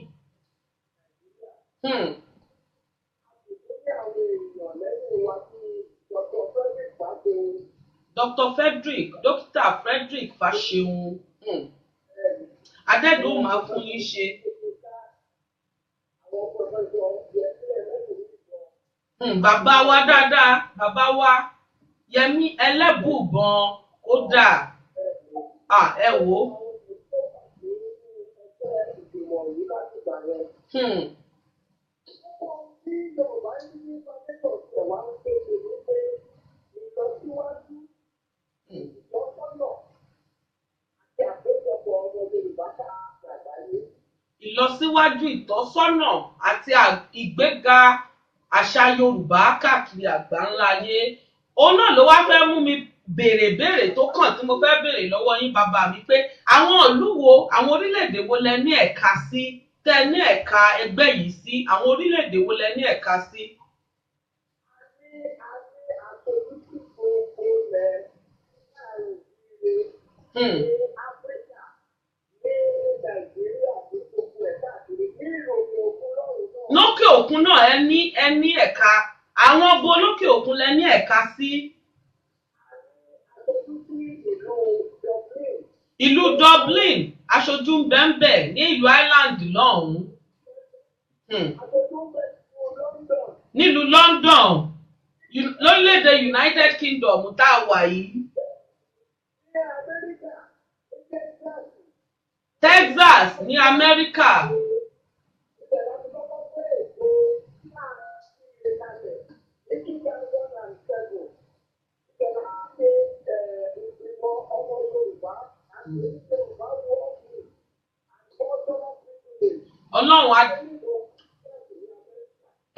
Dr. Frederick Dókítà Frederick Fáṣẹ̀hùn Adẹ́dùn máa fún yín ṣe. Bàbá wa dáadáa bàbá wa Yẹmí Ẹlẹ́bùbọn kódà ẹ wò ó. Ìlọsíwájú ìtọ́sọ́nà àti ìgbéga àṣà Yorùbá káàkiri àgbáńlá ayé òun náà ló wá fẹ́ mú mi béèrè tó kàn tí mo fẹ́ béèrè lọ́wọ́ yín bàbá mi pé àwọn ìlú wo àwọn orílẹ̀-èdè wo lẹ ní ẹ̀ka sí tẹ ní ẹ̀ka ẹgbẹ́ yìí sí àwọn orílẹ̀-èdè wo lẹ ní ẹ̀ka sí. Lókè òkun náà ẹ ní ẹ̀ka àwọn ọbọ olókè òkun lẹ ní ẹ̀ka sí. Ìlú Dublin aṣojú ń bẹ́ńbẹ́ ní ìlú Ireland lọ́hùn-ún. nílùú London lórílẹ̀‐èdè United Kingdom tá a wà yìí. Texas ní Amẹ́ríkà. Ọlọ́run á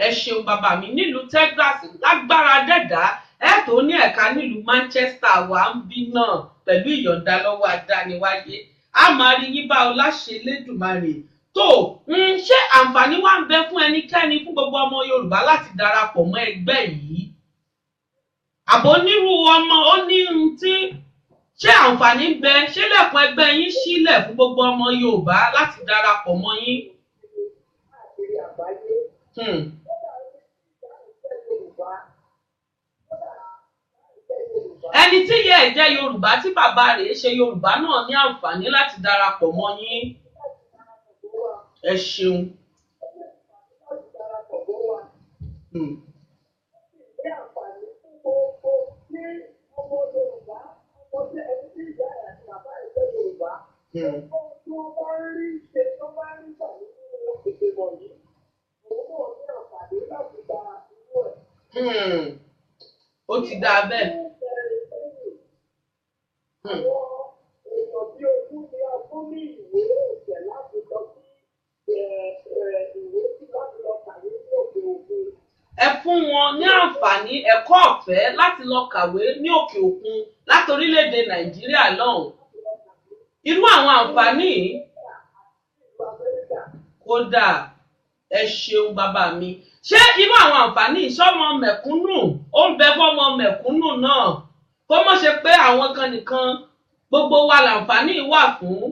ẹ ṣeun bàbá mi nílùú Texas lágbára dẹ́dá ẹ tó ní ẹ̀ka nílùú Manchester wà ń bí náà pẹ̀lú ìyọ̀ǹda lọ́wọ́ adániwáyé a máa rí yín bá ọ láṣẹ Elédùmarè tó ṣé àǹfààní wà ń bẹ fún ẹnikẹ́ni fún gbogbo ọmọ Yorùbá láti darapọ̀ mọ́ ẹgbẹ́ yìí àbò onírú ọmọ ó ní tí ṣé àǹfààní ń bẹ ṣé lẹ̀kùn ẹgbẹ́ yín sílẹ̀ fún gbogbo ọmọ Yorùbá láti darapọ̀ mọ́ yín. Ẹni tí yẹ ẹ jẹ́ Yorùbá tí bàbá rẹ̀ ṣe Yorùbá náà ní àǹfààní láti darapọ̀ mọ́ yín. Ẹ ṣeun. Ó ti dáa bẹ́ẹ̀. Ẹ fún wọn ní àǹfààní ẹ̀kọ́ ọ̀fẹ́ láti lọ kàwé ní òkè òkun láti orílẹ̀-èdè Nàìjíríà lọ́hùn. Irú àwọn àǹfààní kódà ẹ ṣeun bàbá mi. Ṣé irú àwọn àǹfààní ìṣọ́mọ mẹ̀kúnnù ó ń bẹ fọ́mọ mẹ̀kúnnù náà kó mọ̀ ṣe pé àwọn kan nìkan gbogbo wa làǹfààní wà fún.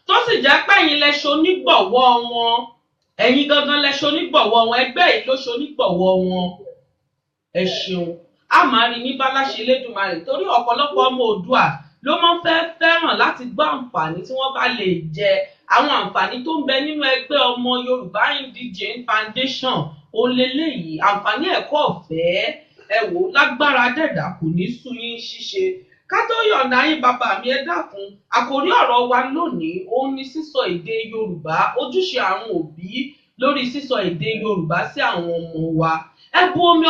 Tó sì jẹ́ pé ẹ̀yin lẹ ṣonígbọ̀wọ́ wọn ẹ̀yin gangan lẹ ṣonígbọ̀wọ́ wọn ẹgbẹ́ yìí ló ṣonígbọ̀wọ́ wọn. Ẹ ṣeun a máa rí ní báláṣe Elédùmarè torí ọ̀pọ̀lọpọ̀ ọmọ Oòduà ló máa ń fẹ́ràn láti gbọ́ àǹfààní tí wọ́n bá lè jẹ àwọn àǹfààní tó ń bẹ nínú ẹgbẹ́ ọmọ Yorùbá Indigene Foundation òǹlẹ́lẹ́yìí àǹfààní ẹ̀kọ́ ọ̀fẹ́ ẹ wò lágbára dẹ̀dà kò ní sú yín ṣíṣe ká tó yọ̀ǹda yín bàbá mi ẹ dákun àkòrí ọ̀rọ̀ wa lónìí òun ni sísọ èdè Yorùbá ojúṣe àwọn òbí lórí sísọ èdè Yorùbá sí àwọn ọmọ wa ẹ bu omi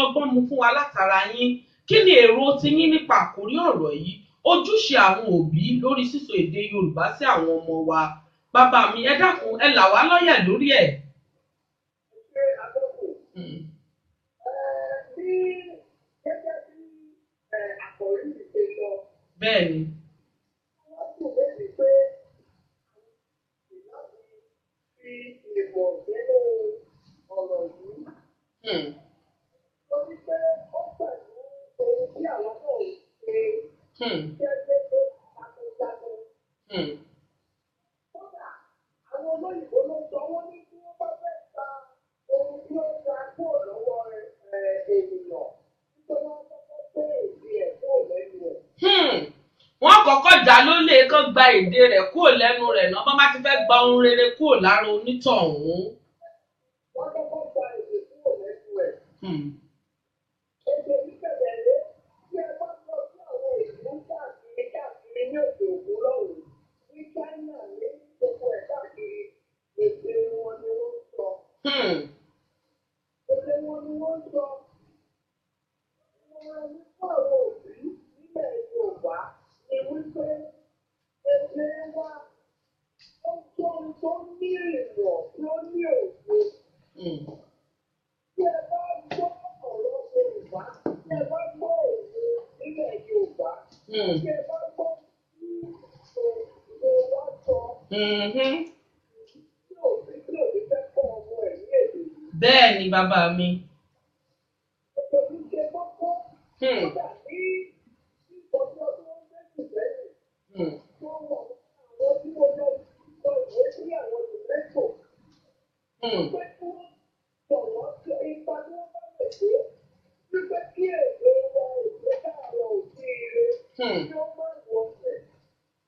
ọgbọ́n mu fún wa látara yín kí ni èrò tiyín nípa àkòrí ọ̀rọ̀ yìí ojúṣe àwọn òbí lórí sísọ èdè Yorùbá sí àwọn ọmọ wa bàbá mi ẹ dákun ẹ là wá lọ́yẹ̀ lórí ẹ̀. Bẹ́ẹ̀ni. Àwọn olóyìnbó ló sọ wọ́n ní kí wọ́n bá fẹ́ ta ohun tí ó ta kúrò lọ́wọ́ ènìyàn nítorí wọ́n kọ́kọ́ pé èdè ẹ̀ kúrò lẹ́nu ẹ̀. Wọ́n kọ́kọ́ dá lólè kán gba èdè rẹ̀ kúrò lẹ́nu rẹ̀ náà bá má ti fẹ́ gba ohun rere kúrò lára onítọ̀hún. Wọ́n kọ́kọ́ gba èdè kúrò lẹ́nu ẹ̀. Èdè ìbẹ̀rẹ̀ rẹ̀ tí ẹ bá lọ sí àwọn ìlú káàkiri ní òkè òkun lọ́hùn-ún ní China ní gbogbo ẹ̀ káàkiri èdè wọn ni wọ́n sọ. Èdè wọn ni wọ́n sọ. Wọ́n ní fún àwọn òbí nílẹ̀ Yorùbá ni wípé èdè wa ó tó tó ní ìwọ̀ tó ní òye. Tí ẹ bá gbọ́ ọ̀rọ̀ Yorùbá, tí ẹ bá gbọ́ òye nílẹ̀ Yorùbá, tí ẹ bá gbọ́ Bẹ́ẹ̀ ni bàbá mi.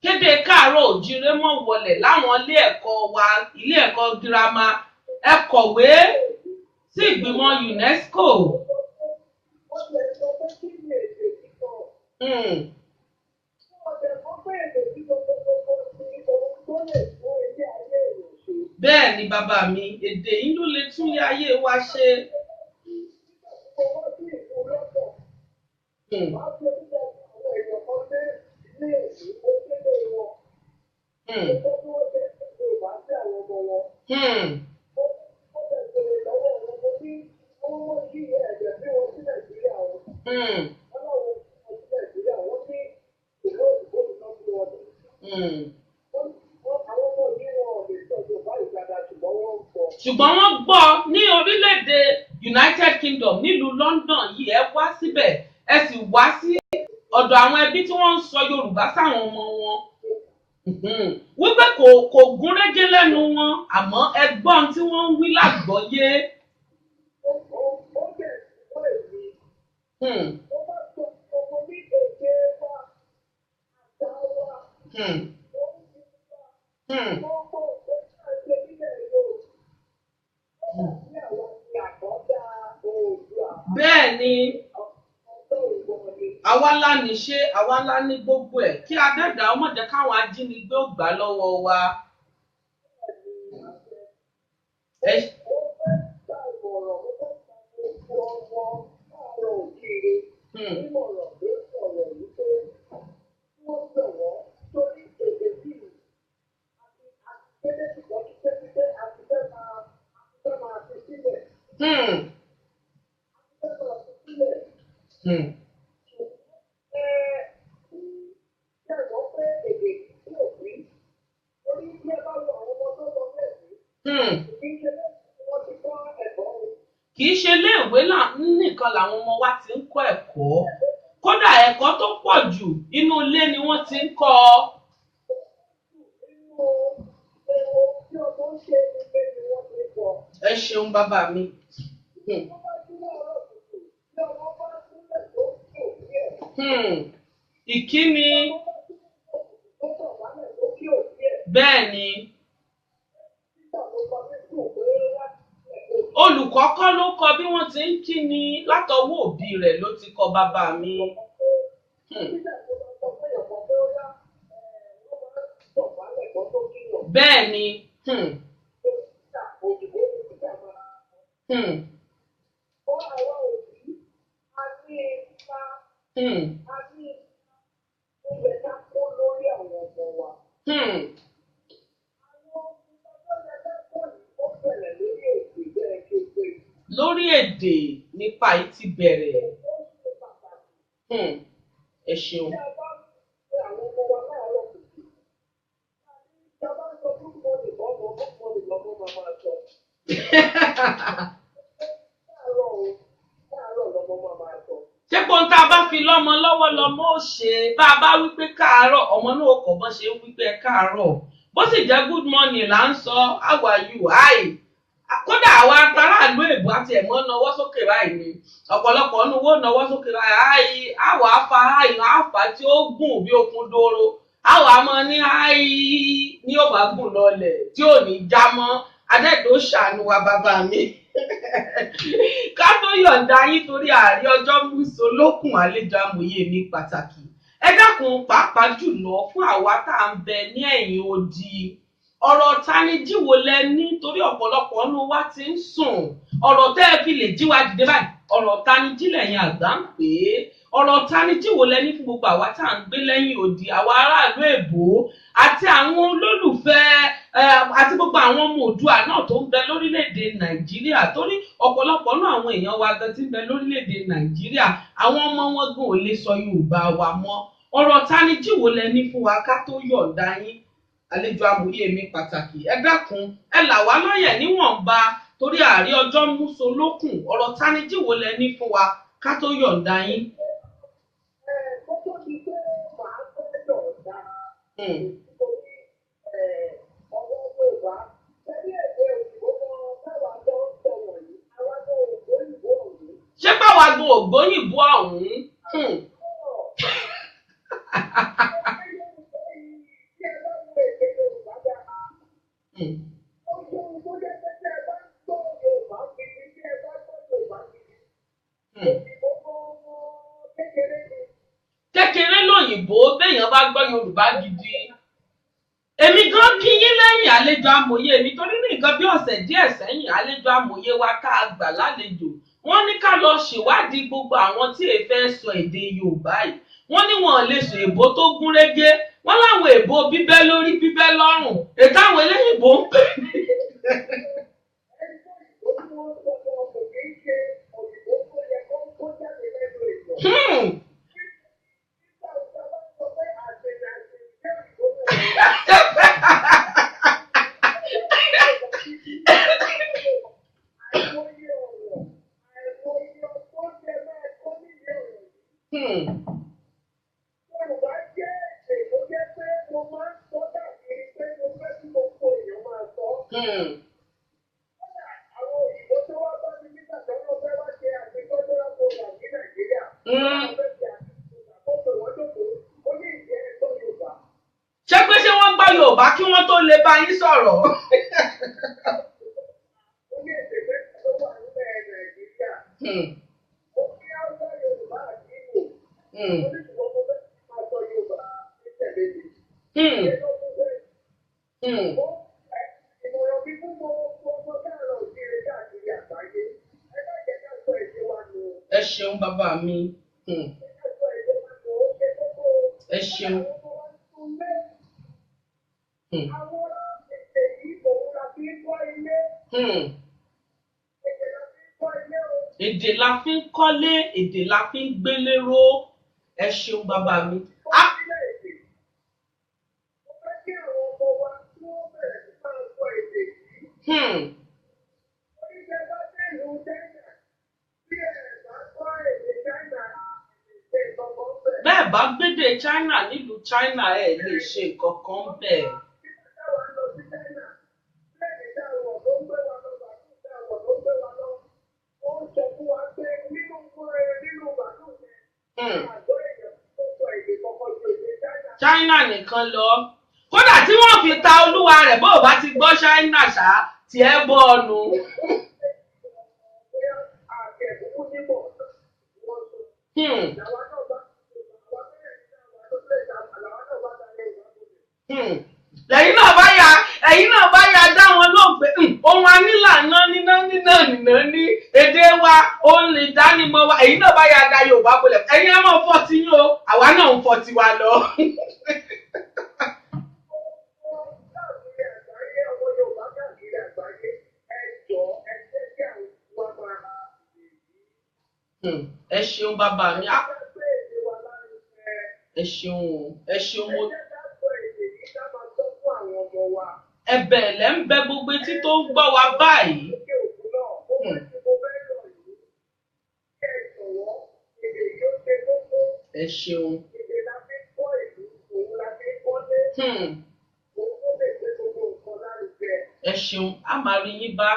Kéde káàárọ̀ òjíire mọ́ wọlé láwọn ilé ẹ̀kọ́ wa ilé ẹ̀kọ́ girama ẹ kọ̀wé sí ìgbìmọ̀ UNESCO. Bẹ́ẹ̀ ni bàbá mi èdè yìí ló lè tún ilé ayé wa ṣe. Ṣùgbọ́n wọ́n gbọ́ ní orílẹ̀-èdè United Kingdom nílùú London yìí ẹ wá síbẹ̀ ẹ sì wá sí ọ̀dọ̀ àwọn ẹbí tí wọ́n ń sọ Yorùbá sáwọn ọmọ wọn. Wípé kò gún régé lẹ́nu wọn àmọ́ ẹgbọ́n tí wọ́n ń wí lágbọ́yé. Bẹ́ẹ̀ ni àwa ńlá ní ṣe àwa ńlá ní gbogbo ẹ̀ kí adẹ́dàá ọmọ jẹ́ káwọn ajínigbé ò gbà lọ́wọ́ wa. Kì í ṣe iléèwé nìkan làwọn ọmọ wa ti ń kọ́ ẹ̀kọ́ kódà ẹ̀kọ́ tó pọ̀ jù inú ilé ni wọ́n ti ń kọ́ ọ. Ẹ ṣeun bàbá mi. Ìkíni bẹ́ẹ̀ ni olùkọ́ kọ́ ló kọ́ bí wọ́n ti ń kíni látọwọ́ òbí rẹ̀ ló ti kọ́ bàbá mi. Bẹ́ẹ̀ ni lórí èdè nípa yìí ti bẹ̀rẹ̀. Ẹ ṣeun. Ṣé kó ń tá a bá fi lọ́mọ lọ́wọ́ lọ́mọ ò ṣe bá a bá wípé káàárọ̀ ọmọ náà kọ̀ bọ́n ṣe wípé káàárọ̀ bó sì jẹ́ good morning là ń sọ how are you hi. Kódà àwa aráàlú èbó àti ẹ̀mọ́ nawọ́ sókè báyìí ni ọ̀pọ̀lọpọ̀ ọ̀nù wo nawọ́ sókè báyìí àwọ̀ afa ìran àfà tí ó gùn bí okùn dóró àwọ̀ àmọ́ ní ní ó bá gùn lọlẹ̀ tí ò ní já mọ́ adẹ́dọ̀ ṣàánú wa bàbá mi. Ká tó yọ̀ǹda yín torí ààrẹ ọjọ́ mùsùn lókùn àlejò amòye mi pàtàkì ẹ dákun pàápàá jùlọ fún àwa tá à ń bẹ ní ẹ̀yìn odi ọ̀rọ̀ tanijí wo lẹ ní torí ọ̀pọ̀lọpọ̀ ọ̀nù wa ti ń sùn ọ̀rọ̀ tẹ́ ẹ fi lè jí wa dìde báyìí ọ̀rọ̀ tanijí lẹ́yìn àgbà ń pè é ọ̀rọ̀ tanijí wo lẹ ní fún gbogbo àwa tá à ń gbé lẹ́yìn odi àwa aráàlú èbó àti àwọn olólùfẹ́ àti gbogbo àwọn ọmọ Oòduà náà tó ń bẹ lórílẹ̀‐èdè Nàìjíríà torí ọ̀pọ̀lọpọ̀ náà àwọn èèyàn wa gan tí ń bẹ lórílẹ̀‐èdè Nàìjíríà àwọn ọmọ wọn gan ò lè sọ Yorùbá wa mọ́ ọ̀rọ̀ tanijí wo lẹ ní fún wa ká tó yọ̀ǹda yín àlejò amòye mi pàtàkì ẹ dákun ẹ là wá lọ́yẹ̀ níwọ̀nba torí àárí ọjọ́ múso lókùn ọ̀rọ̀ tánijí wo lẹ ní fún wa ká tó yọ̀ǹda yín. Kókó ti pé màá fẹ́ yọ̀ǹda. Ọwọ́ Yorùbá tẹ́lẹ̀ èdè òyìnbó kan táwa tó ń sọ wọ̀nyí àwa tó ògbóyìnbó ọ̀hún. Ṣé báwa gbọ́ ògbóyìnbó ọ̀hún? Kékeré lóyìnbó béèyàn bá gbọ́ Yorùbá gidi. Èmi gan kí yín lẹ́yìn àlejò amòye mi torí ní nǹkan bí ọ̀sẹ̀ díẹ̀ sẹ́yìn àlejò amòye wa ká gbà lálejò. Wọ́n ní ká lọ ṣèwádìí gbogbo àwọn tí èé fẹ́ sọ èdè Yorùbá yìí. Wọ́n ní wọn lè sọ èbó tó gún régé. Wọ́n láwọn èbó bíbẹ́ lórí bíbẹ́ lọ́rùn. Ètò àwọn eléyìnbó ń pè ní. Ṣé pé ṣé wọ́n gbọ́ Yorùbá kí wọ́n tó lè bá yín sọ̀rọ̀? Ẹ ṣeun bàbá mi. Ẹ ṣeun. Èdè la fi ń kọ́lé, èdè la fi ń gbélé ró. Ẹ ṣeun bàbá mi. Bẹ́ẹ̀ bá gbédè China nílùú China ẹ̀ lè ṣe nǹkan kan bẹ́ẹ̀. China nìkan lọ. Kódà tí wọ́n fi ta olúwa rẹ̀ bó bá ti gbọ́ China ṣá tí ẹ bọ́ ọnu. Lẹ́yìn náà bá ya dá wọn lóhùn pé ohun anílànà níná ní èdè wa òun lè dánimọ̀ wa èyí náà bá ya da Yorùbá bolẹ̀ ẹ̀yin á máa fọ́ ti yín o àwa náà ń fọ́ tiwa lọ. Ẹ ṣeun bàbá mi. Ẹ ṣeun mo. Ẹ̀bẹ̀ lẹ ń bẹ gbogbo etí tó ń gbọ́ wa báyìí. Ẹ ṣeun. Ẹ ṣeun a máa rí yín bá.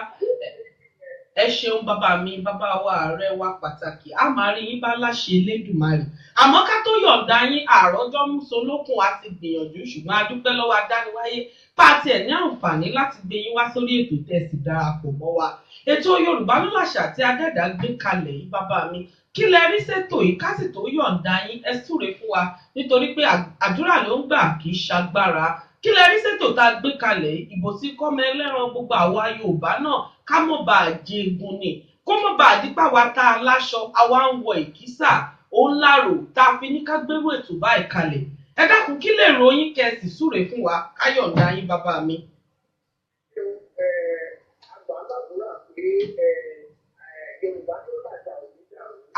Ẹ ṣeun bàbá mi bàbá wa ààrẹ wa pàtàkì a máa rí yín bá láṣẹ Elédùmarè. Àmọ́ ká tó yọ̀ǹda yín àròjọ́ músolókun a ti gbìyànjú ṣùgbọ́n a dúpẹ́ lọ́wọ́ adániwáyé pàtì ẹ̀ ní àǹfààní láti gbé yín wá sórí ètò tẹ̀sí darapọ̀ mọ́ wa. Ètò Yorùbá ló làṣà tí adẹ́dà gbé kalẹ̀ yìí bàbá mi kí lẹ rí ṣètò yìí ká sì tó yọ̀ǹda yín ẹ súre fún wa nítorí pé àdúrà ló ń gbà kì í ṣagbára. Kí lẹ rí ṣètò tá a gbé kalẹ̀ ìbò sí kọ́mọ ẹlẹ́ran gbogbo àwa Yorùbá náà ká mọ̀ bá a jẹ egun ni kó mọ̀ bá a dípà wa tá a láṣọ àwa ń wọ ìkísà ó ń lárò tá a fi ní ká gbérú ètò báyìí kalẹ̀. Ẹ dákun kí lè ròyìn kẹsì súre fún wa káyọ̀ǹda yín bàbá mi.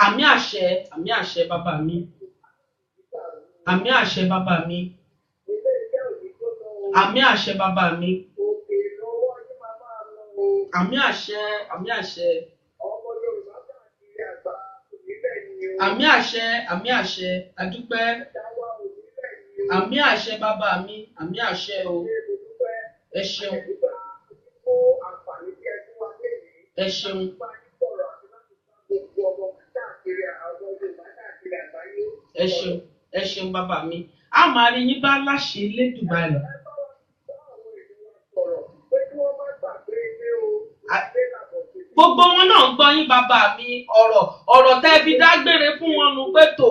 Àmì àṣẹ bàbá mi. Àmì àṣẹ bàbá mi. àmì àṣẹ bàbá mi. Òkè lọ́wọ́ ní màmá lọ o. Àmì àṣẹ, àmì àṣẹ. Ọmọ Yorùbá káàkiri àgbà onílẹ̀ ni o. Àmì àṣẹ, àmì àṣẹ, adúpẹ́. Dáwà onílẹ̀ ni o. Àmì àṣẹ bàbá mi, àmì àṣẹ o. Ẹ ṣeun. Ẹ ṣeun. Ẹ ṣeun, ẹ ṣeun bàbá mi. A máa rí yín bá láṣẹ Elédùmarè. Gbogbo wọn náà ń gbọ́ yín bàbá mi, ọ̀rọ̀ tẹ́ fi dágbére fún wọn nu pé tò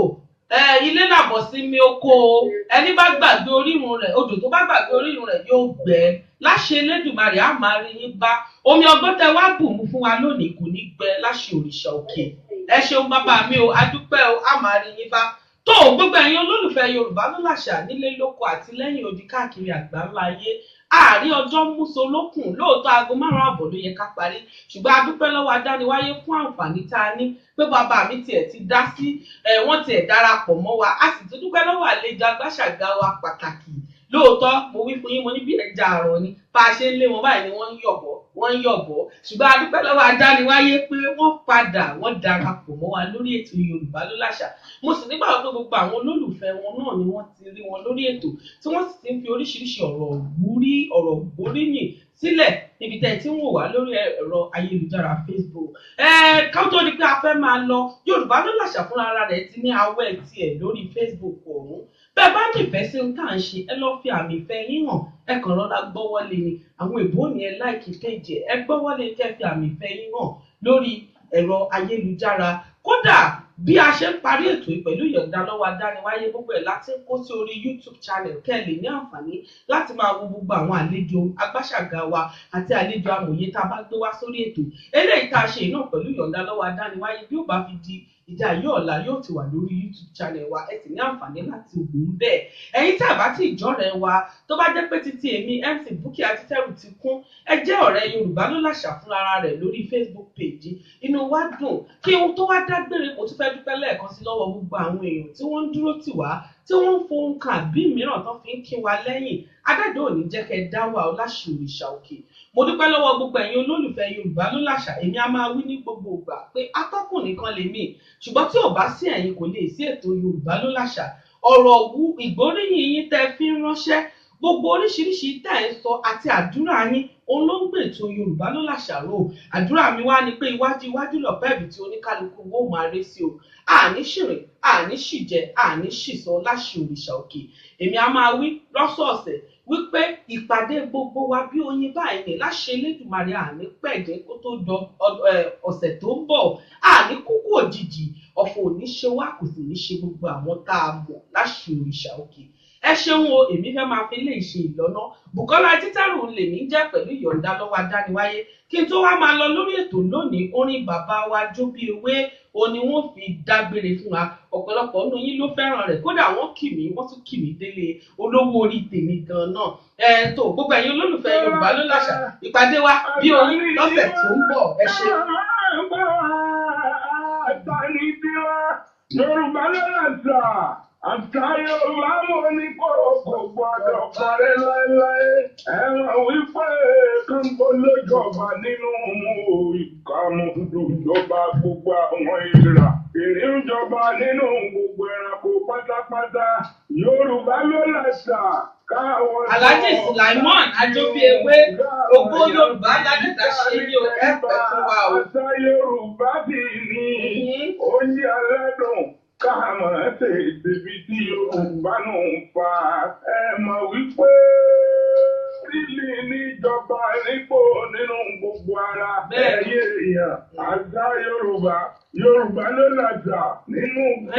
ilé làbọ̀ sí mi oko o, ẹni bá gbàgbé orírun rẹ̀, odò tó bá gbàgbé orírun rẹ̀ yóò gbẹ. Láṣẹ Elédùmarè a máa rí yín bá. Omi ọgbọ́n tẹ́ wá bù mú fún wa lónìí kò ní gbẹ láṣẹ òrìṣà òkè. Ẹ ṣeun bàbá mi o, adúpẹ́ o, a máa rí yín bá. Tó gbogbo ẹ̀yin olólùfẹ́ Yorùbá ló làṣà nílé lóko àti lẹ́yìn odi káàkiri àgbáńlá ayé. Àárín ọjọ́ múso lókùn lóòótọ́ aago 5:30 ló yẹ ká parí, ṣùgbọ́n a dúpẹ́ lọ́wọ́ adániwáyé fún àǹfààní tá a ní pé bàbá mi tiẹ̀ ti dá sí wọ́n tiẹ̀ darapọ̀ mọ́ wa, a sì tún dúpẹ́ lọ́wọ́ àlejò agbáṣàgà wa pàtàkì. Lóòótọ́ mo wí fún yín, mo ní bí ẹja àrọ̀ ni bá a ṣe ń lé wọn báyìí ni wọ́n ń yọ̀bọ̀ ṣùgbọ́n a dúpẹ́ lọ́wọ́ adániwáyé pé wọ́n darapọ̀ mọ́ wa lórí ètò Yorùbá ló làṣà. Mo sì nígbà pé gbogbo àwọn olólùfẹ́ wọn náà ni wọ́n ti rí wọn lórí ètò tí wọ́n sì ti ń fi oríṣiríṣi ọ̀rọ̀ gbóríyìn sílẹ̀ níbi tẹ́ ẹ ti ń wò wá lórí ẹ̀rọ ayélujára Facebook. Ká tó di pé a fẹ́ máa lọ, Yorùbá ló làṣà fúnra ara rẹ̀ ti ní awẹ́ tiẹ̀ lórí Facebook ọ̀hún. Bẹ́ẹ̀ bá nífẹ̀ẹ́ sí ohun tá à ń ṣe, ẹ lọ́ọ́ fi àmì ìfẹ́ yín hàn, ẹ kàn rọra gbọ́wọ́lé ni. Àwọn èbó ni ẹ láìkí péjì ẹ gbọ́wọ́lé kẹ́ fi àmì ìfẹ́ yín hàn lórí ẹ̀rọ ayélujára. Kódà bí a ṣe ń parí ètò yìí pẹ̀lú ìyọ̀ǹda lọ́wọ́ adániwáyé, gbogbo ẹ̀ láti ń kó sí orí YouTube channel kẹ́ ẹ lè ní àǹfààní láti máa wo gbogbo àwọn àlejò agbáṣàgà wa àti àlejò amòye tá a bá gbé wá sórí ètò. Eléyìí tá a ṣe náà pẹ̀lú ìyọ̀ǹda lọ́wọ́ adániwáyé bí ó bá fi di ìjà yóò ọ̀la yóò ti wà lórí YouTube channel wa, ẹ sì ní àǹfààní láti wò ó bẹ́ẹ̀. Ẹ̀yin tí a bá ti ìjọ́rẹ̀ wa tó bá jẹ́ pé títí èmi MC Bukky Adétẹ̀rù ti kún, ẹ jẹ́ ọ̀rẹ́ Yorùbá ló làṣà fún ara rẹ̀ lórí Facebook page. Inú wa dùn kí ohun tó wá dágbére kò tún fẹ́ dúpẹ́ lẹ́ẹ̀kan sí lọ́wọ́ gbogbo àwọn èèyàn tí wọ́n ń dúró tì wá, tí wọ́n ń fohùn kan àbí mìíràn tó fi ń kí wa lẹ́yìn. Adájọ́ ò ní jẹ́ kẹ́ dá wà ó láṣẹ òrìṣà òkè. Mo dúpẹ́ lọ́wọ́ gbogbo ẹ̀yin olólùfẹ́ Yorùbá ló làṣà. Èmi a máa wí ní gbogbo ìgbà pé atọ́kùn nìkan lèmi, ṣùgbọ́n tí ò bá sí ẹ̀yin kò lè sí ètò Yorùbá ló làṣà. Ọ̀rọ̀ ìgbóríyìn yín tẹ́ fi ń ránṣẹ́, gbogbo oríṣiríṣi tẹ́ ẹ̀ ń sọ àti àdúrà yín òun ló ń gbé ètò Yorùbá ló làṣà rò. Àdúrà mi wá ni pé iwájú lọ̀pẹ́ ibi tí oníkálukú wó máa ré sí o. Àní ṣìrìn, àní ṣìjẹ, àní ṣìsọ láṣẹ òrìṣà òkè. Èmi a máa wí lọ́sọ̀ọ̀sẹ̀ wípé ìpàdé gbogbo wa bí oyin báyìí ní láṣẹ Elédùmarè àní pẹ̀gẹ́ kó tó jọ ọ̀sẹ̀ tó ń bọ̀. Àní kúkú òjijì, ọ̀fọ̀ ò ní ṣe wá, kò sì ní ṣe gbogbo àwọn tá a mọ̀ láṣẹ òrìṣà òkè. Ẹ ṣeun o, èmi fẹ́ máa fi lè ṣe ìlọ́nà. Bùkọ́lá Adétẹ̀rù lèmi jẹ́ pẹ̀lú ìyọ̀ǹda lọ́wọ́ adániwáyé. Kí n tó wá máa lọ lórí ètò lónìí, orin bàbá wa Jó bí ewé òní wọ́n fi dágbére fún wa. Ọ̀pọ̀lọpọ̀ nínú yín ló fẹ́ràn rẹ̀, kódà wọ́n kì mí, wọ́n tún kì mí délé olówó orí tèmi gan náà. Tó gbogbo ẹ̀yin olólùfẹ́ Yorùbá ló làṣà, ìpàdé wa bí oyin lọ́sẹ̀ tó ń bọ̀. Ẹ ṣé. Yorùbá ló làṣà. Àtàyè láwọn ní kò gbọdọ̀ parẹ́ láéláé. Ẹ̀wọ̀n wípé kánbó lójọba nínú ìkàmùdù ìjọba gbogbo àwọn ìrà. Ìrìn ìjọba nínú gbogbo ẹranko pátápátá. Yorùbá ló làṣà. Alhaji Sulaiman Ajobiewé, ògo Yorùbá ládẹ́ta ṣe ní ẹ̀pẹ̀ fún wa o. Àṣà Yorùbá sì ní oúnjẹ aládùn. Káàmọ̀ ẹ̀sẹ̀ ìdèbí tí Yorùbá nù ń fa mọ̀ wípé lílì níjọba nípò nínú gbogbo ara ẹ̀yẹ èèyàn. Àṣà Yorùbá ló làṣà nínú gbogbo.